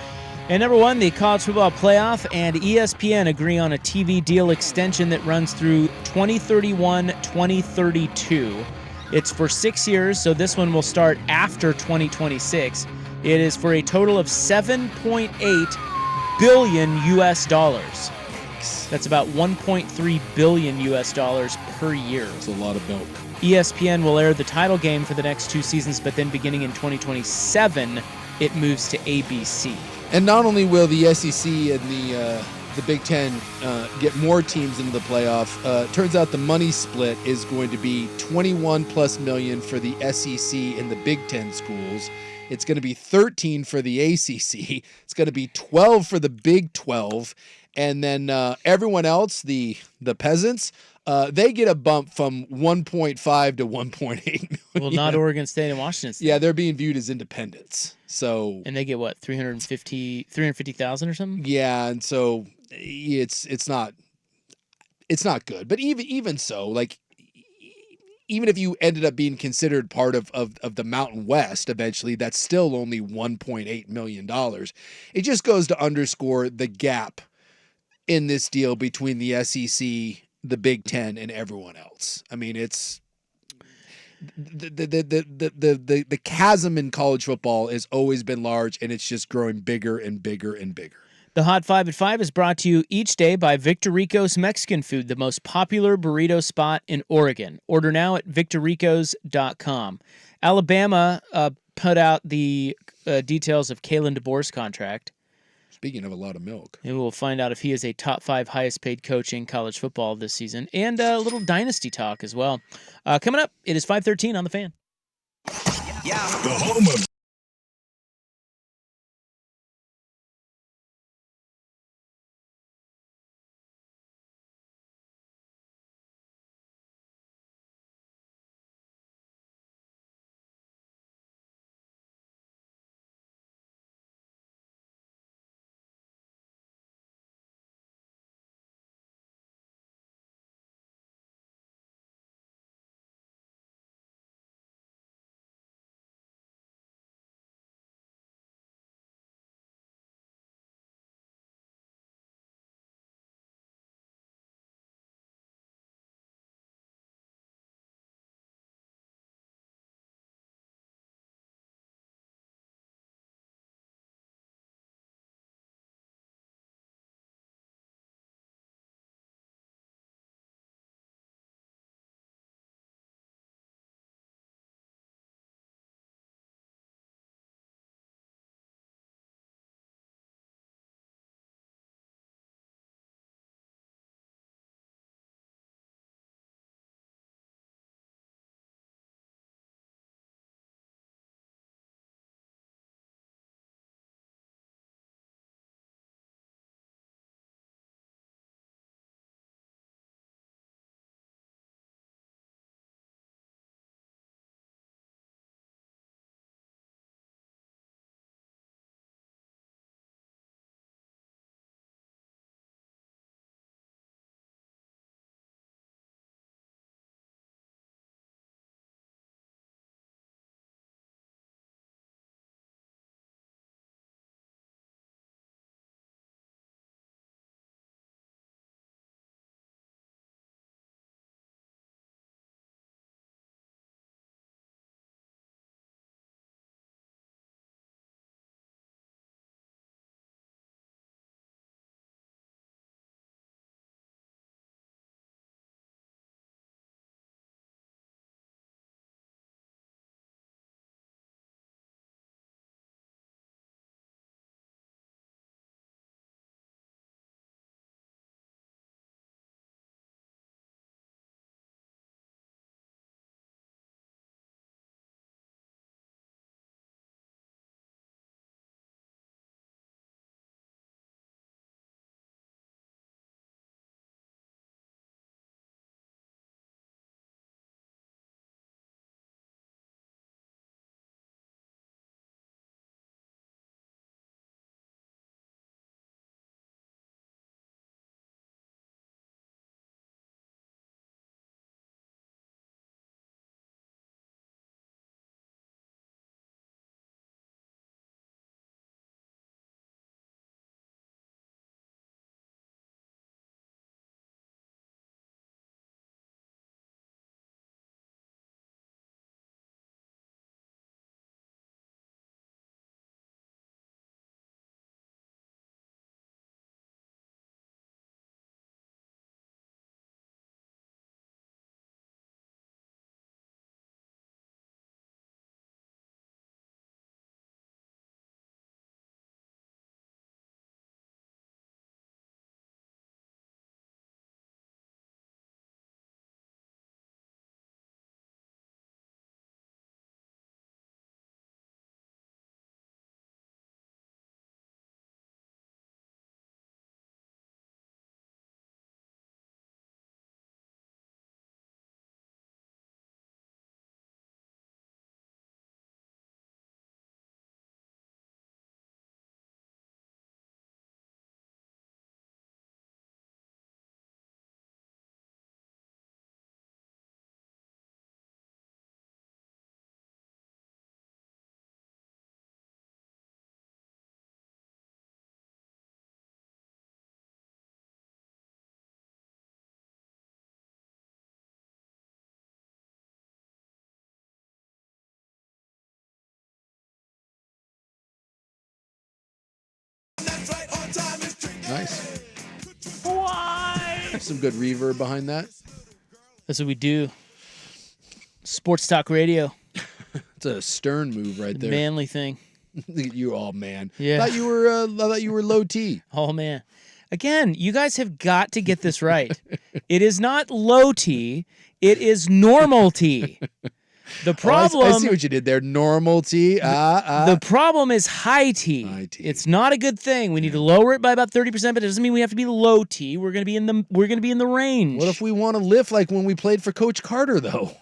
And number 1, the College Football Playoff and ESPN agree on a TV deal extension that runs through 2031-2032. It's for 6 years, so this one will start after 2026. It is for a total of $7.8 billion US dollars. That's about $1.3 billion US dollars per year. That's a lot of milk. ESPN will air the title game for the next 2 seasons, but then beginning in 2027, it moves to ABC. And not only will the SEC and the Big Ten get more teams into the playoff, turns out the money split is going to be $21+ million for the SEC and the Big Ten schools. It's going to be 13 for the ACC. It's going to be 12 for the Big 12. And then everyone else, the peasants, they get a bump from 1.5 to 1.8 million. Well, not Oregon State and Washington State. Yeah, they're being viewed as independents. So, and they get what, 350,000 or something? Yeah, and so it's not good. But even so, like, even if you ended up being considered part of the Mountain West eventually, that's still only $1.8 million. It just goes to underscore the gap in this deal between the SEC, the Big Ten, and everyone else. I mean, it's the chasm in college football has always been large, and it's just growing bigger and bigger and bigger. The Hot 5 at 5 is brought to you each day by Victor Rico's Mexican Food, the most popular burrito spot in Oregon. Order now at victorricos.com. Alabama put out the details of Kalen DeBoer's contract. Speaking of a lot of milk. And we'll find out if he is a top 5 highest paid coach in college football this season. And a little dynasty talk as well. Coming up, it is 5:13 on The Fan. Yeah. The home of some good reverb behind that. That's what we do. Sports talk radio. It's a stern move right there. Manly thing. You all man. Yeah. I thought you were low T. Oh man. Again, you guys have got to get this right. It is not low T. It is normal T. The problem. I see what you did there. Normal T. The problem is high T. High T. It's not a good thing. We need to lower it by about 30%, but it doesn't mean we have to be low T. We're gonna be in the range. What if we want to lift like when we played for Coach Carter though?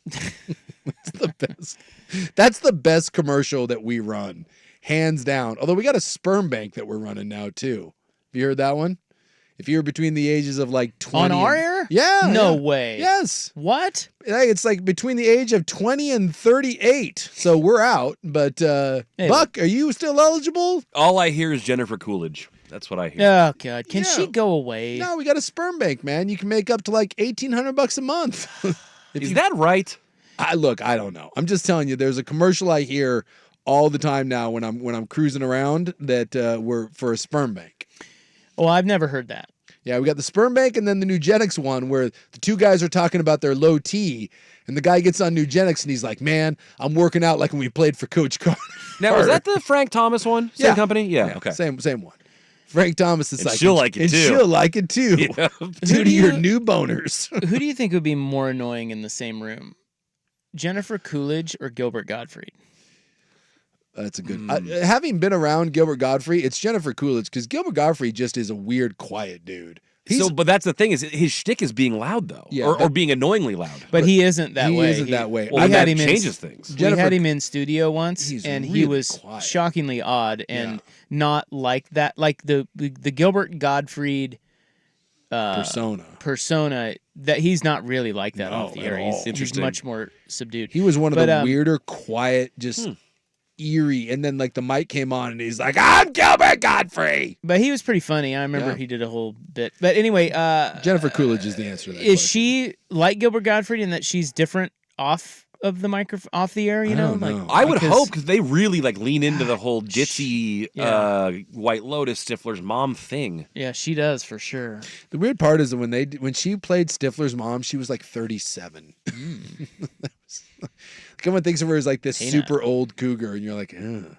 That's the best. That's the best commercial that we run, hands down. Although we got a sperm bank that we're running now too. Have you heard that one? If you're between the ages of like 20 on our air? Yeah. No way. Yes. What? It's like between the age of 20 and 38. So we're out. But Buck, are you still eligible? All I hear is Jennifer Coolidge. That's what I hear. Oh God, can she go away? No, we got a sperm bank, man. You can make up to like $1,800 a month. Is that right? I don't know. I'm just telling you, there's a commercial I hear all the time now when I'm cruising around that we're for a sperm bank. Oh, I've never heard that. Yeah, we got the sperm bank and then the Nugenics one where the two guys are talking about their low T, and the guy gets on Nugenics and he's like, "Man, I'm working out like when we played for Coach Carter." Now, was that the Frank Thomas one? Same company? Yeah. Okay. Same one. Frank Thomas is and like, she'll like it and too. She'll like it too. Yeah. Due to your new boners. Who do you think would be more annoying in the same room? Jennifer Coolidge or Gilbert Gottfried? That's a good. Having been around Gilbert Gottfried, it's Jennifer Coolidge because Gilbert Gottfried just is a weird, quiet dude. But that's the thing is his shtick is being loud though, Yeah, or being annoyingly loud. But he isn't that way. He isn't that way. Well, that changes things. We had him in studio once, and he really was quiet. shockingly odd and not like that. Like the Gilbert Gottfried persona that he's not really like that off the air. He's much more subdued. He was one of the weirder, quiet, just eerie. And then like the mic came on, and he's like, "I'm Gilbert Gottfried." But he was pretty funny. I remember he did a whole bit. But anyway, Jennifer Coolidge is the answer to that. Is she like Gilbert Gottfried in that she's different off of the microphone, off the air? You know, like I would hope because they really like lean into the whole ditzy White Lotus Stifler's mom thing. Yeah, she does for sure. The weird part is that when she played Stifler's mom, she was like 37. Everyone thinks of her as like this super old cougar, and you're like, no.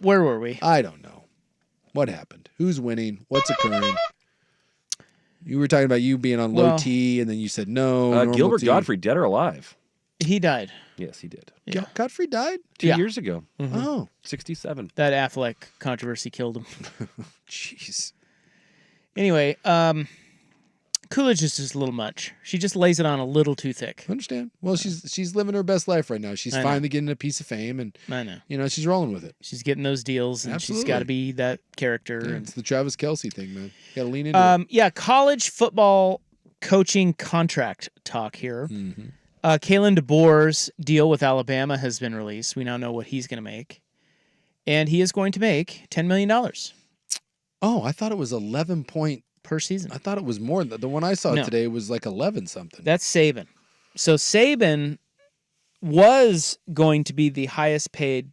Where were we? I don't know. What happened? Who's winning? What's occurring? You were talking about you being on low T, and then you said no. Gilbert Gottfried, dead or alive? He died. Yes, he did. Yeah. Gottfried died 2 years ago. Mm-hmm. Oh, 67. That Affleck controversy killed him. Jeez. Anyway, Coolidge is just a little much. She just lays it on a little too thick. I understand. Well, she's living her best life right now. She's finally getting a piece of fame, and I know. She's rolling with it. She's getting those deals, and she's got to be that character. Yeah, and it's the Travis Kelce thing, man. Got to lean into it. Yeah, college football coaching contract talk here. Mm-hmm. Kalen DeBoer's deal with Alabama has been released. We now know what he's going to make, and he is going to make $10 million. Oh, I thought it was 11 point per season. I thought it was more. The one I saw today was like 11 something. That's Saban. So Saban was going to be the highest paid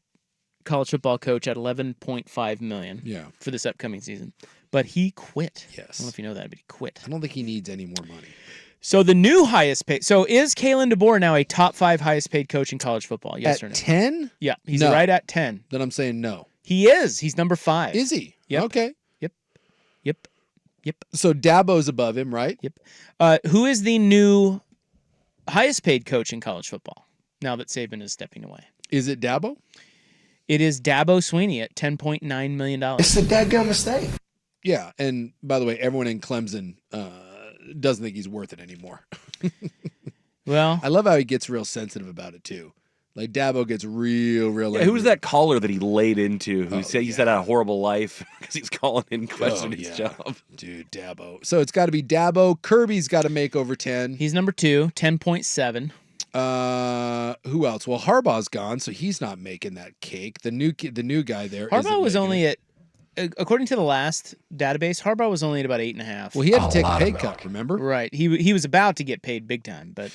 college football coach at $11.5 million for this upcoming season. But he quit. Yes. I don't know if you know that, but he quit. I don't think he needs any more money. So the new highest paid. So is Kalen DeBoer now a top 5 highest paid coach in college football? Yes or no? 10? Yeah, he's right at 10. Then I'm saying no. He is. He's number 5. Is he? Yep. Okay. Yep. So Dabo's above him, right? Yep. Who is the new highest paid coach in college football now that Saban is stepping away? Is it Dabo? It is Dabo Swinney at $10.9 million. It's a dadgum mistake. Yeah, and by the way, everyone in Clemson doesn't think he's worth it anymore. Well, I love how he gets real sensitive about it too. Like Dabo gets real. Yeah, who was that caller that he laid into? Who said he's had a horrible life because he's calling in questioning his job? Dude, Dabo. So it's got to be Dabo. Kirby's got to make over 10. He's number 2, 10.7. Who else? Well, Harbaugh's gone, so he's not making that cake. The new guy there. Harbaugh was only at, according to the last database, Harbaugh was only at about 8.5. Well, he had to take a pay cut. Remember? Right. He was about to get paid big time, but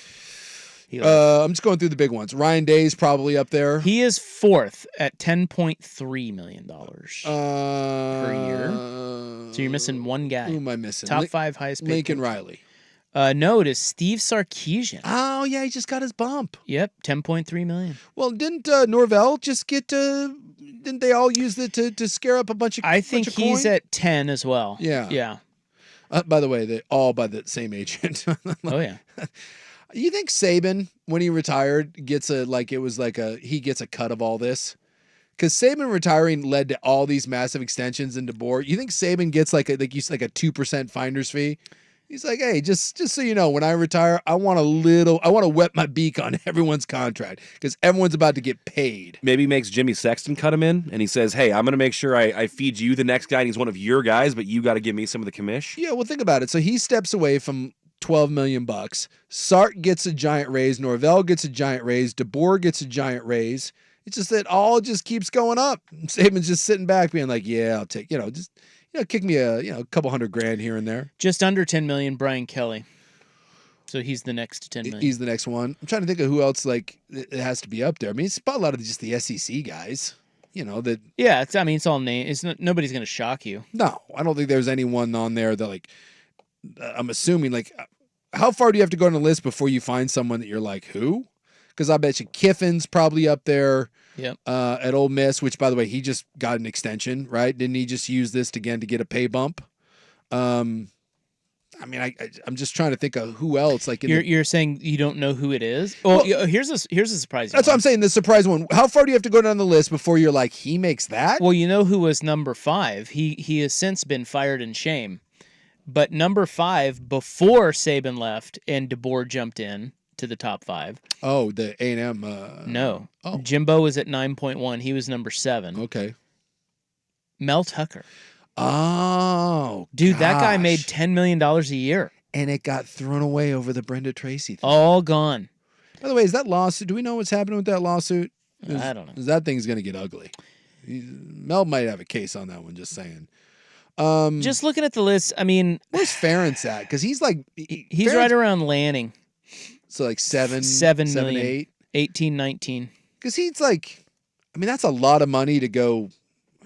I'm just going through the big ones. Ryan Day's probably up there. He is 4th at $10.3 million per year. So you're missing one guy. Who am I missing? Top 5 highest paid. Lincoln coach. Riley. No, it is Steve Sarkisian. Oh, yeah, he just got his bump. Yep, $10.3 million. Well, didn't Norvell just get didn't they all use it to scare up a bunch of I think he's coin? at 10 as well. Yeah. Yeah. By the way, they all by the same agent. Oh, yeah. You think Saban, when he retired, he gets a cut of all this? Because Saban retiring led to all these massive extensions in DeBoer. You think Saban gets like a 2% finder's fee? He's like, hey, just so you know, when I retire, I want to wet my beak on everyone's contract because everyone's about to get paid. Maybe makes Jimmy Sexton cut him in, and he says, hey, I'm going to make sure I feed you the next guy, and he's one of your guys, but you got to give me some of the commish. Yeah, well, think about it. So he steps away from $12 million. Sark gets a giant raise. Norvell gets a giant raise. DeBoer gets a giant raise. It's just that all just keeps going up. Saban's just sitting back being like, yeah, I'll take, kick me a couple $100,000 here and there. Just under 10 million, Brian Kelly. So he's the next 10 million. He's the next one. I'm trying to think of who else it has to be up there. I mean, it's about a lot of just the SEC guys. That. Yeah, it's all name. Nobody's going to shock you. No, I don't think there's anyone on there that I'm assuming how far do you have to go on the list before you find someone that you're like, who? Because I bet you Kiffin's probably up there. Yep. At Ole Miss, which by the way, he just got an extension, right? Didn't he just use this again to get a pay bump? I'm just trying to think of who else. You're saying you don't know who it is? Well, here's a surprising. That's what I'm saying. The surprise one. How far do you have to go down the list before you're like, he makes that? Well, you know who was number 5. He has since been fired in shame. But number 5 before Saban left and DeBoer jumped in to the top 5. Oh, the A&M. No. Oh. Jimbo was at 9.1. He was number 7. Okay. Mel Tucker. Oh, dude, that guy made $10 million a year. And it got thrown away over the Brenda Tracy thing. All gone. By the way, is that lawsuit? Do we know what's happening with that lawsuit? I don't know. That thing's going to get ugly. Mel might have a case on that one, just saying. Just looking at the list, I mean, where's Ferentz at? Because he's he's right around Lanning. So like 7 million, 8, 18, 19. Because he's that's a lot of money to go,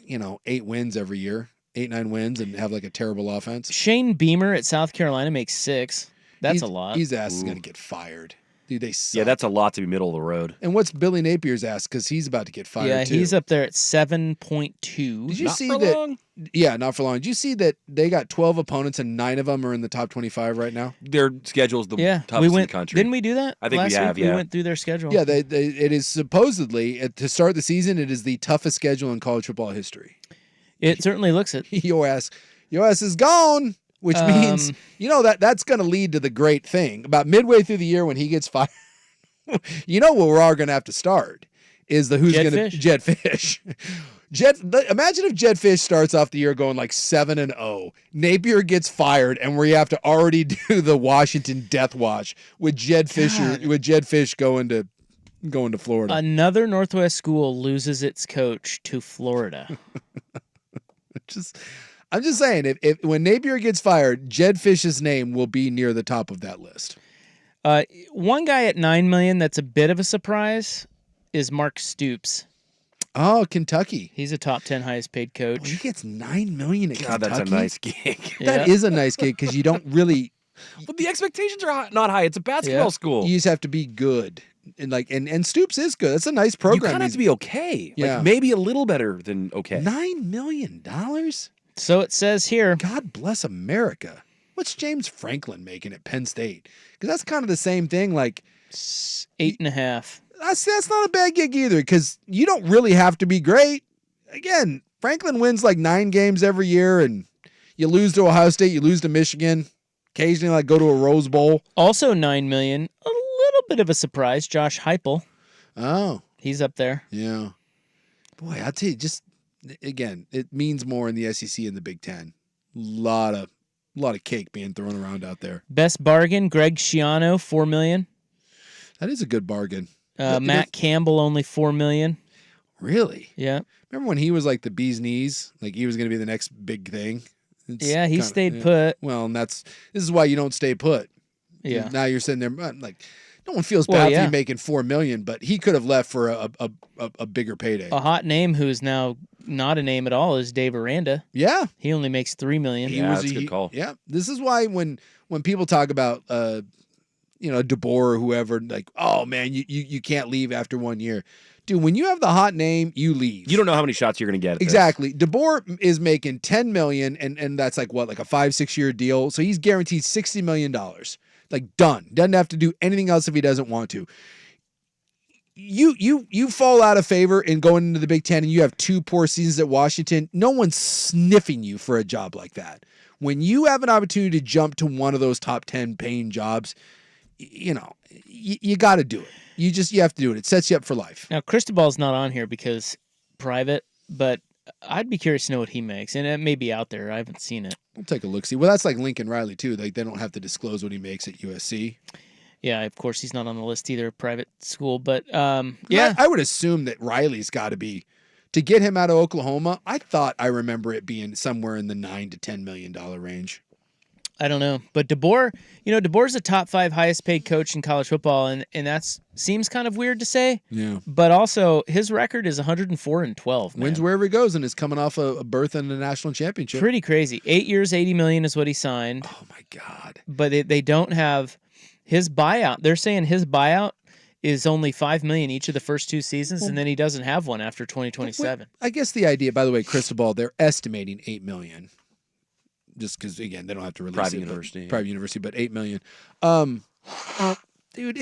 8 wins every year, 8-9 wins, and have a terrible offense. Shane Beamer at South Carolina makes 6. That's a lot. His ass is going to get fired. Dude, they suck. Yeah, that's a lot to be middle of the road. And what's Billy Napier's ass? Because he's about to get fired too. Yeah, he's up there at 7.2. Did you see that? Long? Yeah, not for long. Did you see that they got 12 opponents and 9 of them are in the top 25 right now? Their schedule's the toughest in the country. Didn't we do that? I think last we have. Week? Yeah, we went through their schedule. Yeah, it is supposedly to start the season. It is the toughest schedule in college football history. It certainly looks it. Your ass is gone. Which means that's going to lead to the great thing about midway through the year when he gets fired. What we're all going to have to start is the who's going to Jed Fish. Imagine if Jed Fish starts off the year going 7-0. Napier gets fired, and we have to already do the Washington death watch with Jed Fish going to Florida. Another Northwest school loses its coach to Florida. I'm just saying, if when Napier gets fired, Jed Fish's name will be near the top of that list. One guy at $9 million that's a bit of a surprise is Mark Stoops. Oh, Kentucky. He's a top 10 highest paid coach. Oh, he gets $9 million at Kentucky. That's a nice gig. That is a nice gig because you don't really. But the expectations are not high. It's a basketball school. You just have to be good, and Stoops is good. That's a nice program. You kind of have to be okay. Yeah, maybe a little better than okay. $9 million. So it says here. God bless America. What's James Franklin making at Penn State? Because that's kind of the same thing. 8.5. That's not a bad gig either. Because you don't really have to be great. Again, Franklin wins 9 games every year, and you lose to Ohio State, you lose to Michigan. Occasionally, go to a Rose Bowl. Also $9 million. A little bit of a surprise. Josh Heupel. Oh, he's up there. Yeah. Boy, I'll tell you. Just again, it means more in the SEC and the Big Ten. A lot of cake being thrown around out there. Best bargain, Greg Schiano, $4 million. That is a good bargain. Matt Campbell, only $4 million. Really? Yeah. Remember when he was the bee's knees? He was going to be the next big thing. He stayed put. Well, and this is why you don't stay put. Yeah. Now you're sitting there no one feels bad for you making $4 million, but he could have left for a bigger payday. A hot name who's now not a name at all is Dave Aranda. Yeah, he only makes $3 million. That's a good call. Yeah, this is why when people talk about DeBoer or whoever, like, oh man, you can't leave after 1 year. Dude, when you have the hot name, you leave. You don't know how many shots you're going to get. Exactly. DeBoer is making $10 million, and that's like what, like a 5-6 year deal. So he's guaranteed $60 million. Like, done. Doesn't have to do anything else if he doesn't want to. You fall out of favor in going into the Big Ten, and you have 2 poor seasons at Washington. No one's sniffing you for a job like that. When you have an opportunity to jump to one of those top 10 paying jobs, you got to do it. You have to do it. It sets you up for life. Now, Cristobal's not on here because private, but I'd be curious to know what he makes, and it may be out there. I haven't seen it. We'll take a look. See, well, that's like Lincoln Riley too. Like, they don't have to disclose what he makes at USC. Yeah, of course he's not on the list either, private school. But yeah, I would assume that Riley's got to be, to get him out of Oklahoma. I thought I remember it being somewhere in the $9 to $10 million range. I don't know, but DeBoer's a top 5 highest paid coach in college football, and that seems kind of weird to say. Yeah, but also his record is 104-12. Wins wherever he goes, and is coming off a berth in the national championship. Pretty crazy. 8 years, $80 million is what he signed. Oh my God! But they don't have his buyout. They're saying his buyout is only $5 million each of the first 2 seasons, and then he doesn't have one after 2027. I guess the idea, by the way, Cristobal, they're estimating $8 million. Just because, again, they don't have to release private it. University. Private university, but $8 million. Dude,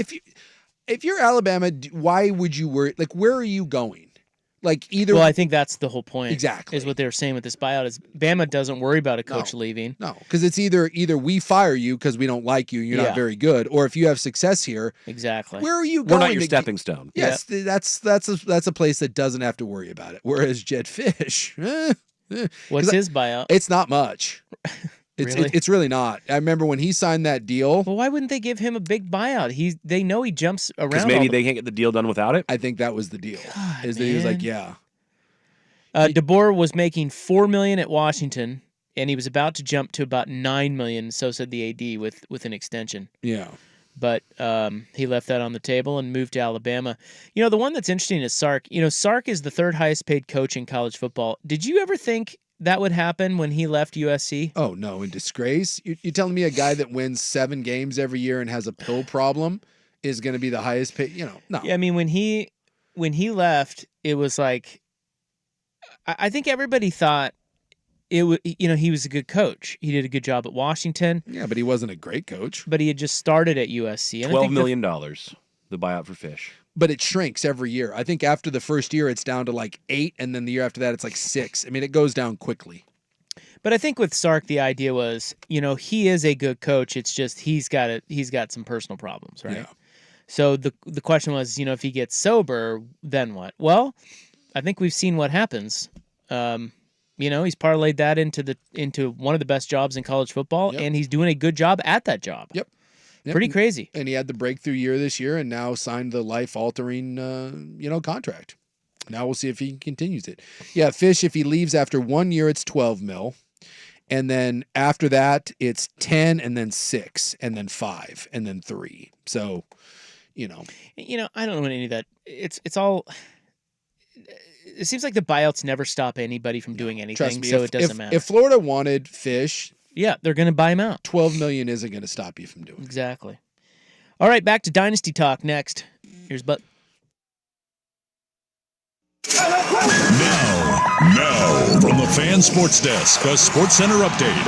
if you're Alabama, why would you worry? Like, where are you going? Like, either. Well, I think that's the whole point. Exactly. Is what they were saying with this buyout is Bama doesn't worry about a coach leaving. No, because it's either we fire you because we don't like you, you're not very good, or if you have success here. Exactly. Where are you going? We're not your stepping stone. Yes, that's a place that doesn't have to worry about it. Whereas Jed Fish. What's his buyout? It's not much. Really? It's really not. I remember when he signed that deal. Well, why wouldn't they give him a big buyout? They know he jumps around. Because maybe they can't get the deal done without it. I think that was the deal. God, that he was like, yeah. DeBoer was making $4 million at Washington, and he was about to jump to about $9 million. So said the AD with an extension. Yeah. But he left that on the table and moved to Alabama. The one that's interesting is Sark. Sark is the 3rd highest paid coach in college football. Did you ever think that would happen when he left USC? Oh, no. In disgrace? You're telling me a guy that wins 7 games every year and has a pill problem is going to be the highest paid? No. Yeah, I mean, when he left, it was like, I think everybody thought he was a good coach. He did a good job at Washington. Yeah, but he wasn't a great coach. But he had just started at USC. And $12 million, the buyout for Fish. But it shrinks every year. I think after the first year, it's down to like 8, and then the year after that, it's like 6. I mean, it goes down quickly. But I think with Sark, the idea was, he is a good coach. It's just he's got some personal problems, right? Yeah. So the question was, if he gets sober, then what? Well, I think we've seen what happens. He's parlayed that into one of the best jobs in college football, and he's doing a good job at that job. Yep. Pretty crazy. And he had the breakthrough year this year, and now signed the life-altering, contract. Now we'll see if he continues it. Yeah, Fish, if he leaves after 1 year, it's $12 million. And then after that, it's 10, and then 6, and then 5, and then 3. So, I don't know any of that. It's all. It seems like the buyouts never stop anybody from doing anything, me, so it doesn't matter. If Florida wanted Fish, yeah, they're going to buy him out. $12 million isn't going to stop you from doing it. Exactly. All right, back to Dynasty Talk next. Here's Butt. Now, from the Fan Sports Desk, a Sports Center update.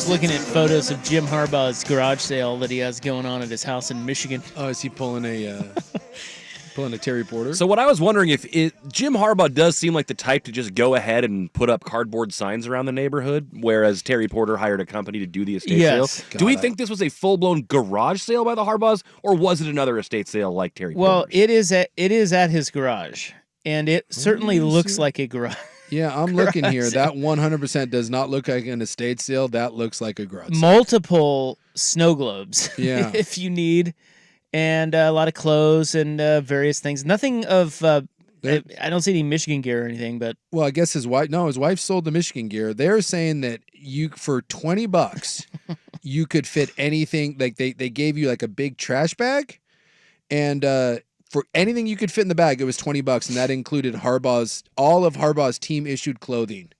was looking at photos of Jim Harbaugh's garage sale that he has going on at his house in Michigan. Oh, is he pulling a Terry Porter? So what I was wondering Jim Harbaugh does seem like the type to just go ahead and put up cardboard signs around the neighborhood, whereas Terry Porter hired a company to do the estate sale. Do we think this was a full-blown garage sale by the Harbaughs, or was it another estate sale like Terry Porter's? Well, it is at his garage, and it certainly looks like a garage. Yeah, I'm looking here. That 100% does not look like an estate sale. That looks like a garage sale. Multiple snow globes, yeah, if you need, and a lot of clothes and various things. Nothing of. I don't see any Michigan gear or anything, but well, I guess his wife sold the Michigan gear. They're saying that for $20, you could fit anything. Like they gave you like a big trash bag, and for anything you could fit in the bag, it was $20, and that included all of Harbaugh's team issued clothing,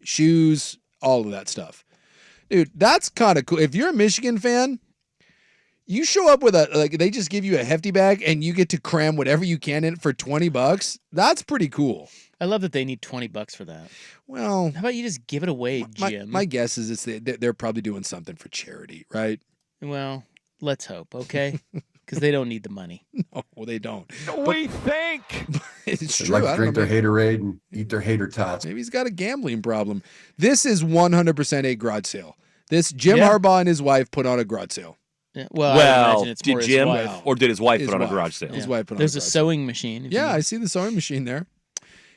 shoes, all of that stuff. Dude, that's kind of cool. If you're a Michigan fan, you show up with they just give you a hefty bag and you get to cram whatever you can in it for $20. That's pretty cool. I love that they need $20 for that. Well, how about you just give it away, Jim? My guess is they're probably doing something for charity, right? Well, let's hope, okay? Because they don't need the money. No, they don't. We think. It's They true. like to I don't drink know, their haterade and eat their hater tots. Maybe he's got a gambling problem. This is 100% a garage sale. This Jim Harbaugh and his wife put on a garage sale. Yeah, well, I imagine it's more did Jim his wife. or did his wife put on a garage sale? His wife put on There's a a garage sewing machine. sale. Yeah, I see the sewing machine there.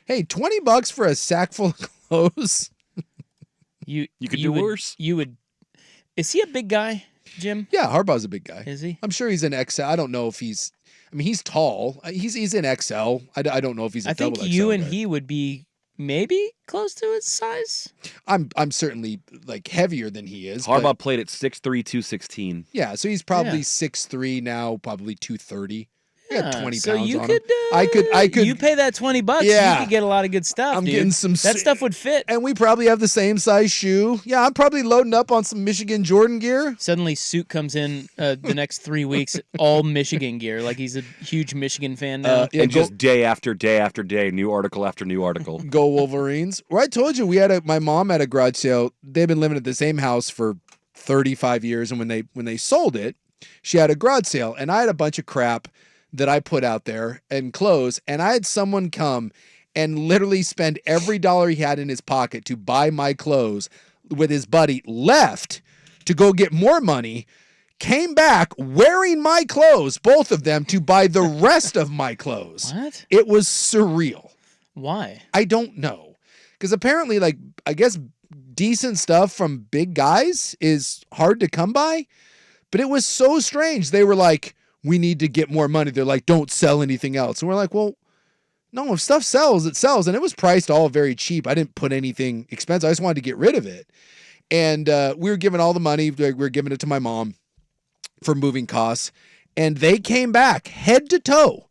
Hey, $20 for a sack full of clothes. You could do worse. You would. Is he a big guy, Jim? Yeah, Harbaugh's a big guy. Is he? I'm sure he's an XL. I don't know if he's. I mean, he's tall. He's in XL. I don't know if he's a double XL. I think you and guy. he would be maybe close to his size. I'm certainly like heavier than he is. Harbaugh played at 6'3", 216. Yeah, so he's probably 6'3" now, probably 230. I got 20 so pounds you on could, him. I could. You pay that $20, Yeah. you could get a lot of good stuff. I'm dude. getting some. That stuff would fit. And we probably have the same size shoe. Yeah, I'm probably loading up on some Michigan Jordan gear. Suddenly, Suit comes in the next 3 weeks, all Michigan gear, like he's a huge Michigan fan now. And just day after day after day, new article after new article. Go Wolverines. Well, I told you my mom had a garage sale. They've been living at the same house for 35 years, and when they sold it, she had a garage sale, and I had a bunch of crap that I put out there and clothes, and I had someone come and literally spend every dollar he had in his pocket to buy my clothes with his buddy, left to go get more money, came back wearing my clothes, both of them, to buy the rest of my clothes. What? It was surreal. Why? I don't know. Because apparently, like, I guess decent stuff from big guys is hard to come by, but it was so strange. They were like, we need to get more money. They're like, don't sell anything else. And we're like, well, no, if stuff sells, it sells. And it was priced all very cheap. I didn't put anything expensive. I just wanted to get rid of it. And we were giving all the money. We were giving it to my mom for moving costs. And they came back head to toe,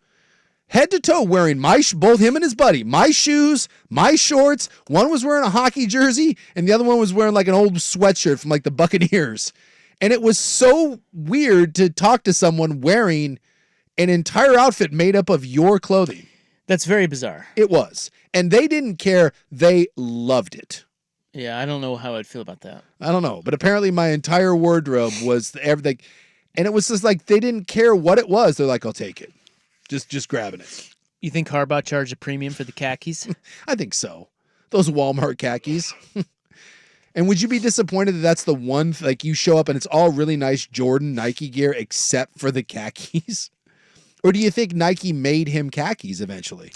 wearing both him and his buddy, my shoes, my shorts. One was wearing a hockey jersey, and the other one was wearing like an old sweatshirt from like the Buccaneers. And it was so weird to talk to someone wearing an entire outfit made up of your clothing. That's very bizarre. It was. And they didn't care. They loved it. Yeah, I don't know how I'd feel about that. I don't know. But apparently my entire wardrobe was everything. And it was just like they didn't care what it was. They're like, I'll take it. Just grabbing it. You think Harbaugh charged a premium for the khakis? I think so. Those Walmart khakis. And would you be disappointed that that's the one, like you show up and it's all really nice Jordan Nike gear except for the khakis? Or do you think Nike made him khakis eventually?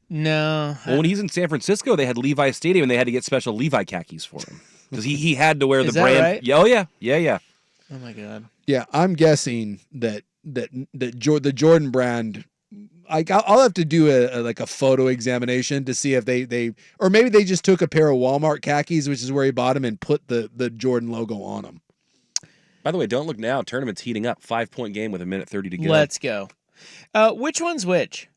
No. Well, when he's in San Francisco, they had Levi Stadium and they had to get special Levi khakis for him. Because he had to wear the Is that brand. right? Oh, yeah. Oh, my God. Yeah, I'm guessing that the Jordan brand, I'll have to do a photo examination to see if they or maybe they just took a pair of Walmart khakis, which is where he bought them, and put the Jordan logo on them. By the way, don't look now. Tournament's heating up. 5-point game with 1:30 to go. Let's go. Which one's which?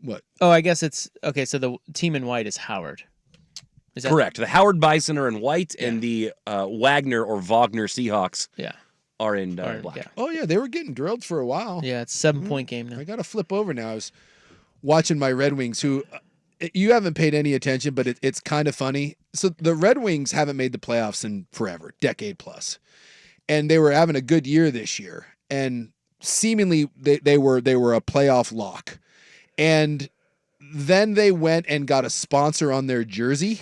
What? Oh, I guess it's okay. So the team in white is Howard. Is that Correct. The Howard Bison are in white, and the Wagner or Wagner Seahawks are in black. Yeah. Oh yeah, they were getting drilled for a while. Yeah, it's 7-point game now. I got to flip over now. I was watching my Red Wings, who you haven't paid any attention, but it's kind of funny. So the Red Wings haven't made the playoffs in forever, decade plus. And they were having a good year this year. And seemingly they were a playoff lock. And then they went and got a sponsor on their jersey,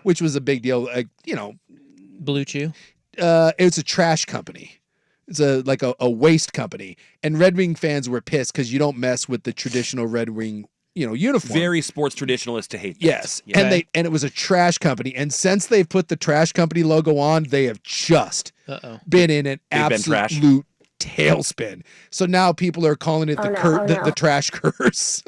which was a big deal. Like, Blue Chew? It's a trash company. It's a waste company. And Red Wing fans were pissed because you don't mess with the traditional Red Wing, uniform. Very sports traditionalist to hate that. Yes. Yeah. And it was a trash company. And since they've put the trash company logo on, they have just been in an absolute tailspin. So now people are calling it the trash curse.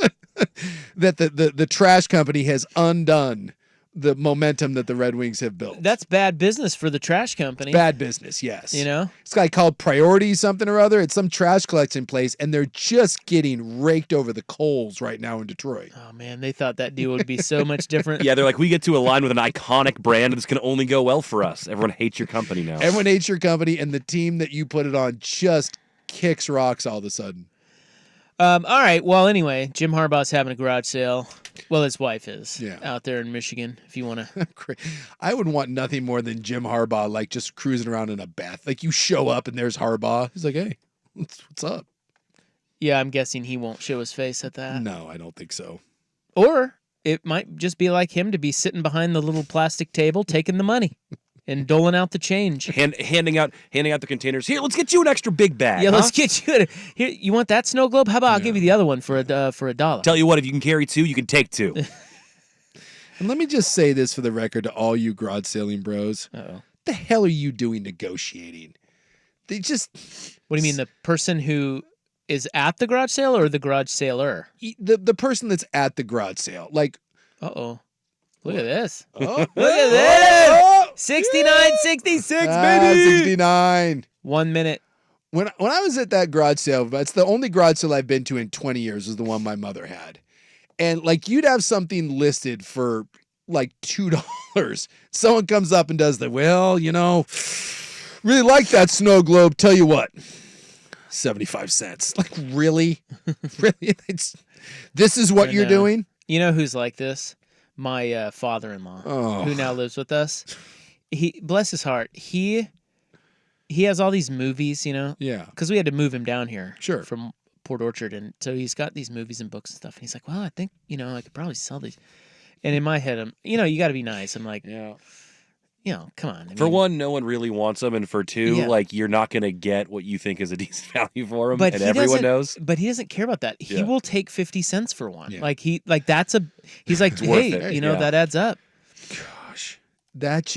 That the trash company has undone the momentum that the Red Wings have built. That's bad business for the trash company. Bad business, yes. It's a guy called Priority something or other. It's some trash collection place, and they're just getting raked over the coals right now in Detroit. Oh, man, they thought that deal would be so much different. Yeah, they're like, we get to align with an iconic brand that's going to only go well for us. Everyone hates your company now. Everyone hates your company, and the team that you put it on just kicks rocks all of a sudden. All right. Well, anyway, Jim Harbaugh's having a garage sale. Well, his wife is out there in Michigan, if you want to. I would want nothing more than Jim Harbaugh, like just cruising around in a Beth. Like you show up and there's Harbaugh. He's like, hey, what's up? Yeah, I'm guessing he won't show his face at that. No, I don't think so. Or it might just be like him to be sitting behind the little plastic table taking the money and doling out the change. Handing out the containers. Here, let's get you an extra big bag. Yeah, let's get you here. You want that snow globe? How about I'll give you the other one for $1? Tell you what, if you can carry 2, you can take 2. And let me just say this for the record to all you garage sailing bros. Uh-oh. The hell are you doing negotiating? They just... What do you mean, the person who is at the garage sale or the garage sailor? The person that's at the garage sale. Like... Uh-oh. Look at this. Oh, look at this. 69-66, baby. 69. 1 minute. When I was at that garage sale, it's the only garage sale I've been to in 20 years was the one my mother had. And like you'd have something listed for like $2. Someone comes up and does really like that snow globe. Tell you what, 75 cents. Like really? Really? This is what you're doing? You know who's like this? My father-in-law, who now lives with us. He, bless his heart, he has all these movies, Yeah. Because we had to move him down here, sure, from Port Orchard, and so he's got these movies and books and stuff. And he's like, "Well, I think I could probably sell these." And in my head, I'm, you got to be nice. I'm like, come on. For one, no one really wants them, and for two, like you're not going to get what you think is a decent value for them, and everyone knows. But he doesn't care about that. He will take 50 cents for one. Yeah. Like he's like, hey, that adds up. Gosh, that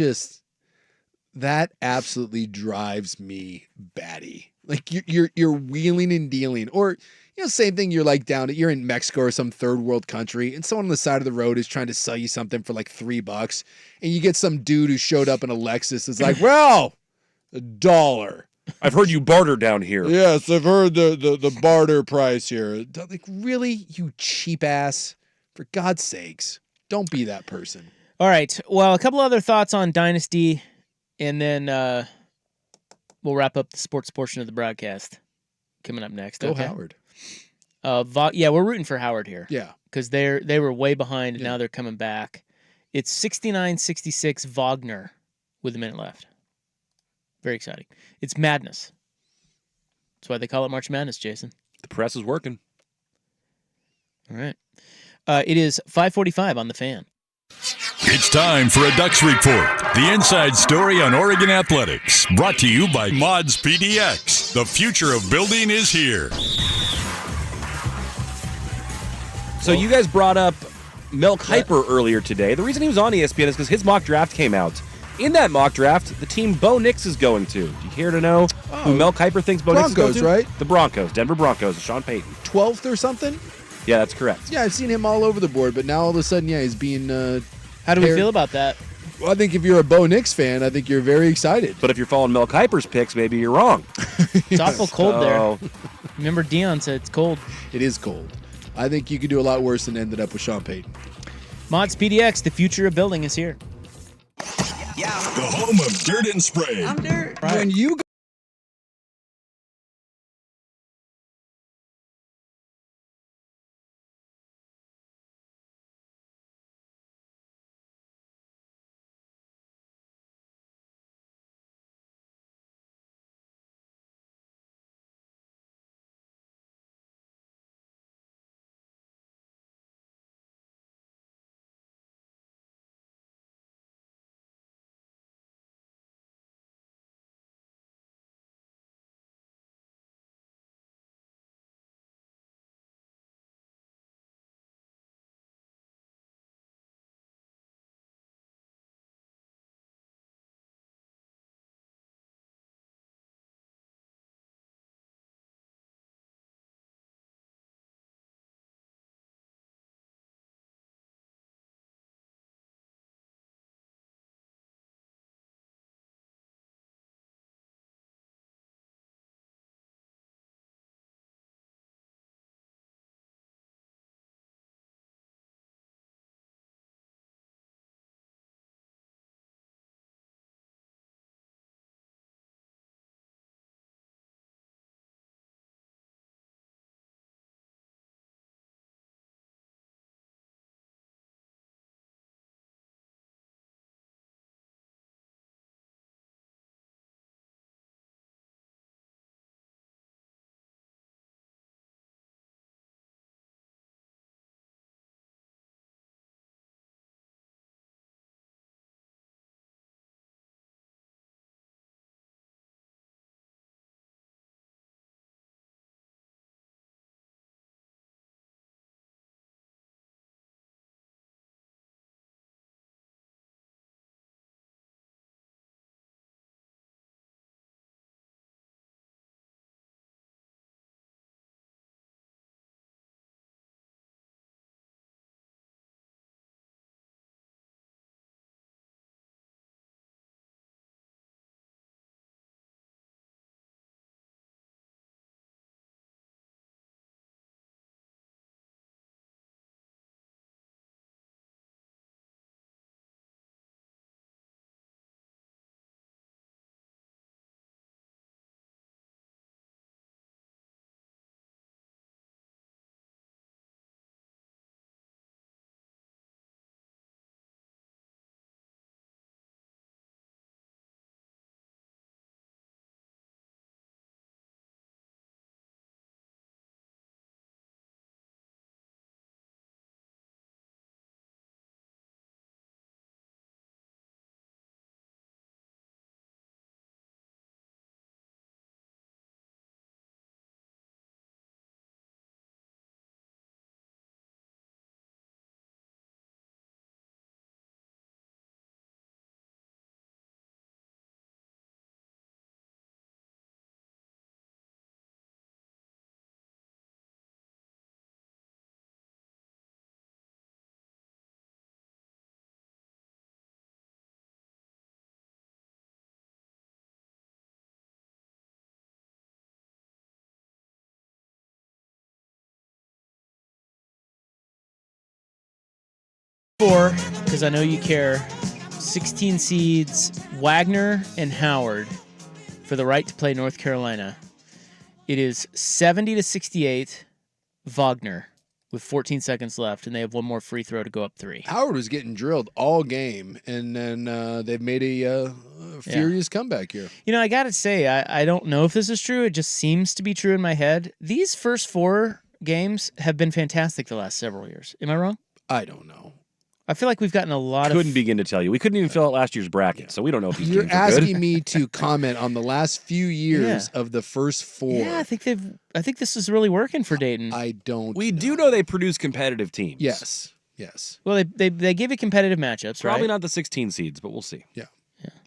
absolutely drives me batty. Like you're wheeling and dealing, or same thing. You're in Mexico or some third world country, and someone on the side of the road is trying to sell you something for like $3, and you get some dude who showed up in a Lexus. It's like, well, $1. I've heard you barter down here. Yes, I've heard the barter price here. Like, really, you cheap ass? For God's sakes, don't be that person. All right. Well, a couple other thoughts on Dynasty, and then we'll wrap up the sports portion of the broadcast coming up next. Go okay? Howard. We're rooting for Howard here. Yeah. Because they were way behind, and now they're coming back. It's 69-66 Wagner with a minute left. Very exciting. It's madness. That's why they call it March Madness, Jason. The press is working. All right. It is 5:45 on the Fan. It's time for a Ducks Report, the inside story on Oregon athletics. Brought to you by Mods PDX. The future of building is here. So you guys brought up Mel Kiper earlier today. The reason he was on ESPN is because his mock draft came out. In that mock draft, the team Bo Nix is going to. Do you care to know who Mel Kiper thinks Bo Nix is going to? Broncos, right? The Broncos, Denver Broncos, Sean Payton. 12th or something? Yeah, that's correct. Yeah, I've seen him all over the board, but now all of a sudden, he's being... How do we feel about that? Well, I think if you're a Bo Nix fan, I think you're very excited. But if you're following Mel Kiper's picks, maybe you're wrong. It's awful cold there. Remember Dion said it's cold. It is cold. I think you could do a lot worse than ended up with Sean Payton. Mods PDX, the future of building is here. The home of dirt and spray. I'm dirt. When you four, because I know you care. 16 seeds, Wagner and Howard for the right to play North Carolina. It is 70-68, Wagner with 14 seconds left, and they have one more free throw to go up 3. Howard was getting drilled all game, and then they've made a furious comeback here. You know, I got to say, I don't know if this is true. It just seems to be true in my head. These first 4 games have been fantastic the last several years. Am I wrong? I don't know. I feel like we've gotten a lot Couldn't begin to tell you. We couldn't even fill out last year's bracket, so we don't know if these You're games are good. asking me to comment on the last few years of the first 4. Yeah, I think this is really working for Dayton. I don't. We do know they produce competitive teams. Yes. Well, they give you competitive matchups, Probably right? not the 16 seeds, but we'll see. Yeah.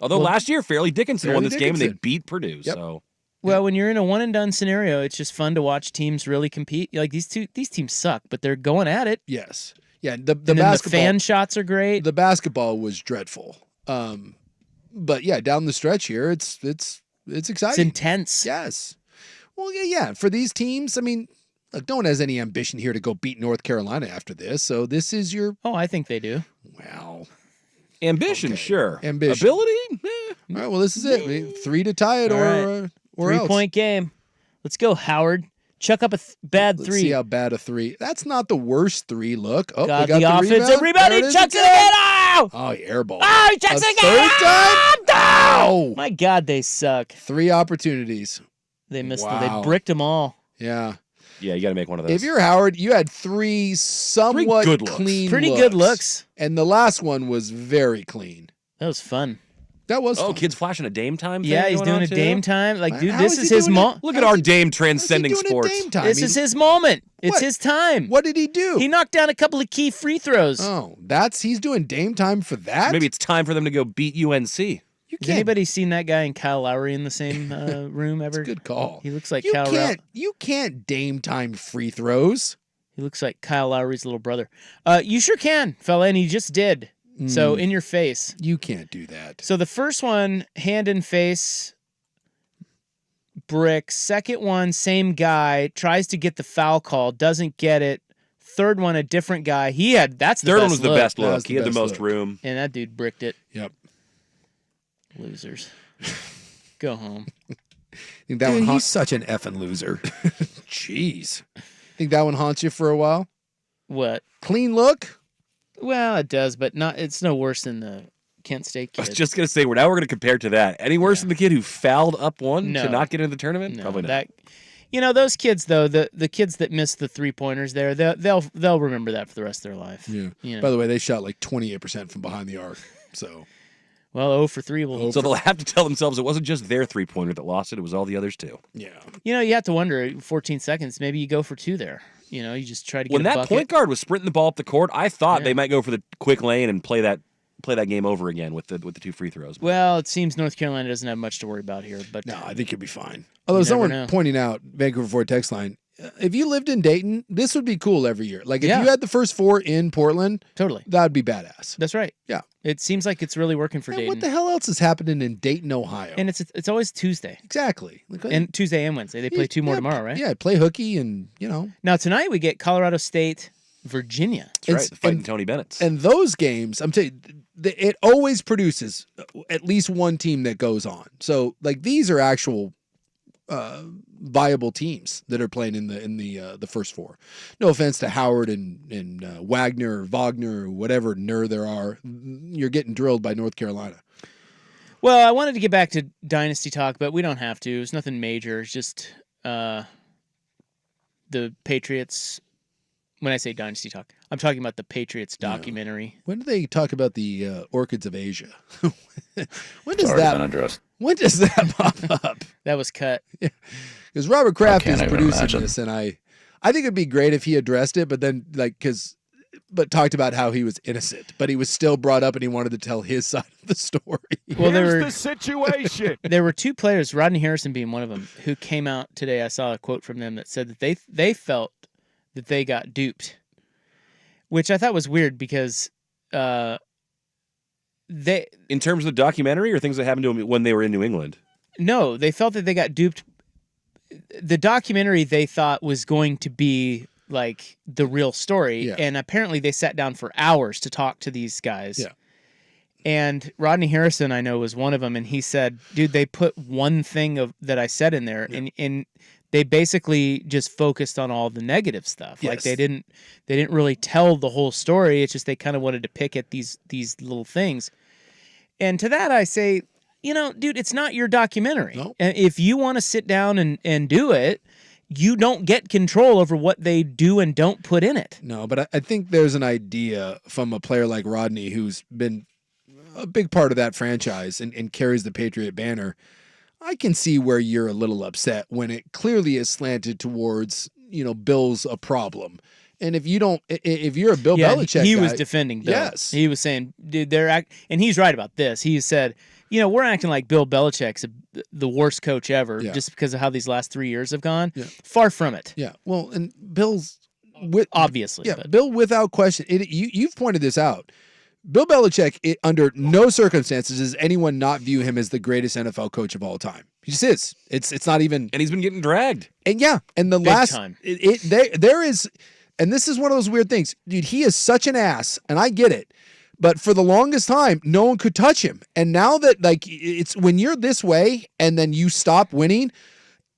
Although last year, Fairleigh Dickinson won this game and they beat Purdue. Yep. So. Well, when you're in a one and done scenario, it's just fun to watch teams really compete. Like these teams suck, but they're going at it. Yes. Yeah, the basketball, the fan shots are great. The basketball was dreadful. But yeah, down the stretch here, it's exciting. It's intense. Yes. Well, yeah. For these teams, I mean, look, no one has any ambition here to go beat North Carolina after this. So this is your. Oh, I think they do. Well, ambition, sure. Ambition. Ability. All right. Well, this is it. I mean, 3 to tie it, or 3-point game. Let's go, Howard. Chuck up a bad 3. Let's see how bad a 3. That's not the worst 3. Look. Oh, got we got the offensive rebound. He chucks it again. Oh, he airball. Oh, he chucks it again. Third time? Oh, my God, they suck. 3 opportunities. They missed Wow. them. They bricked them all. Yeah. Yeah, you got to make one of those. If you're Howard, you had 3 somewhat good looks. clean Pretty looks. good looks. And the last one was very clean. That was fun. That was fun. kid's flashing a Dame time thing. Yeah, he's going doing on a too? Dame time. Like, dude, How this is is he his doing moment. Look at our Dame transcending sports. This is his moment. It's What? his time. What did he do? He knocked down a couple of key free throws. Oh, he's doing Dame time for that? Maybe it's time for them to go beat UNC. Has anybody seen that guy and Kyle Lowry in the same room ever? Good call. He looks like You Kyle. you can't Dame time free throws. He looks like Kyle Lowry's little brother. You sure can, fella, and he just did. So in your face. You can't do that. So the first one, hand and face, brick. Second one, same guy, tries to get the foul call, doesn't get it. Third one, a different guy. That's the Third best one was the look. best look. He had the most room. And that dude bricked it. Yep. Losers. Go home. Think that Dude, one he's such an effing loser. Jeez. Think that one haunts you for a while? What? Clean look? Well, it does, but it's no worse than the Kent State I kid. was just going to say, we're going to compare to that. Any worse than the kid who fouled up one No. to not get into the tournament? No, Probably not. Those kids though, the kids that missed the 3-pointers there, they'll remember that for the rest of their life. Yeah. You know. By the way, they shot like 28% from behind the arc. So, well, 0 for 3 will. So they'll have to tell themselves it wasn't just their 3-pointer that lost it; it was all the others too. Yeah. You have to wonder. 14 seconds, maybe you go for 2 there. You just try to get When a that bucket. point guard was sprinting the ball up the court, I thought Yeah. they might go for the quick lane and play that game over again with the 2 free throws. Well, it seems North Carolina doesn't have much to worry about here. But no, I think you'll be fine. Although never someone know. pointing out, Vancouver Ford text line, if you lived in Dayton, this would be cool every year. Like if Yeah. you had the first 4 in Portland, totally, that would be badass. That's right. Yeah. It seems like it's really working for And Dayton. what the hell else is happening in Dayton, Ohio? And it's always Tuesday. Exactly. And Tuesday and Wednesday. They play 2 more tomorrow, right? Yeah, play hooky and, Now tonight we get Colorado State, Virginia. That's right, fighting Tony Bennett. And those games, I'm telling you, it always produces at least one team that goes on. So, like, these are actual viable teams that are playing in the first 4. No offense to Howard and Wagner or whatever there are. You're getting drilled by North Carolina. Well, I wanted to get back to Dynasty talk, but we don't have to. It's nothing major. It's just the Patriots. When I say Dynasty talk, I'm talking about the Patriots documentary. When do they talk about the orchids of Asia? When does already that been addressed. When does that pop up? That was cut. Because Robert Kraft is even producing imagine. this, and I think it'd be great if he addressed it, but then but talked about how he was innocent, but he was still brought up and he wanted to tell his side of the story. Well, Here's the situation. There were 2 players, Rodney Harrison being one of them, who came out today. I saw a quote from them that said that they felt that they got duped, which I thought was weird because they. In terms of the documentary or things that happened to them when they were in New England? No, they felt that they got duped. The documentary they thought was going to be like the real story. Yeah. And apparently they sat down for hours to talk to these guys. Yeah. And Rodney Harrison, I know, was one of them, and he said, dude, they put one thing that I said in there, and they basically just focused on all the negative stuff. Yes. Like they didn't really tell the whole story. It's just they kind of wanted to pick at these little things. And to that I say, dude, it's not your documentary. Nope. And if you want to sit down and do it, you don't get control over what they do and don't put in it. No, but I think there's an idea from a player like Rodney who's been a big part of that franchise and carries the Patriot banner. I can see where you're a little upset when it clearly is slanted towards, Bill's a problem. And if you're a Bill Belichick he guy, was defending Bill. Yes. He was saying, dude, and he's right about this. He said, we're acting like Bill Belichick's the worst coach ever just because of how these last 3 years have gone. Yeah. Far from it. Yeah. Well, and Bill's obviously. Yeah, Bill, without question, you've pointed this out. Bill Belichick, under no circumstances does anyone not view him as the greatest NFL coach of all time. He just is. It's not even. And he's been getting dragged. And yeah, and the Big last time. There is, and this is one of those weird things, dude. He is such an ass, and I get it. But for the longest time, no one could touch him. And now that it's when you're this way, and then you stop winning,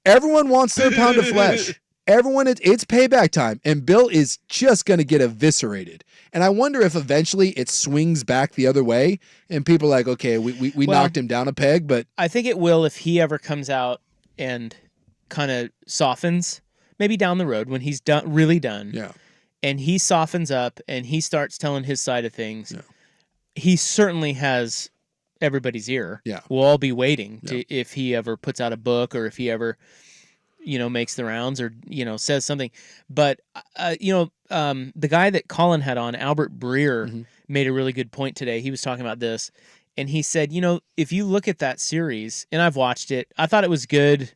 everyone wants their pound of flesh. Everyone, it's payback time, and Bill is just going to get eviscerated. And I wonder if eventually it swings back the other way, and people are like, okay, we knocked him down a peg, but I think it will if he ever comes out and kind of softens, maybe down the road when he's really done. Yeah. And he softens up and he starts telling his side of things. Yeah. He certainly has everybody's ear. Yeah. We'll all be waiting to if he ever puts out a book or if he ever makes the rounds or, says something. But, the guy that Colin had on, Albert Breer, made a really good point today. He was talking about this, and he said, if you look at that series, and I've watched it, I thought it was good.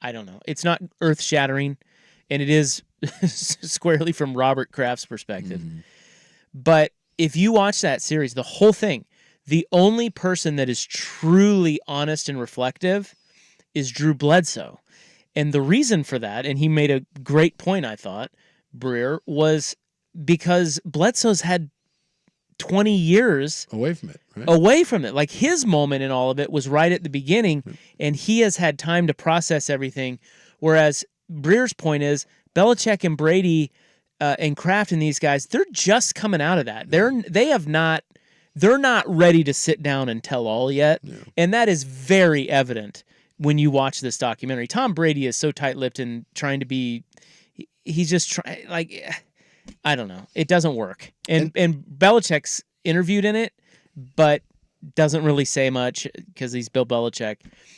I don't know. It's not earth-shattering, and it is squarely from Robert Kraft's perspective. But if you watch that series, the whole thing, the only person that is truly honest and reflective is Drew Bledsoe. And the reason for that, and he made a great point, I thought, Breer, was because Bledsoe's had 20 years away from it. Right? Away from it. Like his moment in all of it was right at the beginning, and he has had time to process everything. Whereas Breer's point is Belichick and Brady and Kraft and these guys, they're just coming out of that. They're not ready to sit down and tell all yet. Yeah. And that is very evident when you watch this documentary. Tom Brady is so tight-lipped and trying to be, he's just trying, I don't know. It doesn't work. And Belichick's interviewed in it, but doesn't really say much because he's Bill Belichick.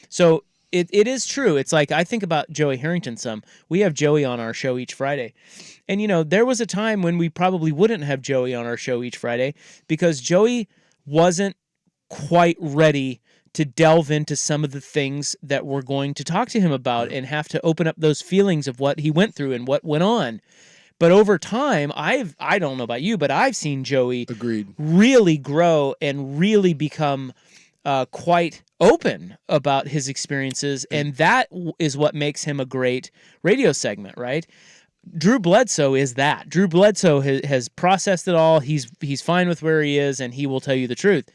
So it is true. It's like, I think about Joey Harrington some. We have Joey on our show each Friday. And, there was a time when we probably wouldn't have Joey on our show each Friday because Joey wasn't quite ready to delve into some of the things that we're going to talk to him about and have to open up those feelings of what he went through and what went on. But over time, I don't know about you, but I've seen Joey really grow and really become quite open about his experiences, and that is what makes him a great radio segment, right? Drew Bledsoe is that. Drew Bledsoe has processed it all. He's fine with where he is, and he will tell you the truth.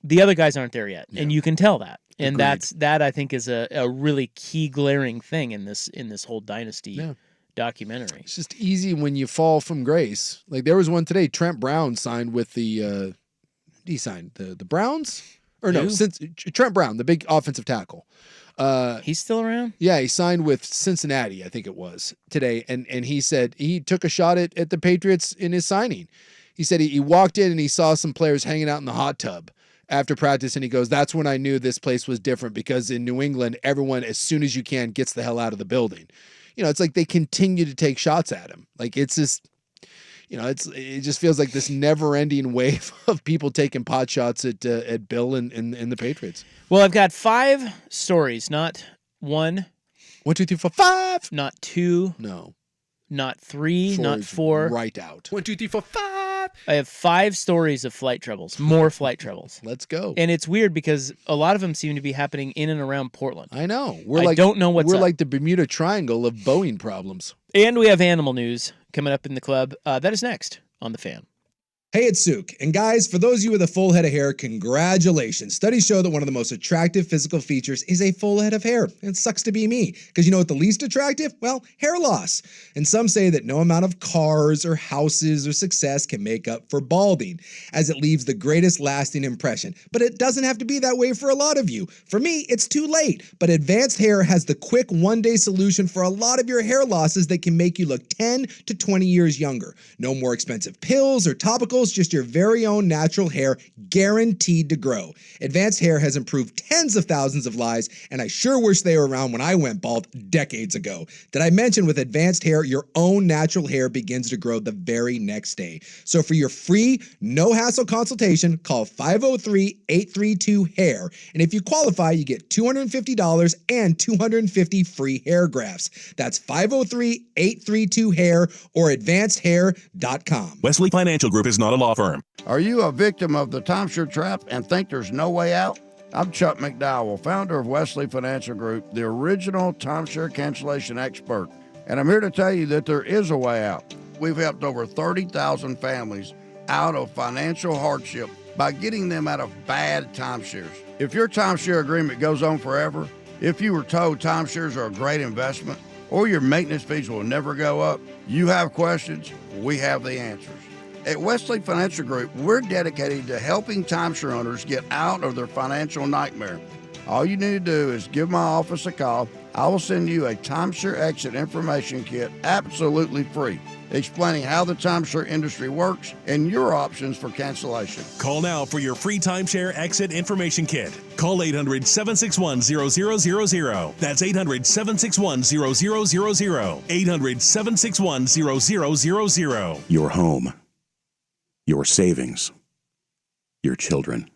The other guys aren't there yet, and you can tell that. And that I think is a really key glaring thing in this whole dynasty documentary. It's just easy when you fall from grace. Like there was one today. Trent Brown signed with the he signed the Browns or no? Since Trent Brown, the big offensive tackle. He's still around? Yeah, he signed with Cincinnati, I think it was today, and he said he took a shot at the Patriots in his signing. He said he walked in and he saw some players hanging out in the hot tub after practice, and he goes, that's when I knew this place was different because in New England, everyone, as soon as you can, gets the hell out of the building. It's like they continue to take shots at him. Like it's just, it just feels like this never-ending wave of people taking pot shots at Bill and the Patriots. Well, I've got 5 stories, not 1. 1, 2, 3, 4, 5. Not 2. No. Not 3. Not 4. Right out. 1, 2, 3, 4, 5. I have 5 stories of flight troubles, more flight troubles. Let's go. And it's weird because a lot of them seem to be happening in and around Portland. I know. I don't know what's We're up. like the Bermuda Triangle of Boeing problems. And we have animal news coming up in the club. That is next on The Fan. Hey, it's Sook. And guys, for those of you with a full head of hair, congratulations. Studies show that one of the most attractive physical features is a full head of hair. It sucks to be me. Because you know what the least attractive? Well, hair loss. And some say that no amount of cars or houses or success can make up for balding, as it leaves the greatest lasting impression. But it doesn't have to be that way for a lot of you. For me, it's too late. But Advanced Hair has the quick one-day solution for a lot of your hair losses that can make you look 10 to 20 years younger. No more expensive pills or topicals, just your very own natural hair guaranteed to grow. Advanced Hair has improved tens of thousands of lives, and I sure wish they were around when I went bald decades ago. Did I mention with Advanced Hair, your own natural hair begins to grow the very next day? So for your free, no-hassle consultation, call 503-832-HAIR. And if you qualify, you get $250 and 250 free hair grafts. That's 503-832-HAIR or advancedhair.com. Wesley Financial Group is not a law firm. Are you a victim of the timeshare trap and think there's no way out? I'm Chuck McDowell, founder of Wesley Financial Group, the original timeshare cancellation expert. And I'm here to tell you that there is a way out. We've helped over 30,000 families out of financial hardship by getting them out of bad timeshares. If your timeshare agreement goes on forever, if you were told timeshares are a great investment, or your maintenance fees will never go up, you have questions, we have the answers. At Wesley Financial Group, we're dedicated to helping timeshare owners get out of their financial nightmare. All you need to do is give my office a call. I will send you a timeshare exit information kit absolutely free, explaining how the timeshare industry works and your options for cancellation. Call now for your free timeshare exit information kit. Call 800-761-0000. That's 800-761-0000. 800-761-0000. Your home, your savings, your children.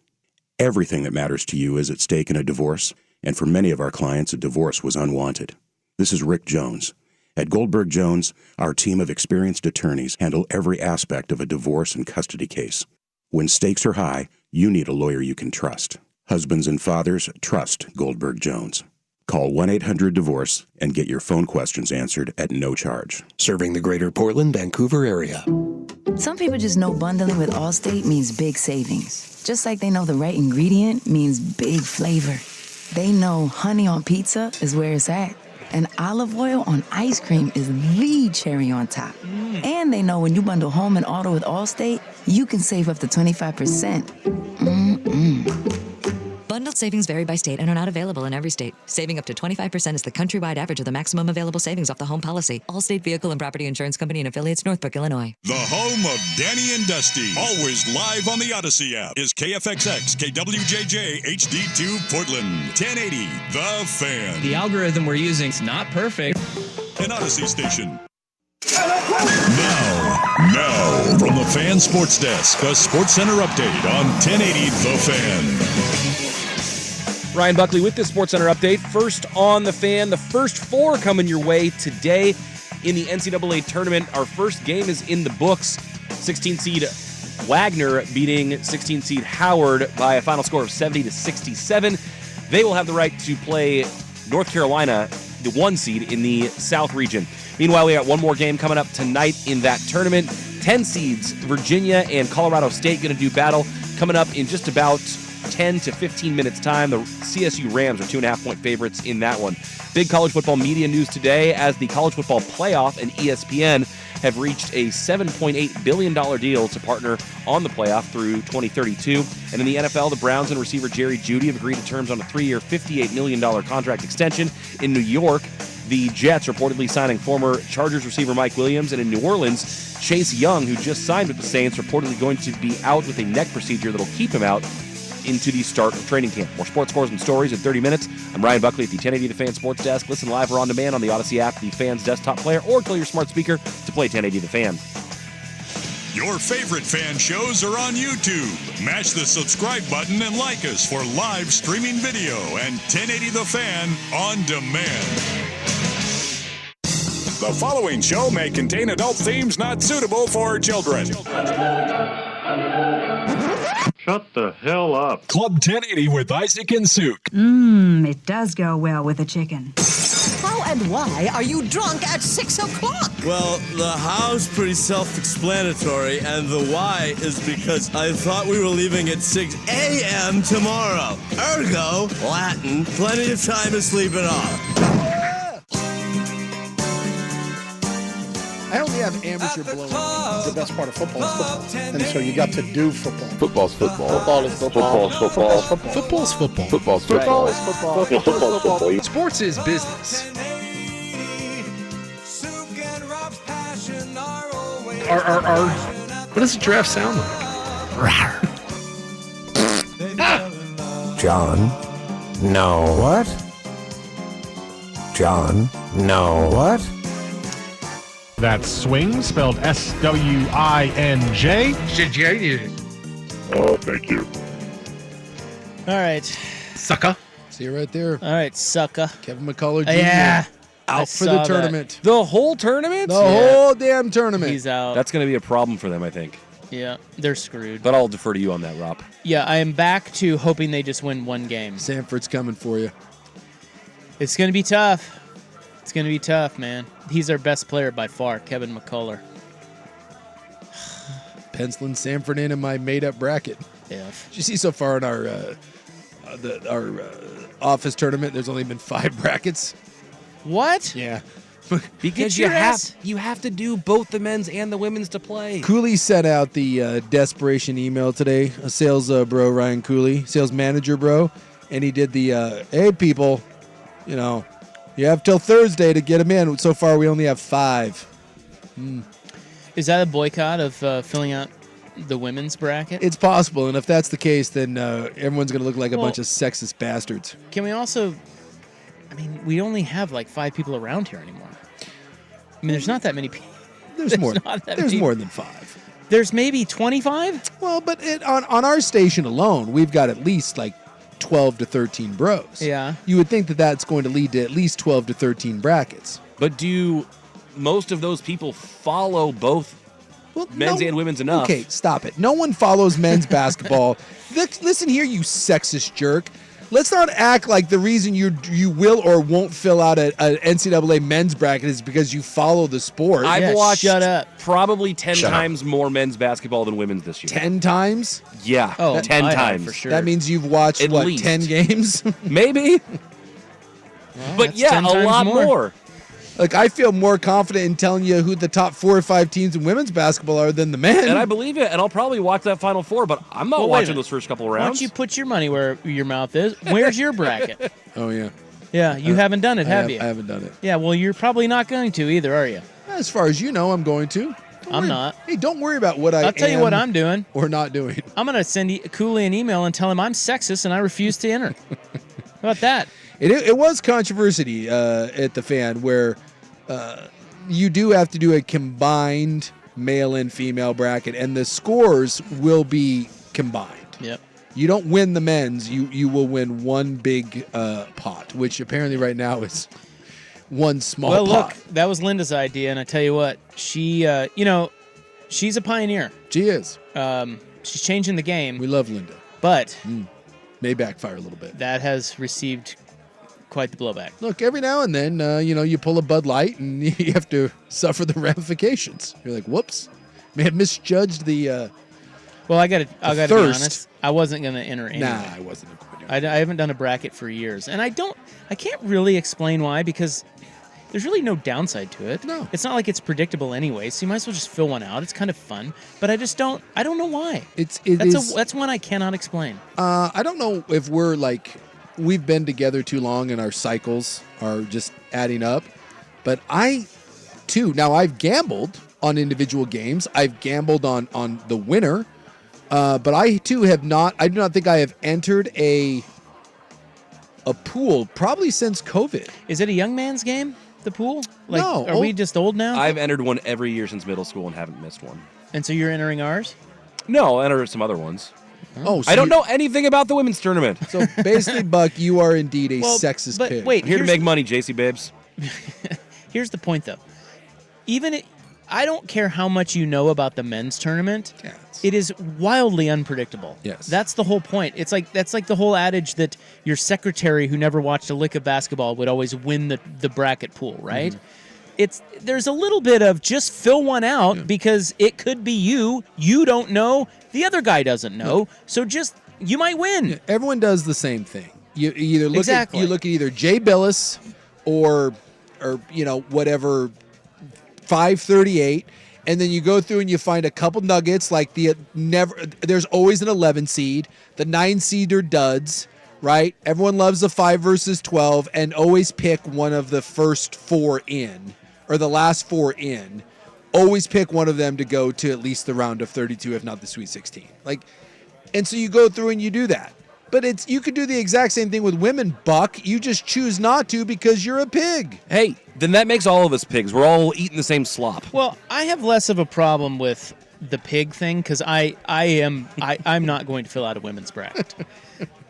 Everything that matters to you is at stake in a divorce, and for many of our clients, a divorce was unwanted. This is Rick Jones. At Goldberg Jones, our team of experienced attorneys handle every aspect of a divorce and custody case. When stakes are high, you need a lawyer you can trust. Husbands and fathers, trust Goldberg Jones. Call 1-800-DIVORCE and get your phone questions answered at no charge. Serving the greater Portland, Vancouver area. Some people just know bundling with Allstate means big savings. Just like they know the right ingredient means big flavor. They know honey on pizza is where it's at. And olive oil on ice cream is the cherry on top. And they know when you bundle home and auto with Allstate, you can save up to 25%. Bundled savings vary by state and are not available in every state. Saving up to 25% is the countrywide average of the maximum available savings off the home policy. Allstate Vehicle and Property Insurance Company and affiliates, Northbrook, Illinois. The home of Danny and Dusty, always live on the Odyssey app, is KFXX, KWJJ, HD2, Portland, 1080, The Fan. The algorithm we're using is not perfect. An Odyssey station. Now, from the Fan Sports Desk, a Sports Center update on 1080 The Fan. Ryan Buckley with this Sports Center update. First on The Fan, the first 4 coming your way today in the NCAA tournament. Our first game is in the books. 16-seed Wagner beating 16-seed Howard by a final score of 70-67. They will have the right to play North Carolina, the 1 seed in the South region. Meanwhile, we got one more game coming up tonight in that tournament. 10 seeds, Virginia and Colorado State going to do battle. Coming up in just about 10 to 15 minutes time. The CSU Rams are 2.5-point favorites in that one. Big college football media news today as the College Football Playoff and ESPN have reached a $7.8 billion deal to partner on the playoff through 2032. And in the NFL, the Browns and receiver Jerry Jeudy have agreed to terms on a 3-year, $58 million contract extension. In New York, the Jets reportedly signing former Chargers receiver Mike Williams. And in New Orleans, Chase Young, who just signed with the Saints, reportedly going to be out with a neck procedure that'll keep him out into the start of training camp. More sports scores and stories in 30 minutes. I'm Ryan Buckley at the 1080 The Fan Sports Desk. Listen live or on demand on the Odyssey app, the Fan's desktop player, or tell your smart speaker to play 1080 The Fan. Your favorite fan shows are on YouTube. Mash the subscribe button and like us for live streaming video and 1080 The Fan on demand. The The following show may contain adult themes not suitable for children. Shut the hell up. Club 1080 with Isaac and Souk. It does go well with a chicken. How and why are you drunk at 6 o'clock? Well, the how's pretty self-explanatory, and the why is because I thought we were leaving at 6 a.m. tomorrow. Ergo, Latin, plenty of time to sleep it off. I only have amateur blowing. The best part of football is football. And so you got to do football. Football's football. Football is football. Football's football. Football's football. Football's Football football. is football. Yeah, football's football. Sports is business. What does a giraffe sound like? John, no. What? John, no. What? That's swing, spelled S-W-I-N-J. Oh, thank you. All right. Sucker. See you right there. All right, sucker. Kevin McCullough Jr. Yeah. Out for the tournament. The whole tournament? The whole damn tournament. He's out. That's going to be a problem for them, I think. Yeah, they're screwed. But I'll defer to you on that, Rob. Yeah, I am back to hoping they just win one game. Sanford's coming for you. It's going to be tough. It's going to be tough, man. He's our best player by far, Kevin McCullough. Penciling Sanford in my made-up bracket. Yeah. Did you see so far in our office tournament, there's only been 5 brackets? What? Yeah. Because you have to do both the men's and the women's to play. Cooley sent out the desperation email today. A sales bro, Ryan Cooley, sales manager bro, and he did the, hey, people, you have till Thursday to get them in. So far, we only have 5. Is that a boycott of filling out the women's bracket? It's possible, and if that's the case, then everyone's going to look like a bunch of sexist bastards. Can we also... I mean, we only have like 5 people around here anymore. I mean, there's not that many people. There's more than 5. There's maybe 25? Well, but on our station alone, we've got at least like 12 to 13 bros. Yeah. You would think that that's going to lead to at least 12 to 13 brackets. But do most of those people follow both men's and women's enough? Okay, stop it. No one follows men's basketball. Listen here, you sexist jerk. Let's not act like the reason you will or won't fill out an NCAA men's bracket is because you follow the sport. I've watched probably 10 times more men's basketball than women's this year. 10 times? Yeah, 10 times. For sure. That means you've watched, At least 10 games? Maybe. But yeah, a lot more. Like, I feel more confident in telling you who the top 4 or 5 teams in women's basketball are than the men. And I believe it, and I'll probably watch that Final Four, but I'm not watching those first couple rounds. Why don't you put your money where your mouth is? Where's your bracket? Oh, yeah. Yeah, you haven't done it, have you? I haven't done it. Yeah, well, you're probably not going to either, are you? As far as you know, I'm going to. I'm not. Hey, don't worry about what I'll tell you what I'm doing. Or not doing. I'm going to send Cooley an email and tell him I'm sexist and I refuse to enter. How about that? It was controversy at the Fan where you do have to do a combined male and female bracket, and the scores will be combined. Yep. You don't win the men's, you will win one big pot, which apparently right now is one small pot. Well, look, that was Linda's idea, and I tell you what, she, she's a pioneer. She is. She's changing the game. We love Linda. But may backfire a little bit. That has received quite the blowback. Look, every now and then, you pull a Bud Light and you have to suffer the ramifications. You're like, whoops, may have misjudged the. Well, I gotta be honest. I wasn't gonna enter anyway. Nah, I wasn't. I haven't done a bracket for years, and I can't really explain why, because there's really no downside to it. No, it's not like it's predictable anyway. So you might as well just fill one out. It's kind of fun, but I don't know why. That's one I cannot explain. I don't know if we're like. We've been together too long and our cycles are just adding up. But I've gambled on individual games. I've gambled on the winner. But I do not think I have entered a pool probably since COVID. Is it a young man's game, the pool? No. Are we just old now? I've entered one every year since middle school and haven't missed one. And so you're entering ours? No, I'll enter some other ones. Oh, so I don't know anything about the women's tournament. So basically, Buck, you are indeed a sexist pig. Wait, here to make money, JC Babes. Here's the point, though. I don't care how much you know about the men's tournament. Yeah, it is wildly unpredictable. Yes. That's the whole point. That's like the whole adage that your secretary who never watched a lick of basketball would always win the bracket pool, right? There's a little bit of just fill one out because it could be you. You don't know. The other guy doesn't know. So you might win. Yeah, everyone does the same thing. You either look Exactly. at either Jay Billis or whatever 538, and then you go through and you find a couple nuggets like there's always an 11 seed, the 9 seed are duds, right? Everyone loves the 5 versus 12 and always pick one of the first 4 in or the last 4 in. Always pick one of them to go to at least the round of 32, if not the Sweet 16. And so you go through and you do that. But you could do the exact same thing with women, Buck. You just choose not to because you're a pig. Hey, then that makes all of us pigs. We're all eating the same slop. Well, I have less of a problem with the pig thing because I'm not going to fill out a women's bracket.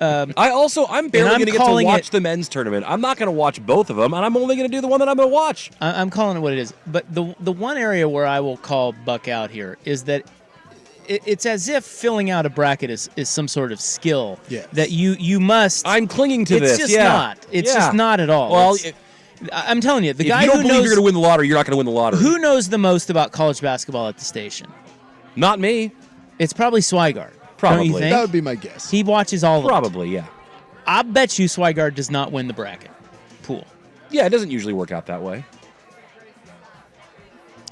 I'm barely going to get to watch the men's tournament. I'm not going to watch both of them, and I'm only going to do the one that I'm going to watch. I'm calling it what it is. But the one area where I will call Buck out here is that it's as if filling out a bracket is some sort of skill that you must. I'm clinging to this. It's just not. It's just not at all. Well, I'm telling you, the guy you don't who believe knows you're going to win the lottery, you're not going to win the lottery. Who knows the most about college basketball at the station? Not me. It's probably Swigard. Probably. Don't you think? That would be my guess. He watches all of it. Probably, yeah. I bet you Swigard does not win the bracket pool. Yeah, it doesn't usually work out that way.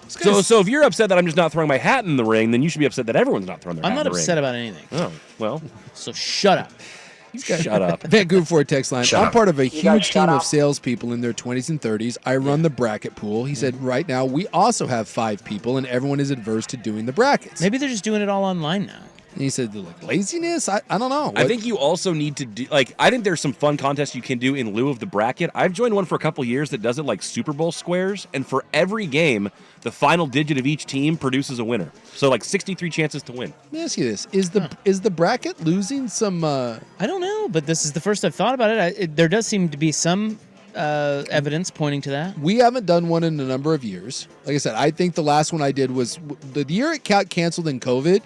So if you're upset that I'm just not throwing my hat in the ring, then you should be upset that everyone's not throwing their hat in the ring. I'm not upset about anything. Oh, well. So shut up. Shut up. Vancouver Ford text line. Shut I'm up. part of a You guys huge shut team of up. salespeople in their 20s and 30s. I run the bracket pool. He said, right now, we also have 5 people, and everyone is adverse to doing the brackets. Maybe they're just doing it all online now. And he said, laziness? I don't know. I think you also need to do, I think there's some fun contests you can do in lieu of the bracket. I've joined one for a couple years that does it like Super Bowl squares, and for every game, the final digit of each team produces a winner. So 63 chances to win. Let me ask you this. Is the bracket losing some... I don't know, but this is the first I've thought about it. There does seem to be some evidence pointing to that. We haven't done one in a number of years. Like I said, I think the last one I did was... The year it got canceled in COVID,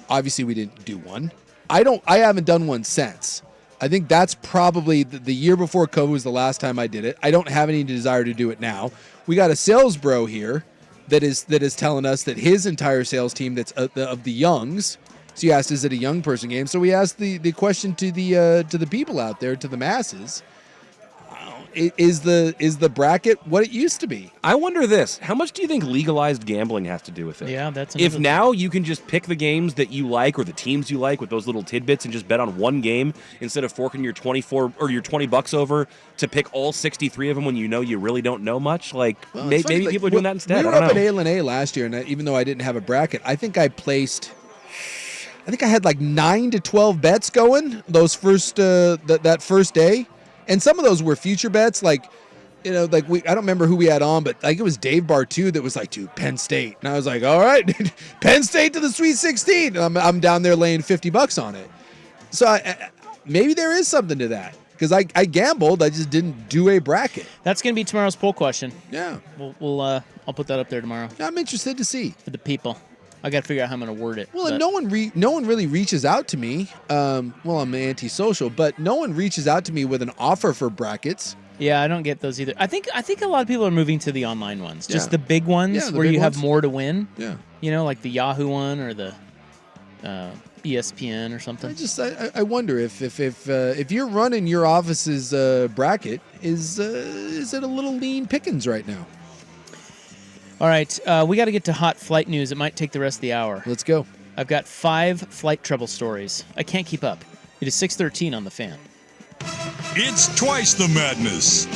obviously we didn't do one. I haven't done one since. I think that's probably the year before COVID was the last time I did it. I don't have any desire to do it now. We got a sales bro here that is telling us that his entire sales team that's of the youngs. So you asked, is it a young person game? So we asked the question to the people out there, to the masses. Is the bracket what it used to be? I wonder this. How much do you think legalized gambling has to do with it? Yeah, that's if now you can just pick the games that you like or the teams you like with those little tidbits and just bet on one game instead of forking your 24 or your $20 over to pick all 63 of them when you know you really don't know much. Maybe people are doing that instead. We were I don't up know. at A last year, and even though I didn't have a bracket, I think I had 9 to 12 bets going those first that first day. And some of those were future bets, I don't remember who we had on, but it was Dave Bartu that was like, dude, Penn State. And I was like, all right, Penn State to the Sweet 16. I'm down there laying $50 on it. So maybe there is something to that because I gambled. I just didn't do a bracket. That's going to be tomorrow's poll question. Yeah. I'll put that up there tomorrow. I'm interested to see. For the people. I got to figure out how I'm going to word it. Well, and no one really reaches out to me. I'm antisocial, but no one reaches out to me with an offer for brackets. Yeah, I don't get those either. I think a lot of people are moving to the online ones, just the big ones the where big you have ones. more to win. Yeah, like the Yahoo one or the ESPN or something. I wonder if you're running your office's bracket, is it a little lean pickings right now? All right, we got to get to hot flight news. It might take the rest of the hour. Let's go. I've got 5 flight trouble stories. I can't keep up. It is 6:13 on the Fan. It's twice the madness.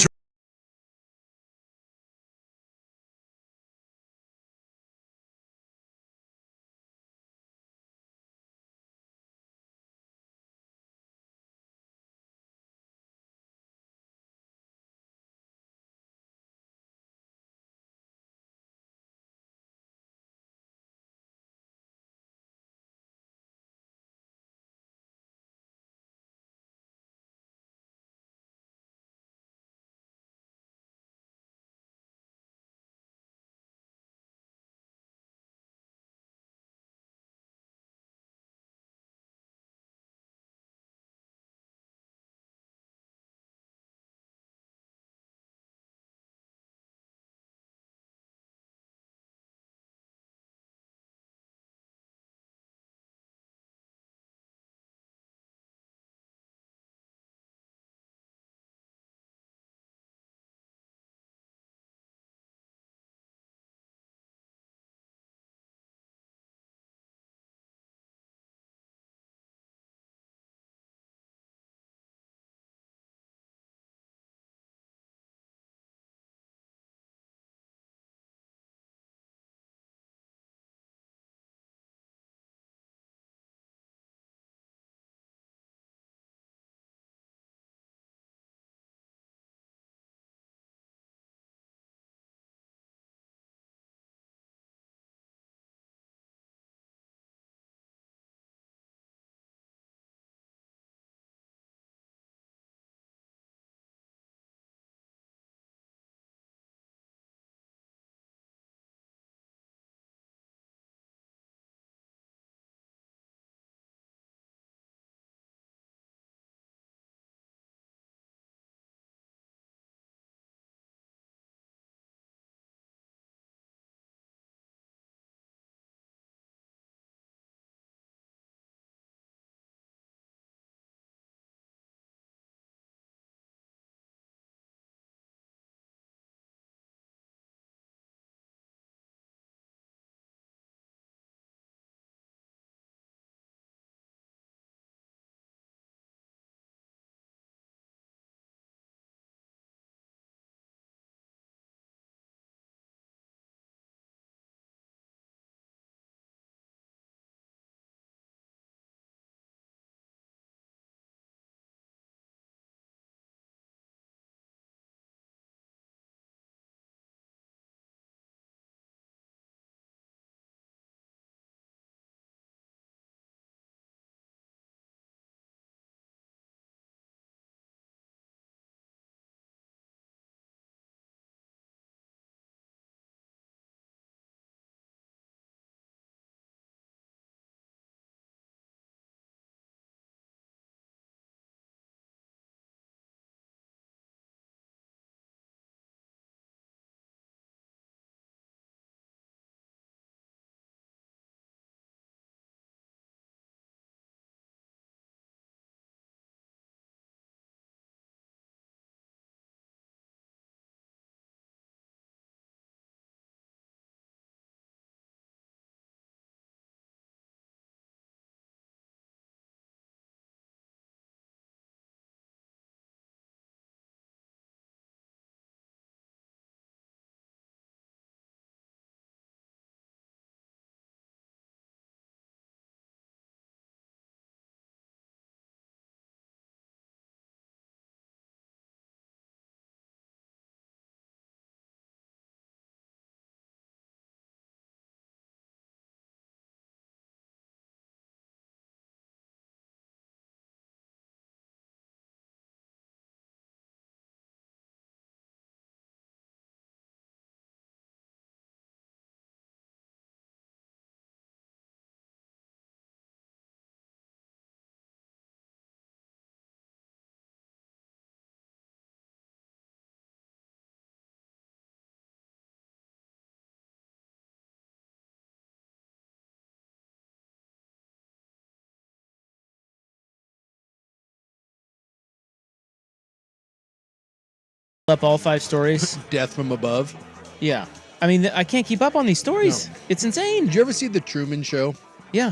up all 5 stories. Death from above. Yeah. I mean, I can't keep up on these stories. No. It's insane. Did you ever see The Truman Show? Yeah.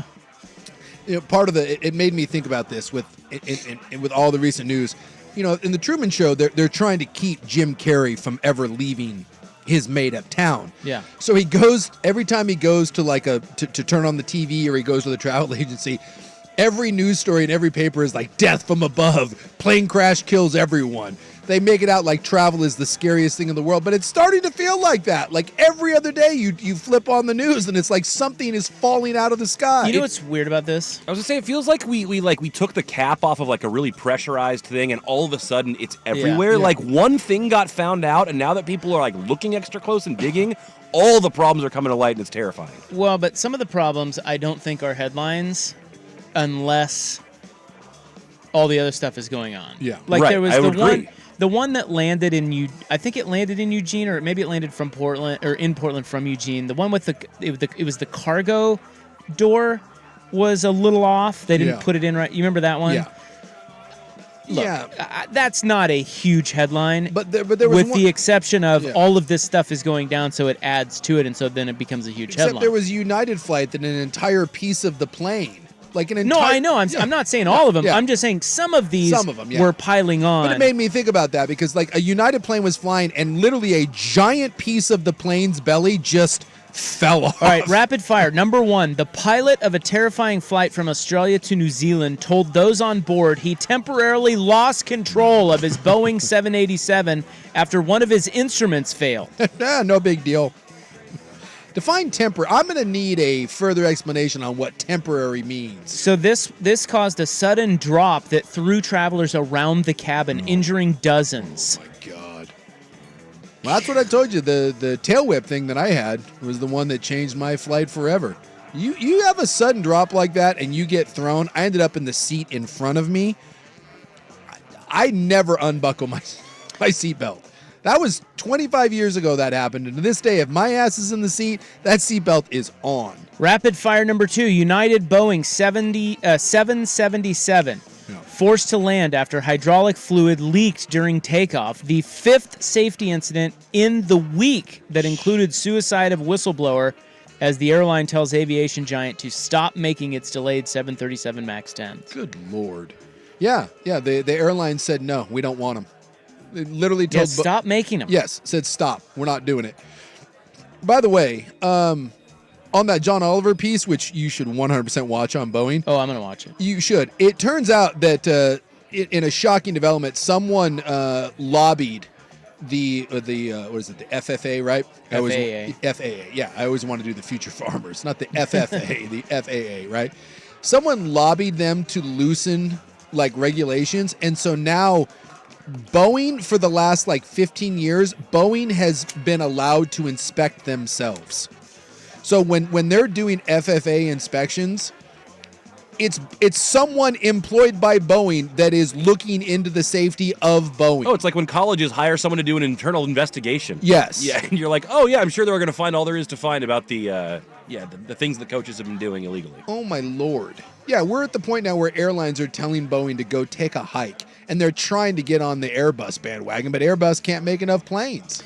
Part of it made me think about this with all the recent news. In The Truman Show, they're trying to keep Jim Carrey from ever leaving his made-up town. Yeah. So he goes, every time he goes to to turn on the TV or he goes to the travel agency, every news story in every paper is like death from above, plane crash kills everyone. They make it out like travel is the scariest thing in the world, but it's starting to feel like that. Like every other day you flip on the news and it's like something is falling out of the sky. You know what's weird about this? I was gonna say, it feels like we took the cap off of like a really pressurized thing, and all of a sudden it's everywhere. Yeah. Like one thing got found out, and now that people are like looking extra close and digging, all the problems are coming to light, and it's terrifying. Well, but some of the problems I don't think are headlines unless all the other stuff is going on. Yeah. Like right. there was I would agree. the one that landed in I think it landed in Eugene, or maybe it landed from Portland or in Portland from Eugene. The one with it was the cargo door was a little off. They didn't put it in right. You remember that one? Yeah. Look, that's not a huge headline, but there was with the exception of all of this stuff is going down, so it adds to it, and so then it becomes a huge Except headline. there was a United flight that an entire piece of the plane, like an entire... No, I know. I'm not saying all of them. I'm just saying some of these were piling on. But it made me think about that because like a United plane was flying and literally a giant piece of the plane's belly just fell off. All right, rapid fire. Number 1, the pilot of a terrifying flight from Australia to New Zealand told those on board he temporarily lost control of his Boeing 787 after one of his instruments failed. No big deal. Define temporary. I'm going to need a further explanation on what temporary means. So this caused a sudden drop that threw travelers around the cabin, injuring dozens. Oh my God. Well, that's what I told you. The tail whip thing that I had was the one that changed my flight forever. You have a sudden drop like that and you get thrown. I ended up in the seat in front of me. I never unbuckle my seatbelt. That was 25 years ago that happened. And to this day, if my ass is in the seat, that seatbelt is on. Rapid fire number 2, United Boeing 777 forced to land after hydraulic fluid leaked during takeoff. The 5th safety incident in the week that included suicide of whistleblower as the airline tells aviation giant to stop making its delayed 737 MAX 10s. Good Lord. Yeah. The airline said, no, we don't want them. They literally told... stop making them. Yes, said stop. We're not doing it. By the way, on that John Oliver piece, which you should 100% watch on Boeing. Oh, I'm going to watch it. You should. It turns out that in a shocking development, someone lobbied the what is it, the FFA, right? FAA. Yeah, I always want to do the Future Farmers, not the FFA, the FAA, right? Someone lobbied them to loosen like regulations, and so now Boeing, for the last like 15 years, Boeing has been allowed to inspect themselves. So when they're doing FFA inspections, it's someone employed by Boeing that is looking into the safety of Boeing. Oh, it's like when colleges hire someone to do an internal investigation. Yes. Yeah, and you're like, oh yeah, I'm sure they're going to find all there is to find about the things the coaches have been doing illegally. Oh my Lord. Yeah, we're at the point now where airlines are telling Boeing to go take a hike, and they're trying to get on the Airbus bandwagon, but Airbus can't make enough planes.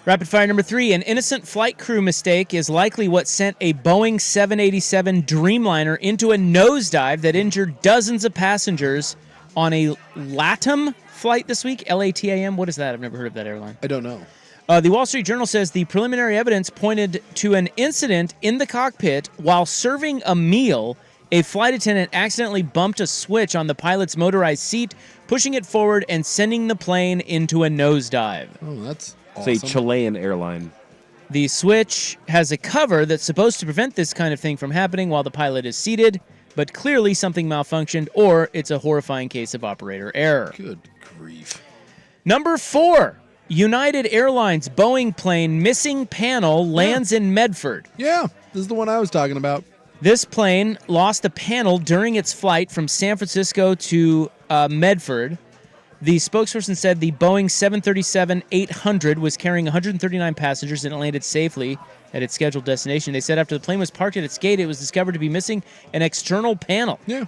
Rapid fire number 3, an innocent flight crew mistake is likely what sent a Boeing 787 Dreamliner into a nosedive that injured dozens of passengers on a LATAM flight this week. LATAM, what is that? I've never heard of that airline. I don't know. The Wall Street Journal says the preliminary evidence pointed to an incident in the cockpit while serving a meal. A flight attendant accidentally bumped a switch on the pilot's motorized seat, pushing it forward and sending the plane into a nosedive. Oh, that's awesome. It's a Chilean airline. The switch has a cover that's supposed to prevent this kind of thing from happening while the pilot is seated, but clearly something malfunctioned, or it's a horrifying case of operator error. Good grief. Number 4, United Airlines Boeing plane missing panel lands in Medford. Yeah, this is the one I was talking about. This plane lost a panel during its flight from San Francisco to Medford. The spokesperson said the Boeing 737-800 was carrying 139 passengers and it landed safely at its scheduled destination. They said after the plane was parked at its gate, it was discovered to be missing an external panel. Yeah.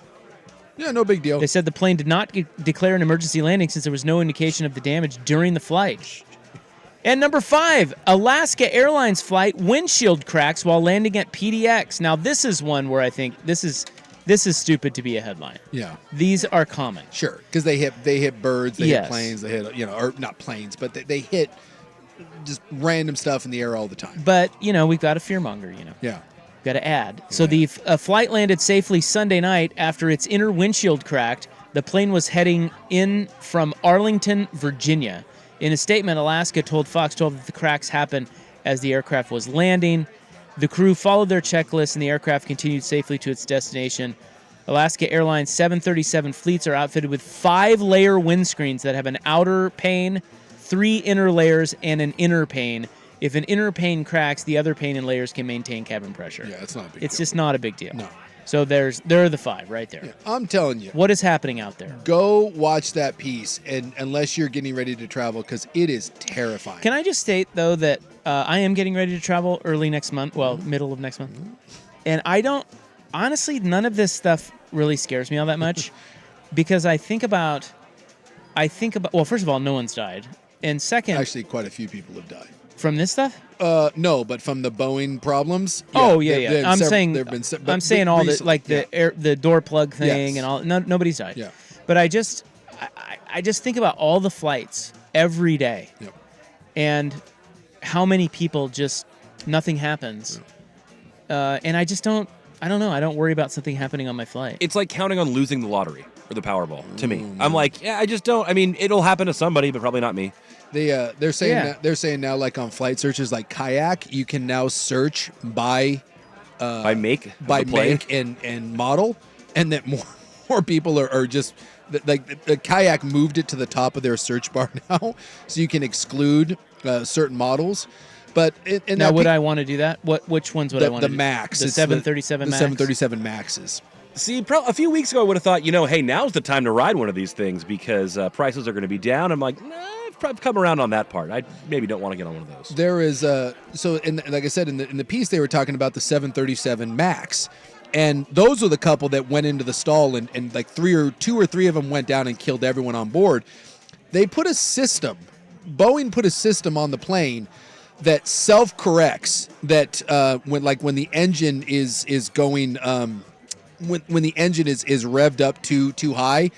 Yeah, no big deal. They said the plane did not declare an emergency landing since there was no indication of the damage during the flight. And number 5, Alaska Airlines flight windshield cracks while landing at PDX. Now, this is one where I think this is stupid to be a headline. Yeah. These are common. Sure, because they hit birds, they hit planes, they hit, or not planes, but they hit just random stuff in the air all the time. But, we've got to fearmonger, Yeah. Got to add. So the flight landed safely Sunday night after its inner windshield cracked. The plane was heading in from Arlington, Virginia. In a statement, Alaska told Fox 12 that the cracks happened as the aircraft was landing. The crew followed their checklist and the aircraft continued safely to its destination. Alaska Airlines 737 fleets are outfitted with 5-layer windscreens that have an outer pane, 3 inner layers, and an inner pane. If an inner pane cracks, the other pane and layers can maintain cabin pressure. Yeah, it's not a big deal. It's just not a big deal. No. So there are the 5 right there. Yeah, I'm telling you. What is happening out there? Go watch that piece, and unless you're getting ready to travel, because it is terrifying. Can I just state, though, that I am getting ready to travel early next month, middle of next month. And honestly, none of this stuff really scares me all that much because I think about, well, first of all, no one's died. And second... Actually, quite a few people have died. From this stuff? No, but from the Boeing problems. Yeah, I'm saying all the like the door plug thing and all. Nobody's died. Yeah. But I just think about all the flights every day, and how many people just nothing happens, and I don't know. I don't worry about something happening on my flight. It's like counting on losing the lottery or the Powerball to me. I'm like, I just don't. I mean, it'll happen to somebody, but probably not me. They're saying now, like on flight searches like Kayak, you can now search by make and model, and that more people are just like the Kayak moved it to the top of their search bar now, so you can exclude certain models. But now, would I want to do that? Which ones would I want to do? The Max, the 737 Max, the 737 Maxes. See, a few weeks ago, I would have thought, hey, now's the time to ride one of these things because prices are going to be down. I'm like, nah, I've probably come around on that part. I maybe don't want to get on one of those. There is like I said in the piece, they were talking about the 737 Max, and those were the couple that went into the stall and like 2 or 3 of them went down and killed everyone on board. They put a system. Boeing put a system on the plane that self-corrects that when the engine is going. When the engine is revved up too high,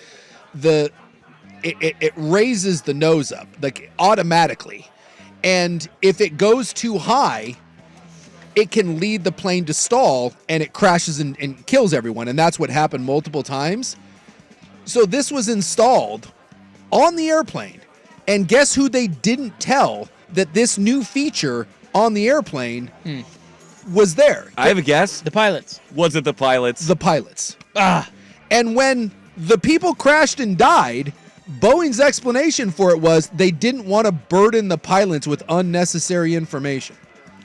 it raises the nose up like automatically, and if it goes too high, it can lead the plane to stall and it crashes and kills everyone, and that's what happened multiple times. So this was installed on the airplane, and guess who they didn't tell that this new feature on the airplane was there? I have a guess. The pilots. Was it the pilots? The pilots. And when the people crashed and died, Boeing's explanation for it was they didn't want to burden the pilots with unnecessary information.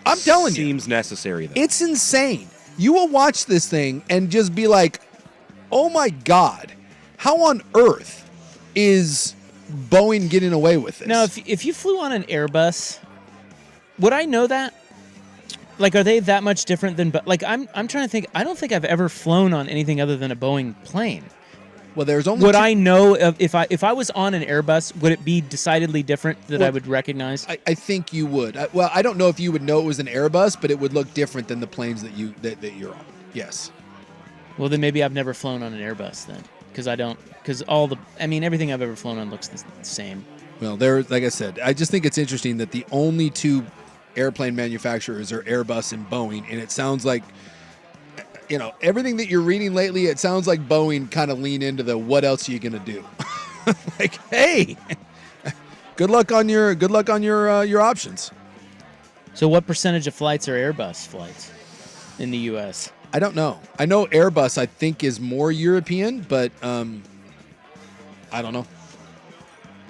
I'm telling you. Seems necessary, though. It's insane. You will watch this thing and just be like, oh my God, how on earth is Boeing getting away with this? Now, if you flew on an Airbus, would I know that? Like, are they that much different than? Like, I'm trying to think. I don't think I've ever flown on anything other than a Boeing plane. Well, there's only. Would I know if I was on an Airbus? Would it be decidedly different that I would recognize? I think you would. I don't know if you would know it was an Airbus, but it would look different than the planes that you're on. Yes. Well, then maybe I've never flown on an Airbus then, because everything I've ever flown on looks the same. Well, like I said, I just think it's interesting that the only 2 airplane manufacturers are Airbus and Boeing, and it sounds like, everything that you're reading lately, it sounds like Boeing kind of lean into the what else are you gonna do? Like, hey, good luck on your options. So what percentage of flights are Airbus flights in the U.S.? I don't know. I know Airbus, I think, is more European, but I don't know.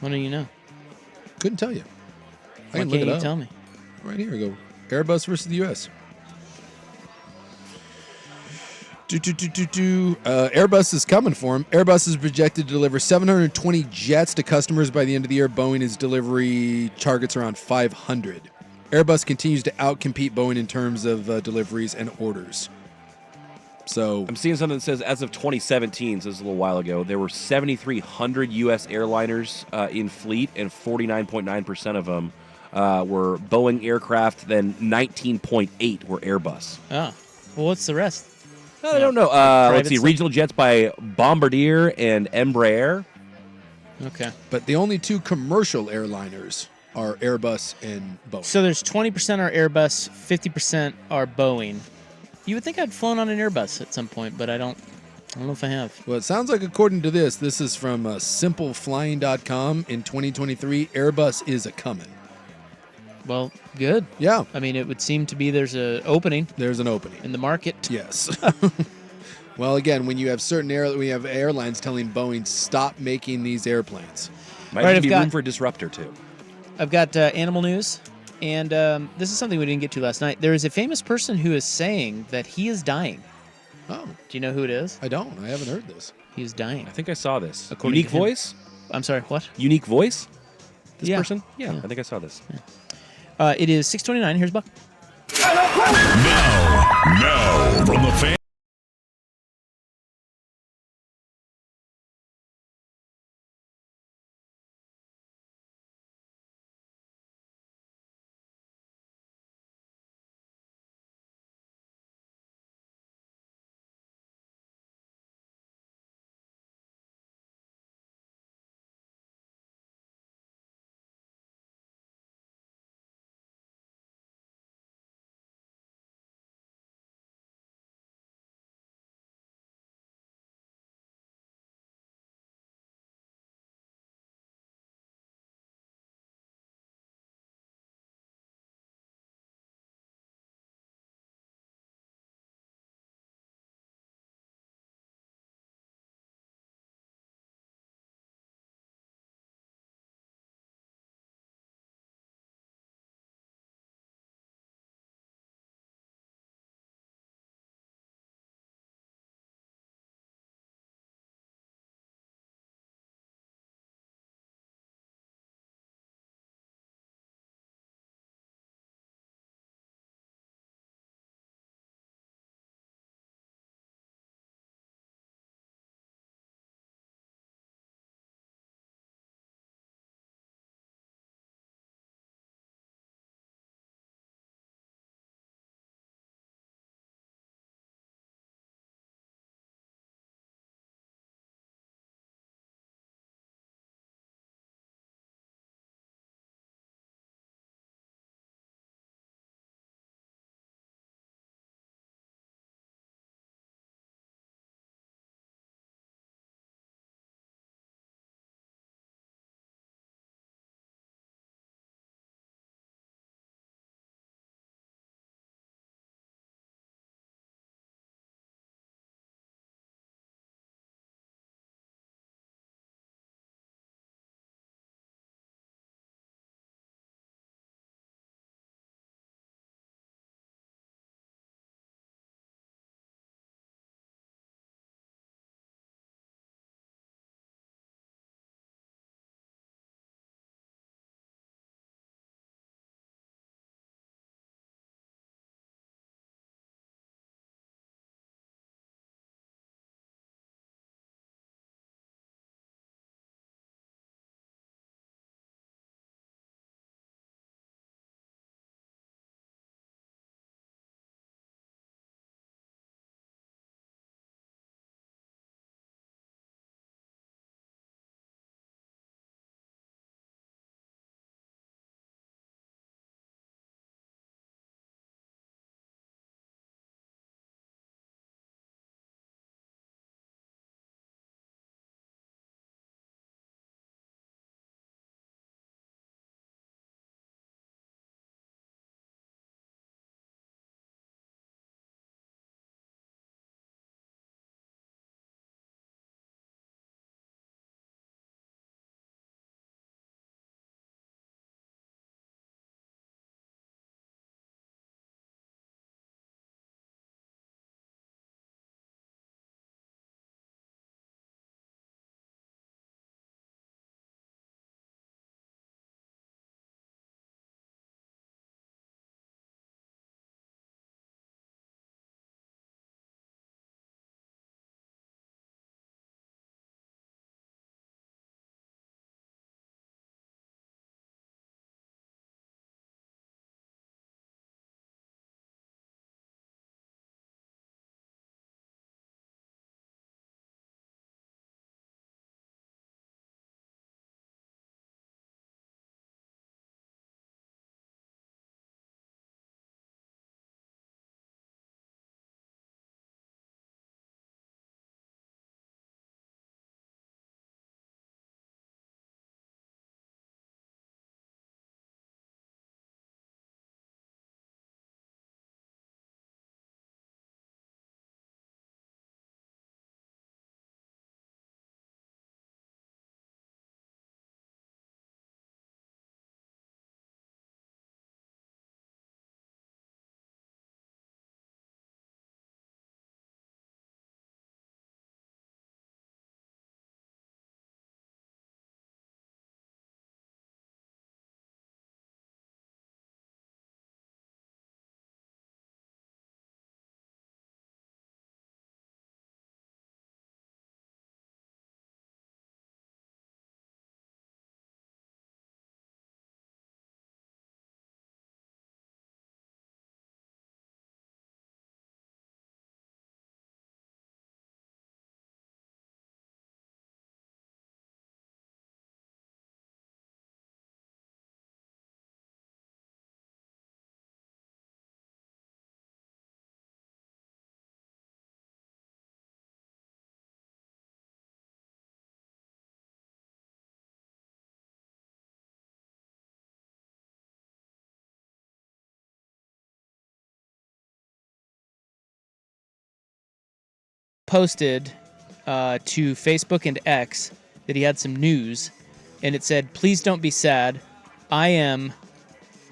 What do you know? Couldn't tell you. Why can't you tell me? Right here we go. Airbus versus the U.S. Airbus is coming for him. Airbus is projected to deliver 720 jets to customers by the end of the year. Boeing is delivery targets around 500. Airbus continues to outcompete Boeing in terms of deliveries and orders. So I'm seeing something that says as of 2017, so this is a little while ago, there were 7,300 U.S. airliners in fleet, and 49.9% of them were Boeing aircraft, then 19.8 were Airbus. Oh. Well, what's the rest? I don't know. Let's see. stuff? Regional jets by Bombardier and Embraer. Okay. But the only two commercial airliners are Airbus and Boeing. So there's 20% are Airbus, 50% are Boeing. You would think I'd flown on an Airbus at some point, but I don't know if I have. Well, it sounds like according to this is from simpleflying.com. In 2023, Airbus is a coming. Well, good. Yeah. I mean, it would seem to be there's an opening. There's an opening in the market. Yes. Well, again, when you have we have airlines telling Boeing stop making these airplanes. Might be room for a disruptor too. I've got animal news, and this is something we didn't get to last night. There is a famous person who is saying that he is dying. Oh. Do you know who it is? I don't. I haven't heard this. He is dying. I think I saw this. According Unique to him. voice? I'm sorry, what? Unique voice? This Yeah. person? Yeah, Yeah. I think I saw this. It is 6:29. Here's Buck. Now, from the fan. posted to Facebook and X that he had some news, and it said, "Please don't be sad. I am ...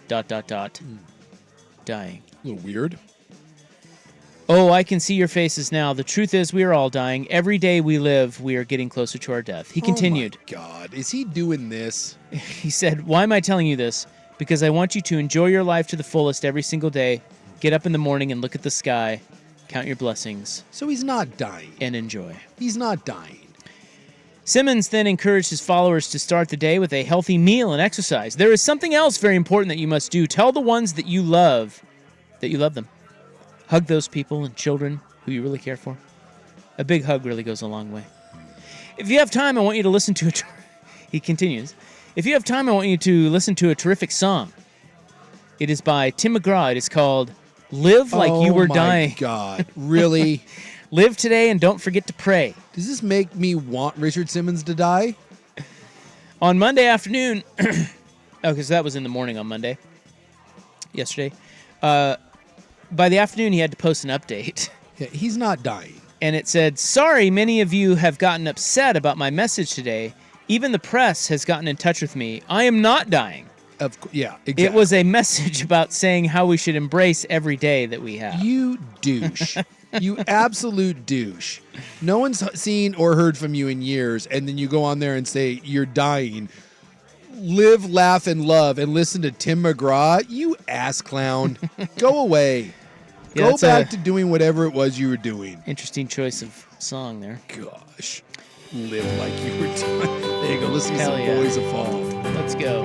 dying." A little weird. "Oh, I can see your faces now. The truth is we are all dying. Every day we live, we are getting closer to our death." He continued. Oh my God, is he doing this? He said, "Why am I telling you this? Because I want you to enjoy your life to the fullest every single day. Get up in the morning and look at the sky. Count your blessings." So he's not dying. And enjoy. He's not dying. Simmons then encouraged his followers to start the day with a healthy meal and exercise. "There is something else very important that you must do. Tell the ones that you love them. Hug those people and children who you really care for. A big hug really goes a long way. If you have time, I want you to listen to He continues. "If you have time, I want you to listen to a terrific song. It is by Tim McGraw. It is called Live Like You Were Dying." Oh my God, really? "Live today and don't forget to pray." Does this make me want Richard Simmons to die? On Monday afternoon, because that was in the morning on Monday, yesterday, by the afternoon he had to post an update. Yeah, he's not dying. And it said, "Sorry, many of you have gotten upset about my message today. Even the press has gotten in touch with me. I am not dying." Yeah, exactly. It was a message about saying how we should embrace every day that we have. You douche. You absolute douche. No one's seen or heard from you in years, and then you go on there and say you're dying. Live, laugh, and love, and listen to Tim McGraw. You ass clown. Go away. Yeah, Go back to doing whatever it was you were doing. Interesting choice of song there. Gosh. Live like you were doing. There you go. Listen to Hell some yeah. Boys Evolve. Let's go.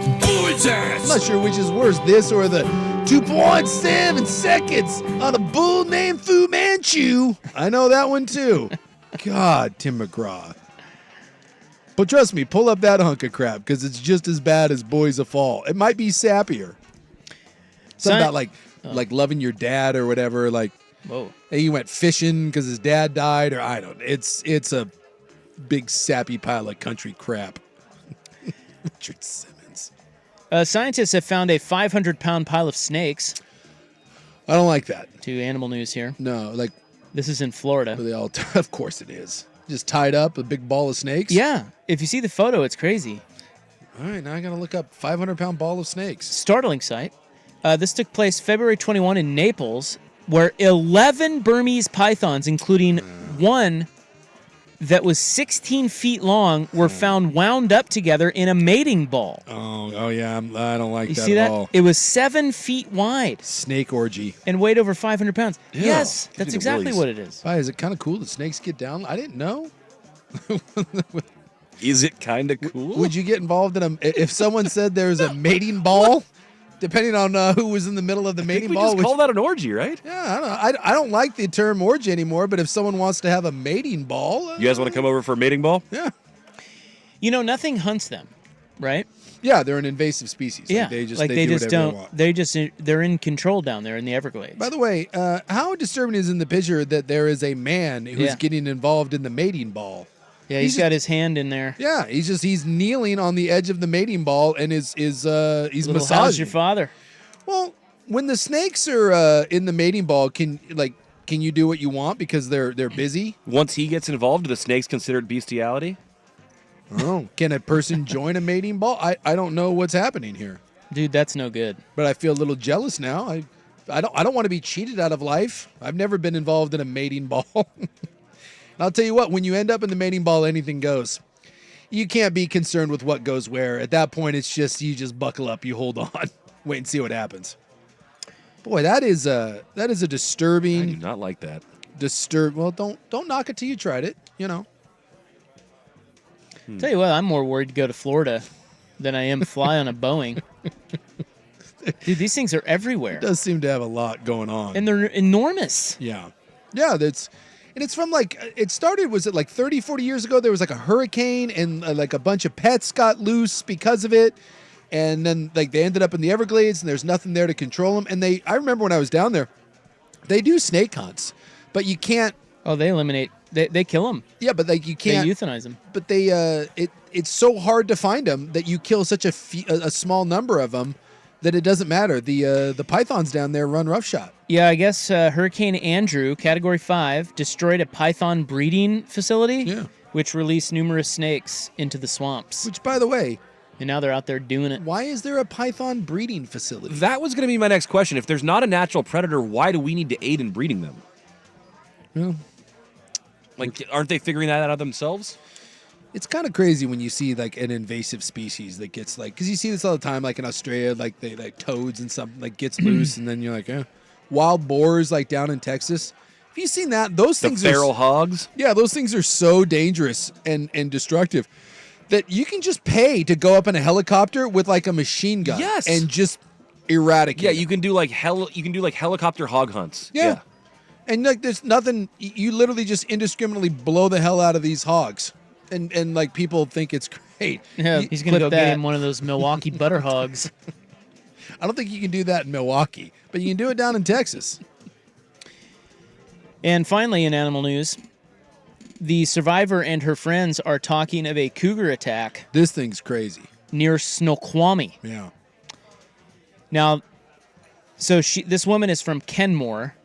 I'm not sure which is worse, this or the 2.7 seconds on a bull named Fu Manchu. I know that one too. God, Tim McGraw. But trust me, pull up that hunk of crap because it's just as bad as Boys of Fall. It might be sappier. Something about like loving your dad or whatever. Like, whoa, he went fishing because his dad died, or I don't know. It's a big sappy pile of country crap. Richard Simmons. Scientists have found a 500-pound pile of snakes. I don't like that. To Animal News here. No, like this is in Florida. They all of course it is. Just tied up, a big ball of snakes. Yeah, if you see the photo, it's crazy. All right, now I gotta look up 500-pound ball of snakes. Startling sight. This took place February 21 in Naples, where 11 Burmese pythons, including one that was 16 feet long, were found wound up together in a mating ball. Oh yeah, I don't like You that see at that? all. It was 7 feet wide. Snake orgy. And weighed over 500 pounds. Ew. Yes, Give that's me the exactly willies. what it is. Why, is it kind of cool that snakes get down? I didn't know. Is it kind of cool? Would you get involved in if someone said there's a mating ball? Depending on who was in the middle of the mating we ball. just call that an orgy, right? Yeah, I don't know. I don't like the term orgy anymore, but if someone wants to have a mating ball. You guys want to come over for a mating ball? Yeah. You know, nothing hunts them, right? Yeah, they're an invasive species. Yeah, They do just whatever don't. They want. They're in control down there in the Everglades. By the way, how disturbing is in the picture that there is a man who's Yeah. getting involved in the mating ball? Yeah, he's got his hand in there. Yeah, he's kneeling on the edge of the mating ball and he's Little, massaging. how's your father? Well, when the snakes are in the mating ball, can you do what you want because they're busy? Once he gets involved, are the snakes considered bestiality? Oh, can a person join a mating ball? I don't know what's happening here, dude. That's no good. But I feel a little jealous now. I don't want to be cheated out of life. I've never been involved in a mating ball. And I'll tell you what, when you end up in the mating ball, anything goes. You can't be concerned with what goes where. At that point, it's just you just buckle up, you hold on, wait and see what happens. Boy, that is a disturbing. I do not like that. Well, don't knock it till you tried it. You know. Tell you what, I'm more worried to go to Florida than I am fly on a Boeing. Dude, these things are everywhere. It does seem to have a lot going on. And they're enormous. Yeah. Yeah, it's from it started, was it like 30, 40 years ago? There was like a hurricane and like a bunch of pets got loose because of it. And then they ended up in the Everglades and there's nothing there to control them. And I remember when I was down there, they do snake hunts, but you can't. Oh, they eliminate, they kill them. Yeah, but you can't. They euthanize them. But it's so hard to find them that you kill such a small number of them that it doesn't matter. The pythons down there run roughshod. Yeah, I guess Hurricane Andrew, Category 5, destroyed a python breeding facility, which released numerous snakes into the swamps. Which, by the way, and now they're out there doing it. Why is there a python breeding facility? That was going to be my next question. If there's not a natural predator, why do we need to aid in breeding them? Well, like, aren't they figuring that out themselves? It's kind of crazy when you see like an invasive species that gets like, because you see this all the time, like in Australia, like they like toads and something like gets loose, and then you're like, wild boars like down in Texas. Have you seen that? Those things are feral hogs. Yeah, those things are so dangerous and destructive that you can just pay to go up in a helicopter with like a machine gun, and just eradicate. Yeah, you can do like helicopter hog hunts. Yeah. And like there's nothing, you literally just indiscriminately blow the hell out of these hogs. And like people think it's great. Yeah, he's going to go get him one of those Milwaukee butter hogs. I don't think you can do that in Milwaukee, but you can do it down in Texas. And finally, in animal news, the survivor and her friends are talking of a cougar attack. This thing's crazy. Near Snoqualmie. Yeah. Now, so this woman is from Kenmore,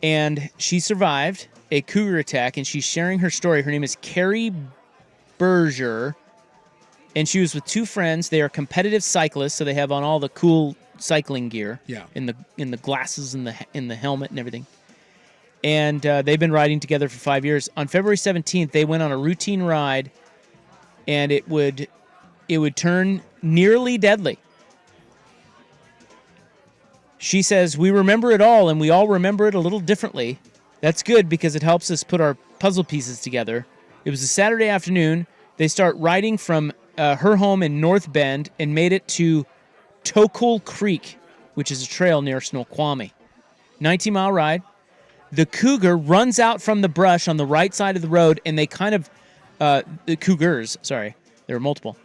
and she survived a cougar attack, and she's sharing her story. Her name is Carrie Berger, and she was with two friends. They are competitive cyclists, so they have on all the cool cycling gear. Yeah. In the glasses and the helmet and everything. And they've been riding together for 5 years. On February 17th, they went on a routine ride, and it would turn nearly deadly. She says, "We remember it all, and we all remember it a little differently. That's good because it helps us put our puzzle pieces together." It was a Saturday afternoon. They start riding from her home in North Bend and made it to Tokul Creek, which is a trail near Snoqualmie. 19-mile ride. The cougar runs out from the brush on the right side of the road, and they kind of, the cougars, sorry, there were multiple,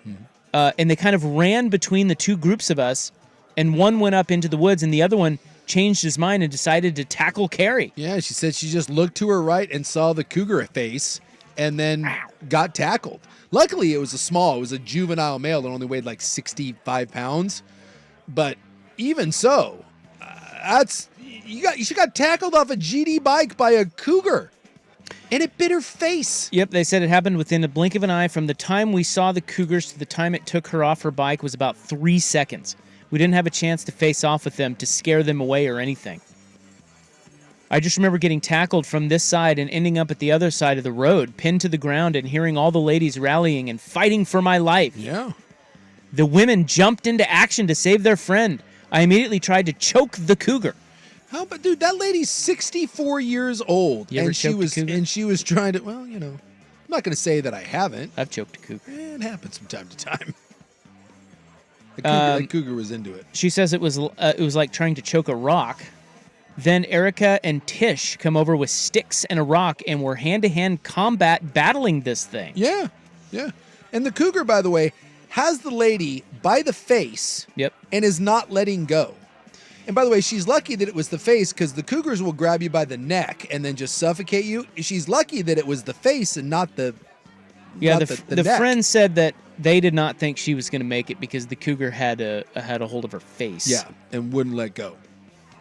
and they kind of ran between the two groups of us, and one went up into the woods, and the other one changed his mind and decided to tackle Carrie. Yeah, she said she just looked to her right and saw the cougar face and then got tackled. Luckily, it was a juvenile male that only weighed like 65 pounds. But even so, she got tackled off a GD bike by a cougar. And it bit her face. Yep, they said it happened within a blink of an eye. From the time we saw the cougars to the time it took her off her bike was about 3 seconds. We didn't have a chance to face off with them to scare them away or anything. I just remember getting tackled from this side and ending up at the other side of the road, pinned to the ground, and hearing all the ladies rallying and fighting for my life. Yeah. The women jumped into action to save their friend. I immediately tried to choke the cougar. How about, dude, that lady's 64 years old. You ever and choked a cougar? And she was trying to, well, you know, I'm not going to say that I haven't. I've choked a cougar. It happens from time to time. The cougar was into it. She says it was like trying to choke a rock. Then Erica and Tish come over with sticks and a rock and were hand-to-hand combat battling this thing. Yeah, yeah. And the cougar, by the way, has the lady by the face. Yep. And is not letting go. And by the way, she's lucky that it was the face because the cougars will grab you by the neck and then just suffocate you. She's lucky that it was the face and not the Yeah, not the neck. friend said that they did not think she was going to make it because the cougar had a hold of her face. Yeah, and wouldn't let go.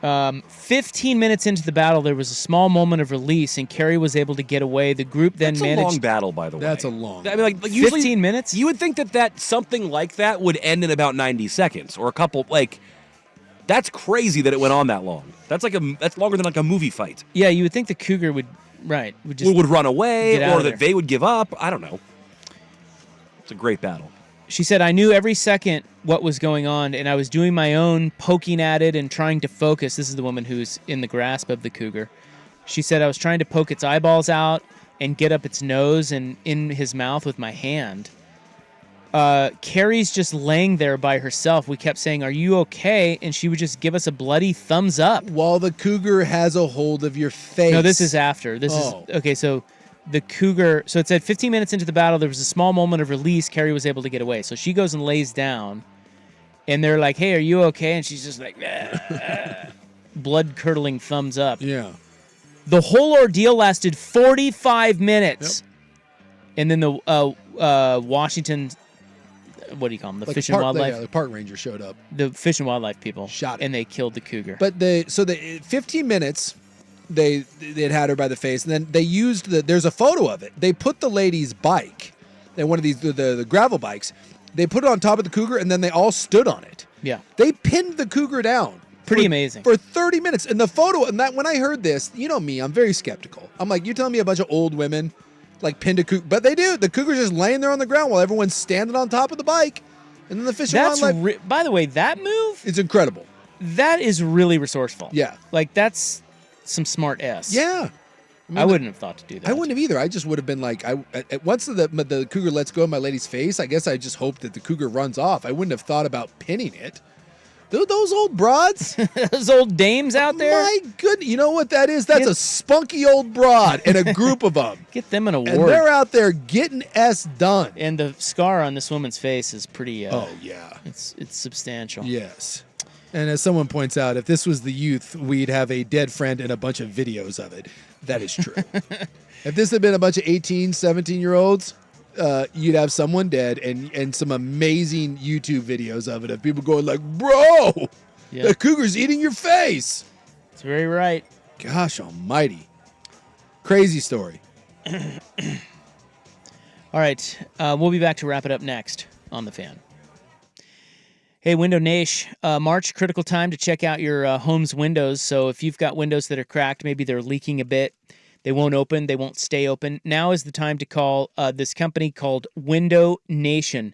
15 minutes into the battle, there was a small moment of release, and Carrie was able to get away. The group then managed. That's a long battle, by the way. That's a long. I mean, like usually 15 minutes. You would think that something like that would end in about 90 seconds or a couple. Like, that's crazy that it went on that long. That's longer than like a movie fight. Yeah, you would think the cougar would just would run away, get out or of that there. they would give up. I don't know. It's a great battle. She said, "I knew every second what was going on, and I was doing my own poking at it and trying to focus." This is the woman who's in the grasp of the cougar. She said, "I was trying to poke its eyeballs out and get up its nose and in his mouth with my hand." Carrie's just laying there by herself. We kept saying, "Are you okay?" And she would just give us a bloody thumbs up. While the cougar has a hold of your face. No, this is after. This is okay, so the cougar, so it said 15 minutes into the battle, there was a small moment of release. Carrie was able to get away. So she goes and lays down, and they're like, "Hey, are you okay?" And she's just like, blood-curdling thumbs up. Yeah. The whole ordeal lasted 45 minutes. Yep. And then the Washington what do you call them? The Like Fish and Wildlife. the park ranger showed up. The Fish and Wildlife people shot it, and they killed the cougar. But 15 minutes. They'd had her by the face, and then they used there's a photo of it. They put the lady's bike, and one of these the gravel bikes. They put it on top of the cougar, and then they all stood on it. Yeah, they pinned the cougar down. Pretty amazing for 30 minutes. And the photo, and that when I heard this, you know me, I'm very skeptical. I'm like, you're telling me a bunch of old women like pinned a cougar, but they do. The cougar's just laying there on the ground while everyone's standing on top of the bike, and then the Fish and Wildlife. By the way, that move is incredible. That is really resourceful. Yeah, like that's some smart S. Yeah. I wouldn't have thought to do that. I wouldn't have either. I just would have been like, once the cougar lets go of my lady's face, I guess I just hoped that the cougar runs off. I wouldn't have thought about pinning it. Those old broads, those old dames out there. My goodness, you know what that is? That's a spunky old broad and a group of them. Get them an award. And they're out there getting S done. And the scar on this woman's face is pretty. Oh yeah, it's substantial. Yes. And as someone points out, if this was the youth, we'd have a dead friend and a bunch of videos of it. That is true. If this had been a bunch of 18, 17-year-olds, you'd have someone dead and some amazing YouTube videos of it of people going like, bro, the cougar's eating your face. That's very right. Gosh almighty. Crazy story. All right. We'll be back to wrap it up next on The Fan. Hey, Window Nation, March, critical time to check out your home's windows. So if you've got windows that are cracked, maybe they're leaking a bit, they won't open, they won't stay open. Now is the time to call this company called Window Nation.